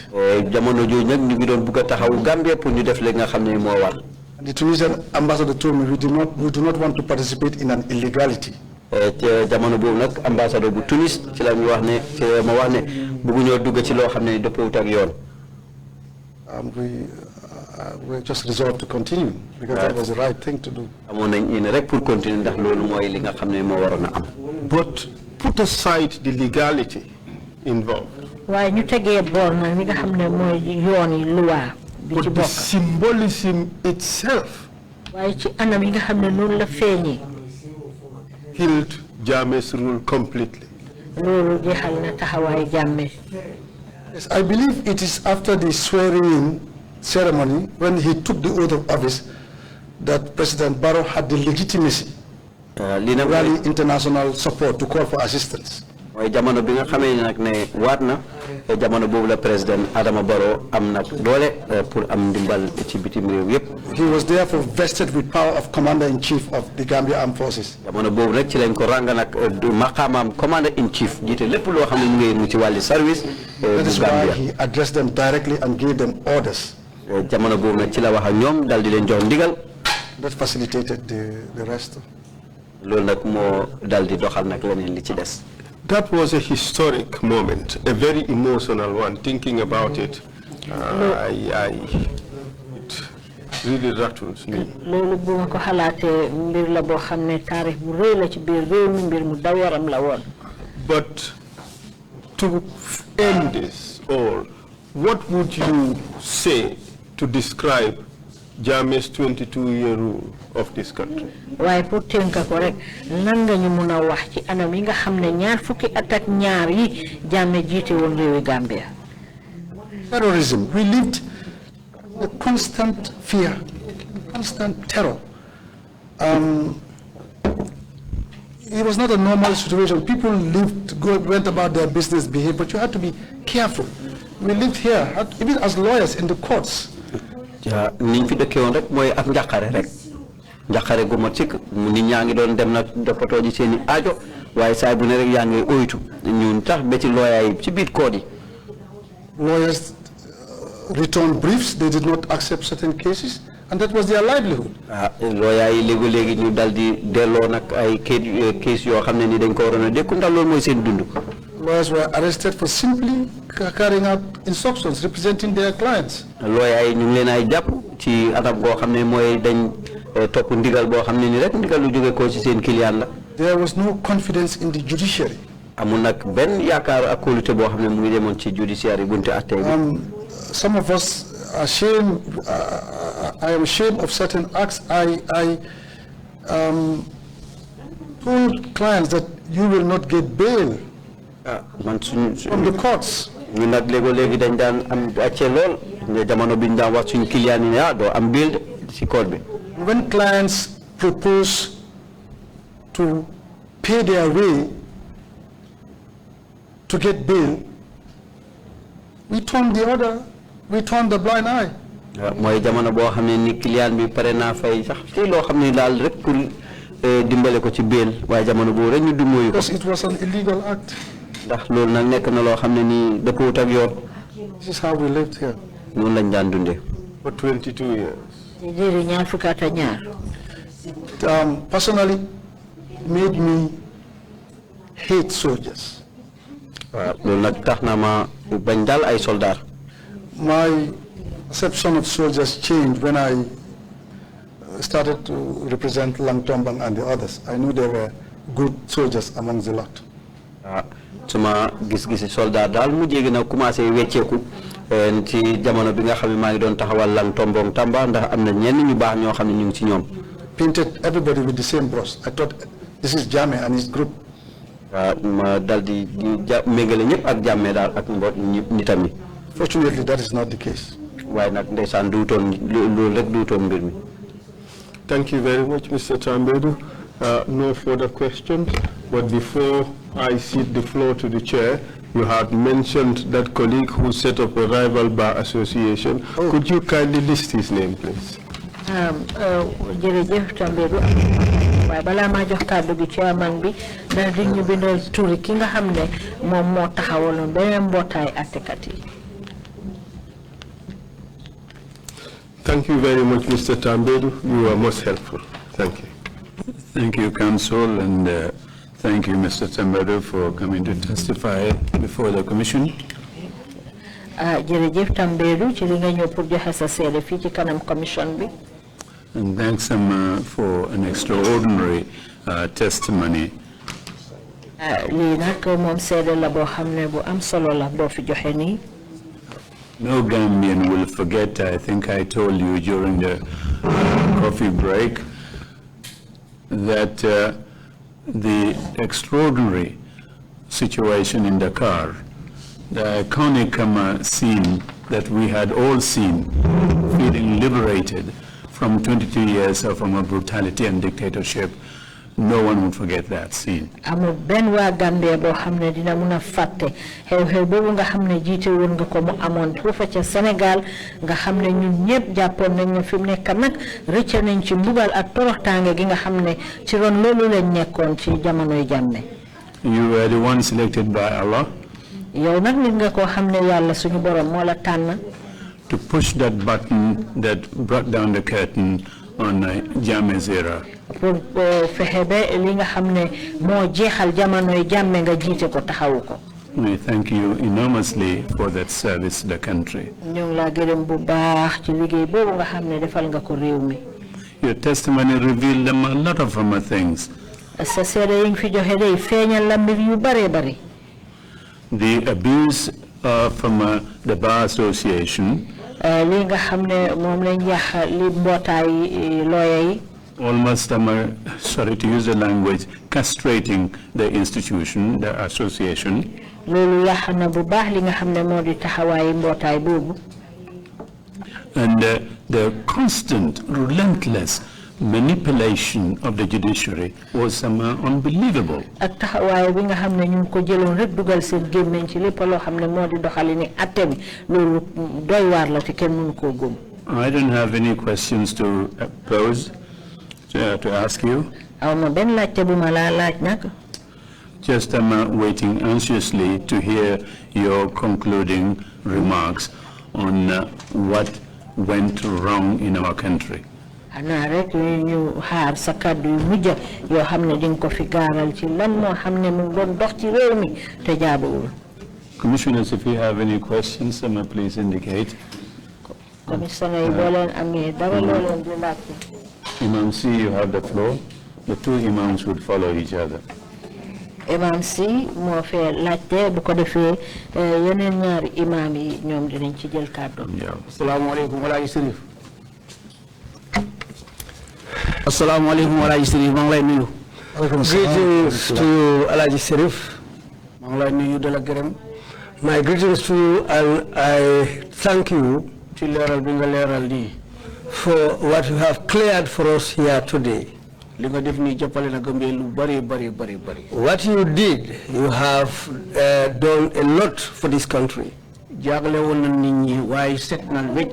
jamono jooju nag ñu ngi doon bugg a taxawu Gambia pour ñu def li nga xam ne moo war. The Tunisian ambassador told me we do not want to participate in an illegality. jamono boobu nag ambassadeur bu Tunis ci la ñu wax ne ci ma wax ne bëgguñoo dugg ci loo xam ne dëppawut ak yoon. We just resolved to continue because that was the right thing to do. amoon nañ ñu ne rek pour continuer ndax loolu mooy li nga xam ne moo waroon a am. But put aside the legality involved. waaye ñu tegee boor nag li nga xam ne mooy yoon yi loi bi ci But the bokk. symbolism itself waaye ci anam yi nga xam ne noonu la feeñee. killed Jammeh's rule completely. loolu jeexal na taxawaay Jammeh. Yes, I believe it is after the swearing-in ceremony when he took the oath of office that President Barrow had the legitimacy li nag rally international support to call for assistance. mooy jamono bi nga xamee ne nag ne waat na jamono boobu la président Adama Barrow am nag doole pour am ndimbal ci bitim réew yëpp. He was therefore vested with power of commander-in-chief of the Gambia Armed Forces. jamono boobu nag ci lañ ko ràng nag maqaamaam commander-in-chief jiite lépp loo xam ne ñu ngi yëngu ci wàlli service That bu is why Gambia. he addressed them directly and gave them orders. jamono boobu nag ci la wax ak ñoom dal di leen jox ndigal. That facilitated the rest. loolu nag moo dal di doxal nag leneen li ci des. That was a historic moment, a very emotional one. Thinking about it, it really rattles me. loolu bu ma ko xalaatee mbir la boo xam ne taarix bu rëy la ci biir réew mi mbir mu daw yaram la woon. But to end this all, what would you say to describe Jammeh's 22-year rule of this country? waaye pour tënk ko rek nan nga ñu mun a wax ci anam yi nga xam ne ñaar fukki at ak ñaar yi Jammeh jiite woon réewi Gambia. Terrorism. We lived the constant fear, constant terror. It was not a normal situation. People went about their business, behaved, but you had to be careful. We lived here, even as lawyers in the courts. niñ fi dëkkee woon rek mooy ak njàqare rek njàqare gu ma sikk nit ñaa ngi doon dem nag toppatoo ji seen i aajo waaye saay bu ne rek yaa ngi oytu ñun tax ba ci looyaa yi ci biir kood yi. Lawyers returned briefs. They did not accept certain cases, and that was their livelihood. looyaa yi léegi ñu dal di delloo nag ay case yoo xam ne ni dañ ko waroon a dékku ndax loolu mooy seen dund. Lawyers were arrested for simply carrying out instructions, representing their clients. looyaa yi ñu ngi leen ay jàpp ci anam goo xam ne mooy dañ topp ndigal boo xam ne ni rek ndigal lu jóge ko ci seen client la. There was no confidence in the judiciary. amul nag benn yaakaar ak kóolute boo xam ne mu ngi demoon ci judiciary bunte atte bi. Some of us are ashamed. I am ashamed of certain acts. I told clients that you will not get bail man from the courts. ñu nag léegi dañ daan am acce lool jamono biñ daan wax suñu client yi ne doo am bail ci code bi. When clients propose to pay their way to get bail, we turn the blind eye. mooy jamono boo xam ne ni client bi pare naa fay sax ci loo xam ne daal rek pour dimbale ko ci bail waaye jamono boobu rek ñu dummóoyu ko. Because it was an illegal act. ndax loolu nag nekk na loo xam ne nii dëppwut ak yoon. This is how we lived here. noonu lañ daan dundee. For 22 years. jërëjëf ñaar fukki at ak ñaar. Personally, made me hate soldiers. waaw loolu nag tax na ma bañ daal ay soldats. My perception of soldiers changed when I started to represent Langtombang and the others. I knew there were good soldiers among the lot. suma gis-gisi soldat daal mu jéegi na commencé wecceeku ci jamono bi nga xam ne maa ngi doon taxawal Langtombang Tamba ndax am na ñenn ñu baax ñoo xam ne ñu ngi ci ñoom. Painted everybody with the same brush. I thought this is Jammeh and his group. ma dal di méngale ñëpp ak Jammeh daal ak nitam yi. Fortunately, that is not the case. waaye nag ndeysaan duutoon loolu rek duutoon mbir mi. Thank you very much, Mr. Tambaidou. No further questions, but before I cede the floor to the chair, you had mentioned that colleague who set up a rival bar association. Could you kindly list his name, please? Jërëjëf Tambaidou waaye balaa maa jox kàddu gi chairman bi ndax di ñu bindal turi ki nga xam ne moom moo taxawaloon beneen mbootaay àttekat yi. Thank you very much, Mr. Tambaidou. You were most helpful. Thank you. Thank you, Council, and thank you, Mr. Tambaidou, for coming to testify before the Commission. Jërëjëf Tambaidou ci li nga ñëw pour joxe sa seede fii ci kanam commission bi. And thanks for an extraordinary testimony. Lii nag moom seede la boo xam ne bu am solo la boo fi joxe nii. No Gambian will forget, I think I told you during the coffee break, that the extraordinary situation in Dakar, the iconic scene that we had all seen, feeling liberated from 22 years of brutality and dictatorship, no one would forget that scene. Amul benn waa Gambia boo xam ne dina mun a fàtte xew-xew boobu nga xam ne jiite woon nga ko mu amoon foofa ca Sénégal nga xam ne ñun ñëpp jàppoon nañ ne fi mu nekk nag rëcc nañ ci mbugal ak toroxtaange gi nga xam ne ci ron loolu lañ nekkoon ci jamonoy Jammeh. You were the one selected by Allah. yow nag nit nga koo xam ne yàlla suñu borom moo la tànn. To push that button that brought down the curtain on Jammeh's era. pour fexe ba li nga xam ne moo jeexal jamonoy Jammeh nga jiite ko taxawu ko. I thank you enormously for that service to the country. ñu ngi laa gërëm bu baax ci liggéey boobu nga xam ne defal nga ko réew mi. Your testimony revealed them a lot of things. sa seede yi nga fi joxe day feeñal la mbir yu bare bari. The abuse from the Bar Association. li nga xam ne moom lañ yàq li mbootaay lawyer yi. Almost, sorry to use the language, castrating the institution, the association. loolu yàq na bu baax li nga xam ne moo di taxawaayu mbootaay boobu. And the constant, relentless manipulation of the judiciary was unbelievable. ak taxawaay bi nga xam ne ñu ngi ko jëloon rek dugal seen gémmiñ ci lépp loo xam ne moo di doxali ni atte bi loolu doy waar la te kenn mënu koo gëm. I don't have any questions to pose, to ask you. aw ma benn laajte bu ma laa laaj nag. Just waiting anxiously to hear your concluding remarks on what went wrong in our country. xanaa rek ñu xaar sa kàddu yu mujj yoo xam ne di nga ko fi gaaral ci lan moo xam ne mu doon dox ci réew mi te jaaduwul. Commissioners, if you have any questions, please indicate. Commissioner yi boo leen amee dara loo leen di laajte. Imam C, you have the floor. The two imams would follow each other. Imam C moo fee laajte bu ko defee yeneen ñaari imam yi ñoom dinañ ci jël kàddu. asalaamaaleykum wala Sirif. asalaamaaleykum wala Sirif maa ngi lay nuyu. Greetings to you, Alaji Sirif. maa ngi lay nuyu de la gërëm. My greetings to you and I thank you ci leeral bi nga leeral nii for what you have cleared for us here today. li nga def nii jàppale na Gambia lu bari bari bari bari. What you did, you have done a lot for this country. jaagle woon na nit ñi waaye set na wecc.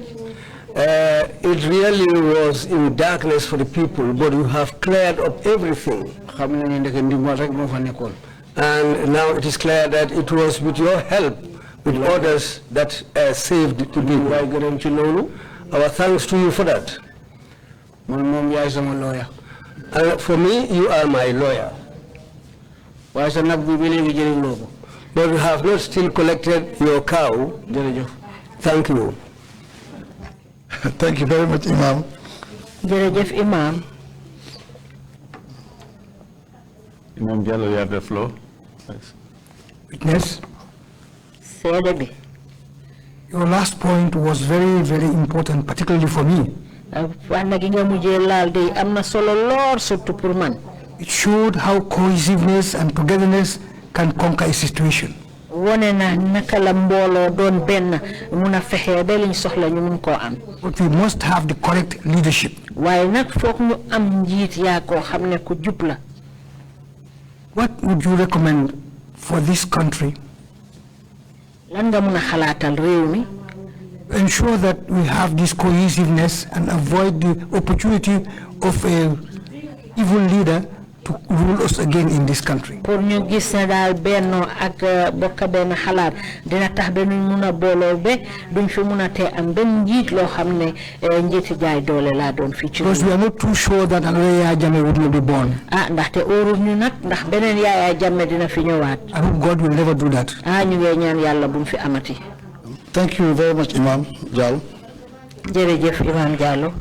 It really was in darkness for the people, but you have cleared up everything. xam nañu ne ndimbal rek moo fa nekkoon. And now it is clear that it was with your help, with others, that saved the people. waaye gërëm ci loolu. Our thanks to you for that. man moom yaay sama lawyer. For me, you are my lawyer. waaye sa nag bi ba léegi jëriñoo ko. But you have not still collected your cow. jërëjëf. Thank you. Thank you very much, Imam. jërëjëf Imam. Imam Diallo, you have the floor. Thanks. Witness, seede bi. your last point was very, very important, particularly for me. wànna gi nga mujjee laal de am na solo lool surtout pour man. It showed how cohesiveness and togetherness can conquer a situation. wone na naka la mbolo doon benn mun a fexe ba liñ soxla ñu mun koo am. But we must have the correct leadership. waaye nag foog ñu am njiit yaa koo xam ne ku jub la. What would you recommend for this country? lan nga mun a xalaatal réew mi. Ensure that we have this cohesiveness and avoid the opportunity of a evil leader to rule us again in this country. pour ñu gis ne daal benno ak bokk benn xalaat dina tax ba ñu mun a booloo ba duñ fi mun a tee am benn njiit loo xam ne njiiti jaay doole laa doon fii ci. Because we are not too sure that another Yaya Jammeh would not be born. ndaxte óorul ñu nag ndax beneen Yaya Jammeh dina fi ñëwaat. I hope God will never do that. ñu ngi ñaan yàlla bu mu fi amati. Thank you very much, Imam Jallo. jërëjëf Imam Jallo.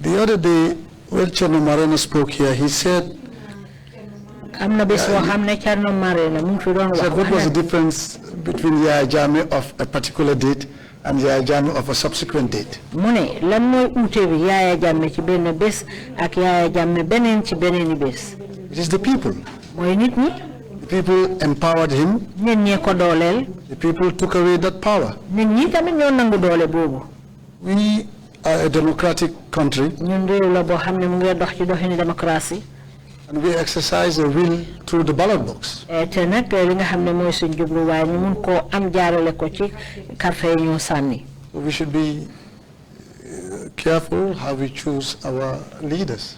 The other day, when Cherno Marena spoke here, he said, what was the difference between Yaya Jammeh of a particular date and Yaya Jammeh of a subsequent date? It is the people. The people empowered him. The people took away that power. We are a democratic country. And we exercise a will through the ballot box. We should be careful how we choose our leaders.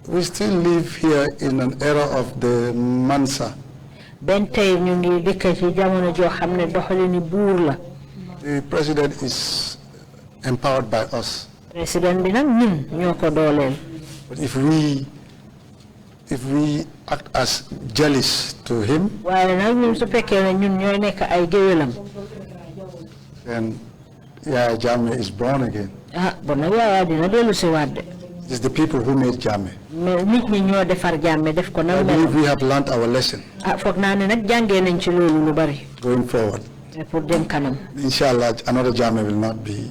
We still live here in an era of the Mansa. The president is empowered by us. But if we act as jealous to him, then Yaya Jammeh is born again. It's the people who made Jammeh. I believe we have learned our lesson. Going forward. Inshallah, another Jammeh will not be.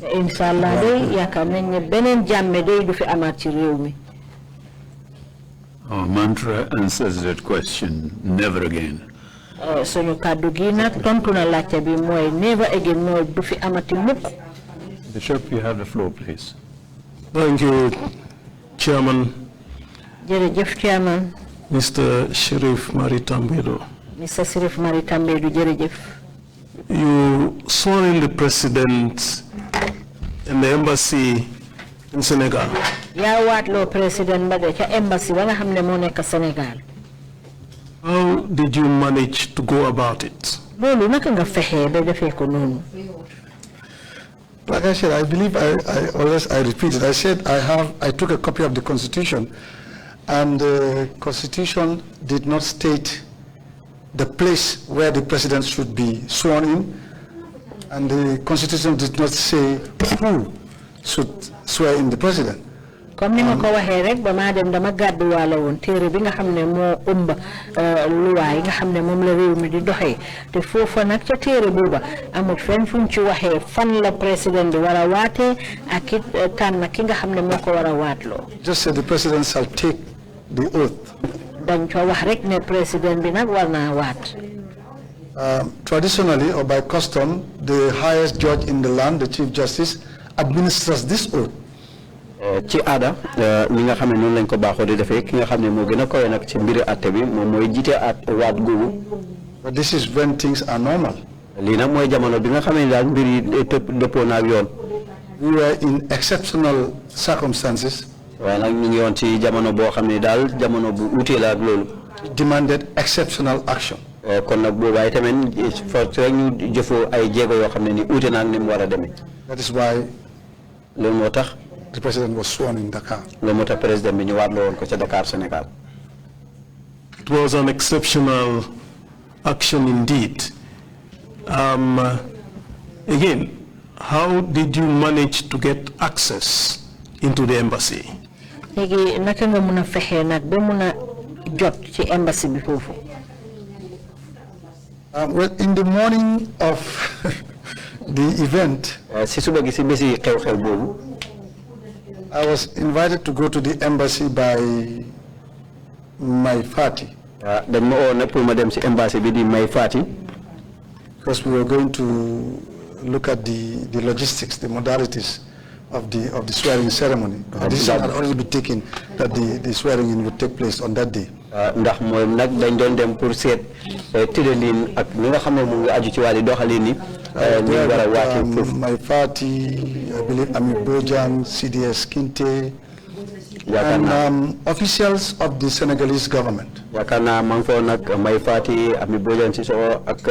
Our mantra answers that question, never again. Bishop, you have the floor, please. Thank you, Chairman. Chairman. Mr. Sheriff Mari Tambaidou. Mr. Sheriff Mari Tambaidou, you sworn in the president and the embassy in Senegal. President embassy Senegal. How did you manage to go about it? Like I said, I believe I repeat it. I said I took a copy of the Constitution, and the Constitution did not state the place where the president should be sworn in, and the Constitution did not say who should swear in the president. Comme ni ma ko waxee rek ba ma dem dama gàddu waale woon téere bi nga xam ne moo ëmb luwaa yi nga xam ne moom la réew mi di doxee te foofa nag ca téere booba amul fenn fuñ ci waxee fan la président bi war a waatee ak it tànn ki nga xam ne moo ko war a waatloo. Just say the president shall take the oath. dañ ko wax rek ne président bi nag war naa waat. Traditionally or by custom, the highest judge in the land, the Chief Justice, administers this oath. ci aada li nga xam ne noonu lañ ko baaxoo di defee ki nga xam ne moo gën a koy nag ci mbiri àtte bi moom mooy jiite at waat googu. But this is when things are normal. lii nag mooy jamono bi nga xam ne daal mbir yi dëppoo na ak yoon. We were in exceptional circumstances. waaye nag ñu ngi woon ci jamono boo xam ne daal jamono bu utee la ak loolu. Demanded exceptional action. kon nag boobaay tamit force rek ñu jëfoo ay jéego yoo xam ne ni uute na ak ni mu war a demee. That is why loolu moo tax. The president was sworn in Dakar. loolu moo tax président bi ñu waatloo woon ko ca Dakar, Sénégal. It was an exceptional action indeed. Again, how did you manage to get access into the embassy? léegi naka nga mun a fexee nag ba mun a jot ci embassy bi foofu. Well, in the morning of the event, si suba gi si bési xew-xew boobu. I was invited to go to the embassy by my Fatou. dañ ma oo nag pour ma dem si embassy bi di may Fatou. Because we were going to look at the logistics, the modalities of the swearing ceremony. The decision had already been taken that the swearing in would take place on that day. ndax moom nag dañ doon dem pour seet tëralin ak ñi nga xam ne mu ngi aju ci wàllu doxalin ni ñu war a waatee foofu. My party, I believe Ami Bojan, CDS Kinte, and officials of the Senegalese government. yaakaar naa maa ngi foofu nag may Fatou Ami Bojan si ak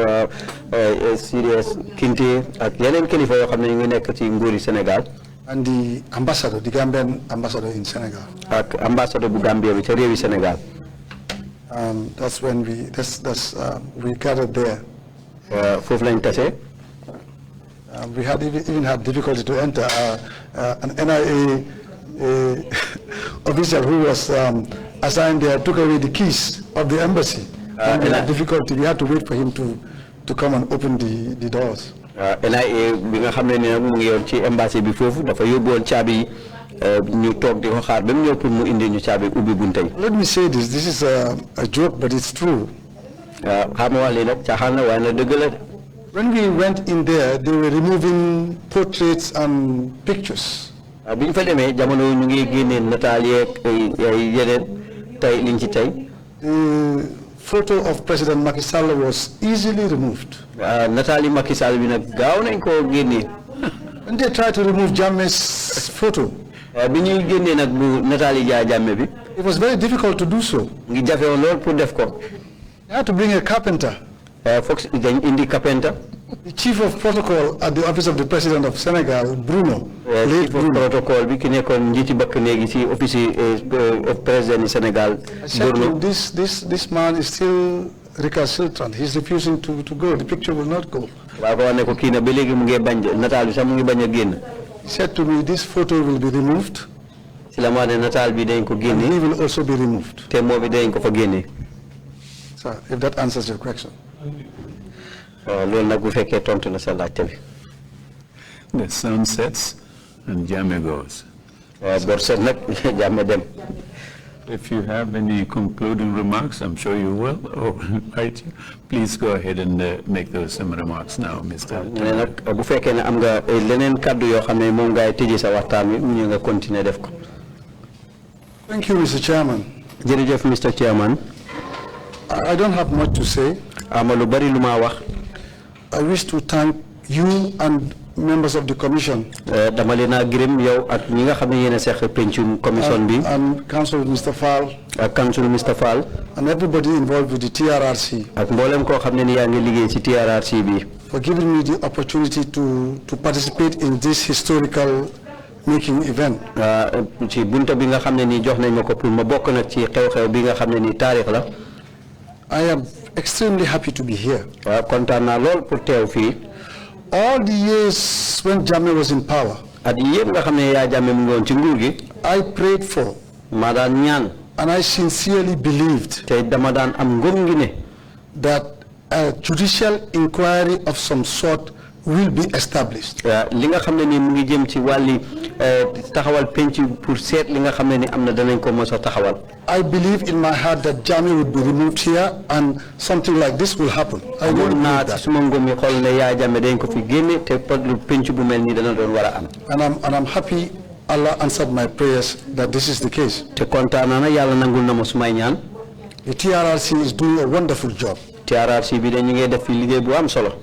CDS Kinte ak yeneen kilifa yoo xam ne ñu ngi nekk ci nguuri Sénégal. And the ambassador, the Gambian ambassador in Senegal. ak ambassador bu Gambia bi ca réewi Sénégal. That's when we gathered there. foofu lañ tase. We had even had difficulty to enter. An NIA official who was assigned there took away the keys of the embassy. And we had difficulty. We had to wait for him to come and open the doors. NIA bi nga xam ne nag mu ngi yoon ci embassy bi foofu dafa yóbbuwoon caabi ñu toog di ko xaar ba mu ñëw pour mu indi ñu caabi ubbi bunte yi. Let me say this is a joke, but it's true. xam nga wax lii nag caaxaan na waaye nag dëgg la. When we went in there, they were removing portraits and pictures. bi ñu fa demee jamono ñu ngi génnee nataal yeeg yeneen tey liñ ci tey. The photo of President Macky Sall was easily removed. nataali Macky Sall bi nag gaaw nañ koo génnee. When they tried to remove Jammeh's photo, bi ñuy génnee nag bu nataali Jammeh bi. it was very difficult to do so. ngi jafe woon lool pour def ko. They had to bring a carpenter. Fox dañ indi carpenter. The chief of protocol at the office of the president of Senegal, Bruno. Chief of protocol bi ki nekkoon njiiti bakk néegi ci office of président du Sénégal. Bruno. This man is still recalcitrant. He's refusing to go. The picture will not go. waaw ko wax ne ko kii na ba léegi mu ngi bañ nataal bi sax mu ngi bañ a génn. He said to me, this photo will be removed. si la ma ne nataal bi dañ ko génne. And he will also be removed. te moo bi dañ ko fa génne. So if that answers your question. loolu nag bu fekkee tontu na sa laajte bi. The sun sets and Jammeh goes. bor set nag Jammeh dem. If you have any concluding remarks, I'm sure you will, or invite you. Please go ahead and make those some remarks now, Mr. ne nag bu fekkee ne am nga leneen kaddu yoo xam ne moom ngay tëjee sa waxtaan wi ñu nga continuer def ko. Thank you, Mr. Chairman. jërëjëf Mr. Chairman. I don't have much to say. ama lu bari lu ma wax. I wish to thank you and members of the commission. dama leen a gërëm yow ak ñi nga xam ne yéen a seq pencum commission bi. And Council Mr. Fall. ak Council Mr. Fall. And everybody involved with the TRRC. ak mboolem koo xam ne ni yaa ngi liggéey ci TRRC bi. For giving me the opportunity to participate in this historical making event. ci bunta bi nga xam ne ni jox nañ ma ko pour ma bokk nag ci xew-xew bi nga xam ne ni taarix la. I am extremely happy to be here. kontaan naa lool pour teew fii. All the years when Jammeh was in power, at yëpp nga xam ne yaa Jammeh mu ngi woon ci nguur gi. I prayed for. maa daan ñaan. And I sincerely believed. te dama daan am ngëm ngi ne. that a judicial inquiry of some sort will be established. li nga xam ne ni mu ngi jëm ci wàlli taxawal penc pour seet li nga xam ne ni am na danañ ko mos a taxawal. I believe in my heart that Jammeh would be removed here and something like this will happen. I really believe that. suma ngëm yi xool ne yaa Jammeh dañ ko fi génne te penc bu mel nii dana doon war a am. And I'm happy Allah answered my prayers that this is the case. te kontaan naa na yàlla nangul na ma sumay ñaan. The TRRC is doing a wonderful job. TRRC bi de ñu ngi def fi liggéey bu am solo.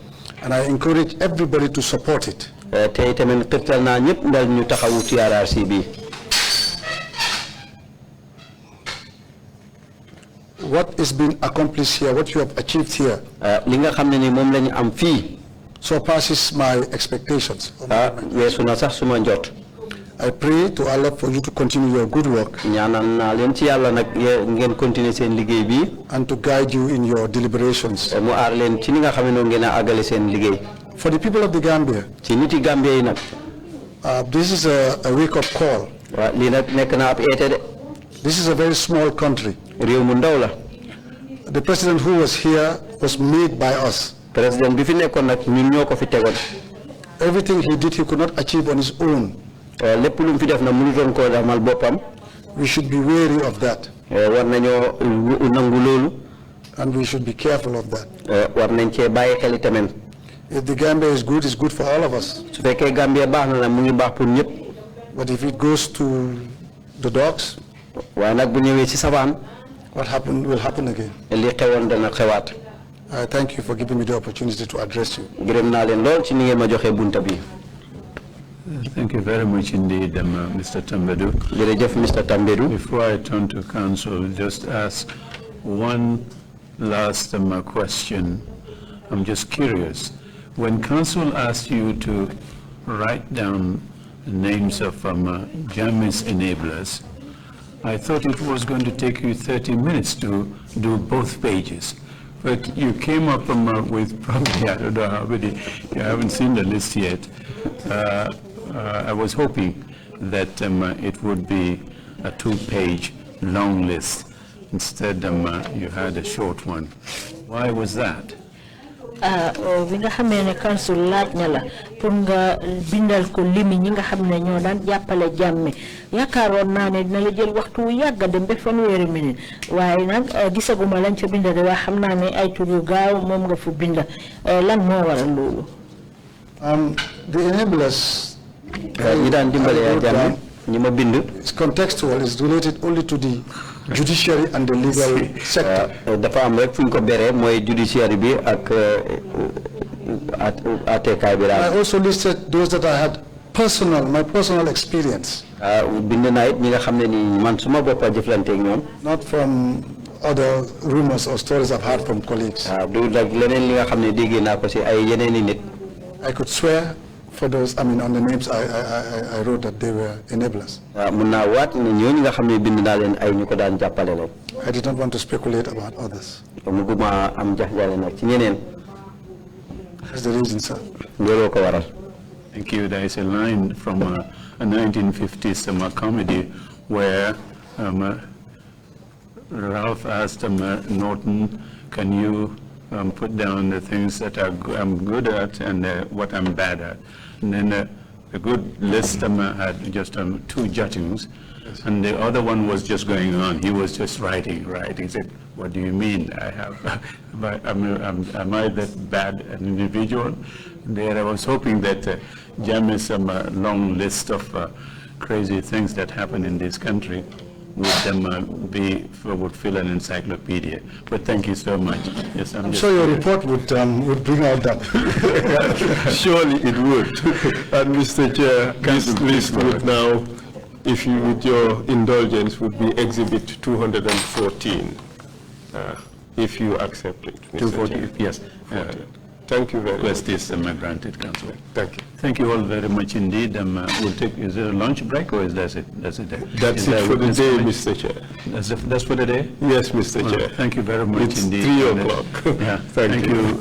And I encourage everybody to support it. te tamit xirtal naa ñëpp ndal ñu taxawu TRRC bi. What is being accomplished here, what you have achieved here, li nga xam ne ni moom la ñu am fii. surpasses my expectations. weesu na sax suma njot. I pray to Allah for you to continue your good work. ñaanal naa leen ci yàlla nag ngeen continuer seen liggéey bi. And to guide you in your deliberations. mu aar leen ci ni nga xam ne noonu ngeen a àggale seen liggéey. For the people of the Gambia, ci niti Gambia yi nag. this is a wake-up call. waaw lii nag nekk na ab eete de. This is a very small country. réew mu ndaw la. The president who was here was made by us. président bi fi nekkoon nag ñun ñoo ko fi tegoon. Everything he did, he could not achieve on his own. lépp lu mu fi def na mënu doon koo demal boppam. We should be wary of that. war nañoo nangu loolu. And we should be careful of that. war nañ cee bàyyi xel tamit. If the Gambia is good, it's good for all of us. su fekkee Gambia baax na mu ngi baax pour ñëpp. But if it goes to the dogs, waaye nag bu ñëwee ci savaan. what happened will happen again. li xewoon dana xewaat. I thank you for giving me the opportunity to address you. gërëm naa leen lool ci ni ngeen ma joxee bunta bi. Thank you very much indeed, Mr. Tambaidou. jërëjëf Mr. Tambaidou. Before I turn to council, just ask one last question. I'm just curious. When council asked you to write down the names of Jammeh's enablers, I thought it was going to take you 30 minutes to do both pages. But you came up with probably, I don't know how many, you haven't seen the list yet. I was hoping that it would be a 2-page long list. Instead, you had a short one. Why was that? bi nga xamee ne council laaj na la pour nga bindal ko limi ñi nga xam ne ñoo daan jàppale Jammeh yaakaaroon naa ne dina la jël waxtu wu yàgg dem ba fanweeri minute waaye nag gisaguma lañ ca binda de waa xam naa ne ay tur yu gaaw moom nga fu binda lan moo waral loolu. The enablers. ñi daan dimbale yaa Jammeh ñi ma bind. It's contextual. It's related only to the judiciary and the legal sector. dafa am rek fu ñu ko beree mooy judiciary bi ak àttekaay bi. I also listed those that I had my personal experience. bind naa it ñi nga xam ne ni man suma boppa jëflante ak ñoom. Not from other rumors or stories I've heard from colleagues. du like leneen li nga xam ne dégg naa ko si ay yeneen i nit. I could swear for those, on the names I wrote that they were enablers. I did not want to speculate about others. That's the reason, sir. Thank you. There is a line from a 1950s comedy where Ralph asked Norton, can you put down the things that I'm good at and what I'm bad at? And then a good list had just 2 jottings, and the other one was just going on. He was just writing. He said, what do you mean? Am I that bad an individual? There I was hoping that Jammeh's long list of crazy things that happen in this country would fill an encyclopedia. But thank you so much. Yes, I'm sure your report would bring out that. Surely it would. And Mr. Chair, this list would now, if you, with your indulgence, would be Exhibit 214, if you accept it. 214, yes. Thank you very much. Request is granted, Councillor. Thank you. Thank you all very much indeed. We'll take, is there a lunch break or is that it? That's it for the day, Mr. Chair. That's for the day? Yes, Mr. Chair. Thank you very much it's indeed. 3 o'clock. Yeah. Thank you.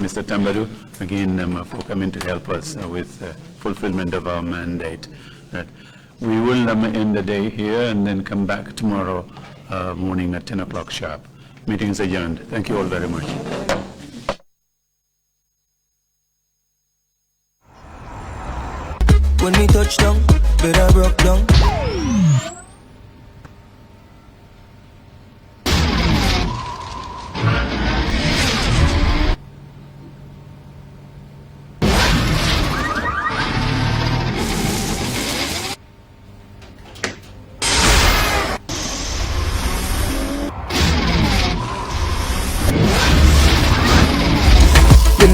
Mr. Tambaidou, again for coming to help us with fulfillment of our mandate. We will end the day here and then come back tomorrow morning at 10 o'clock sharp. Meeting is adjourned. Thank you all very much. When we touch down, better broke down.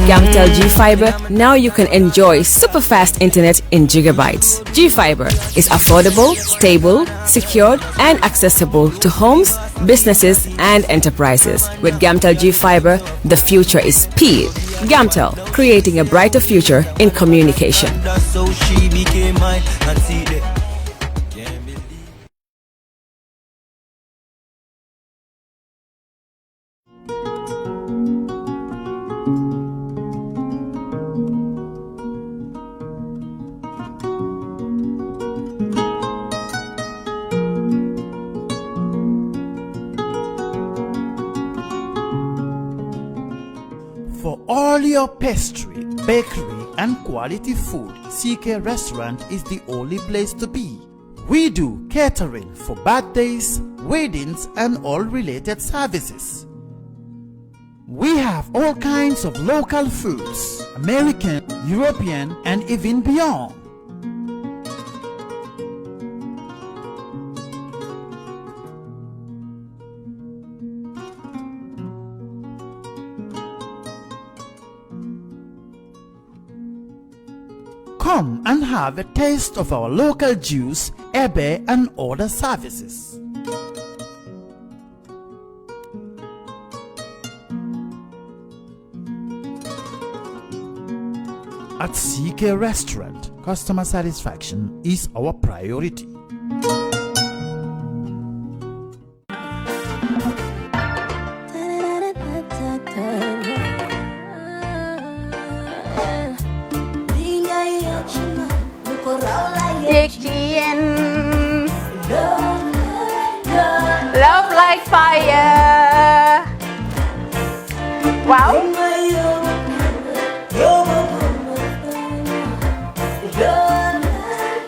Gamtel G-Fiber, now you can enjoy super fast internet in gigabytes. G-Fiber is affordable, stable, secured, and accessible to homes, businesses, and enterprises. With Gamtel G-Fiber, the future is speed. Gamtel, creating a brighter future in communication. So she became mine and see the all your pastry, bakery and quality food, CK Restaurant is the only place to be. We do catering for birthdays, weddings, and all related services. We have all kinds of local foods, American, European, and even beyond. Come and have a taste of our local juice, ebe, and other services. At CK Restaurant, customer satisfaction is our priority. Love like fire. Wow.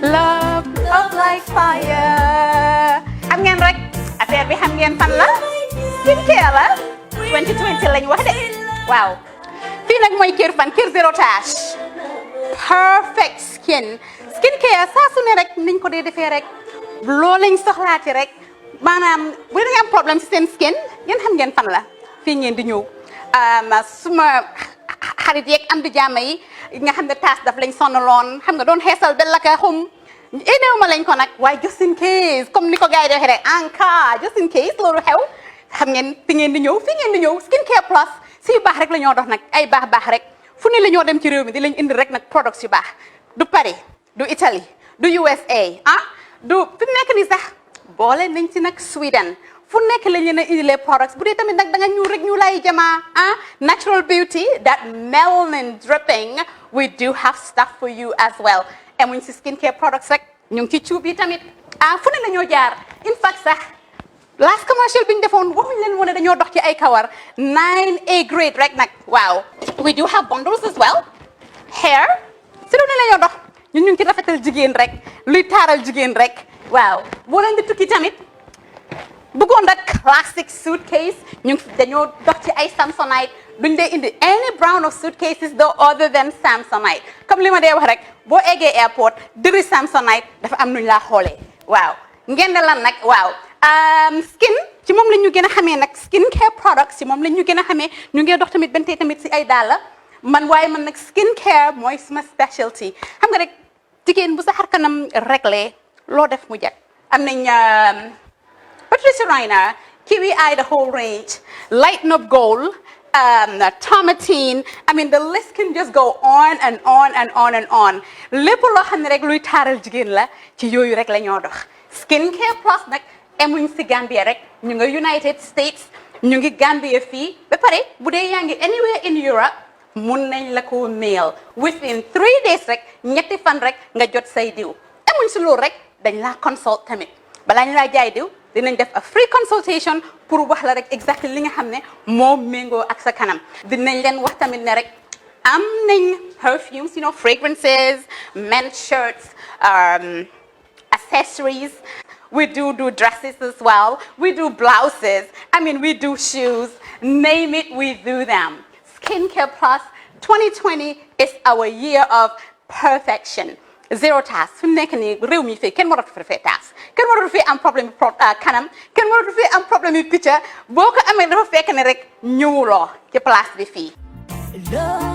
Love like fire. Xam ngeen rek affaire bi xam ngeen fan la? Skincare la. 2020 lañ wax de. Waaw. Fii nag mooy Kerr fan Kerr zero tache. Perfect skin. Skincare saa su ne rek niñ ko dee defee rek loo lañ soxlaati rek maanaam bu ngeen am problème ci seen skin ngeen xam ngeen fan la fii ngeen di ñëw suma xarit yeeg am di jàmm yi nga xam ne taas daf lañ sonaloon xam nga doon xeesal ba laka xum éneew ma lañ ko nag waaye just in case comme ni ko gars yi di waxee rek en cas just in case loolu xew xam ngeen fi ngeen di ñëw Skincare Plus si yu baax rek la ñoo dox nag ay baax rek fu ne la ñoo dem ci réew mi di lañ indi rek nag products yu baax du Paris du Italie du USA du fi mu nekk nii sax boole nañ ci nag Sweden fu nekk lañ leen a indilee products bu dee tamit nag da nga ñuul rek ñu lay jamaa natural beauty that melanin dripping we do have stuff for you as well emuñ si skincare products rek ñu ngi ci cuub yi tamit fu ne la ñoo jaar in fact sax last commercial bi ñu defoon waxuñ leen woon ne dañoo dox ci ay kawar 9A grade rek nag waaw we do have bundles as well hair si lu ne la ñoo dox ñun ñu ngi ci rafetal jigéen rek luy taaral jigéen rek waaw boo leen di tukki tamit bëggoon rek classic suitcase ñu dañoo dox ci ay Samsonite duñ dee indi any brand of suitcases though other than Samsonite comme li ma dee wax rek boo eggee airport dëri Samsonite dafa am nuñ laa xoolee waaw ngeen ne lan nag waaw skin ci moom la ñu gën a xamee nag skincare products ci moom la ñu gën a xamee ñu ngi dox tamit bentee tamit si ay dàlla man waaye man nag skincare mooy suma specialty xam nga rek jigéen bu sa xar kanam réglé loo def mu jag am nañ Patricia Reiner Kiwi Eye the whole range Lighten Up Gold Tomatine I mean the list can just go on and on and on and on lépp loo xam ne rek luy taaral jigéen la ci yooyu rek la ñoo dox Skincare Plus nag emuñ si Gambia rek ñu nga United States ñu ngi Gambia fii ba pare bu dee yaa ngi anywhere in Europe mun nañ la ko mail within 3 days rek ñetti fan rek nga jot say diw emuñ si loolu rek dañ laa consult tamit balaa ñu laa jaay diw dinañ def a free consultation pour wax la rek exactly li nga xam ne moo méngoo ak sa kanam dinañ leen wax tamit ne rek am nañ perfumes you know fragrances men's shirts accessories we do dresses as well we do blouses I mean we do shoes name it we do them Skincare Plus 2020 is our year of perfection zero task fi mu nekk nii réew mi fii kenn waratu fi task kenn waratu fi am problème kanam kenn waratu fi am problème yu picca boo ko amee dafa fekk ne rek ñëwuloo ci place bi fii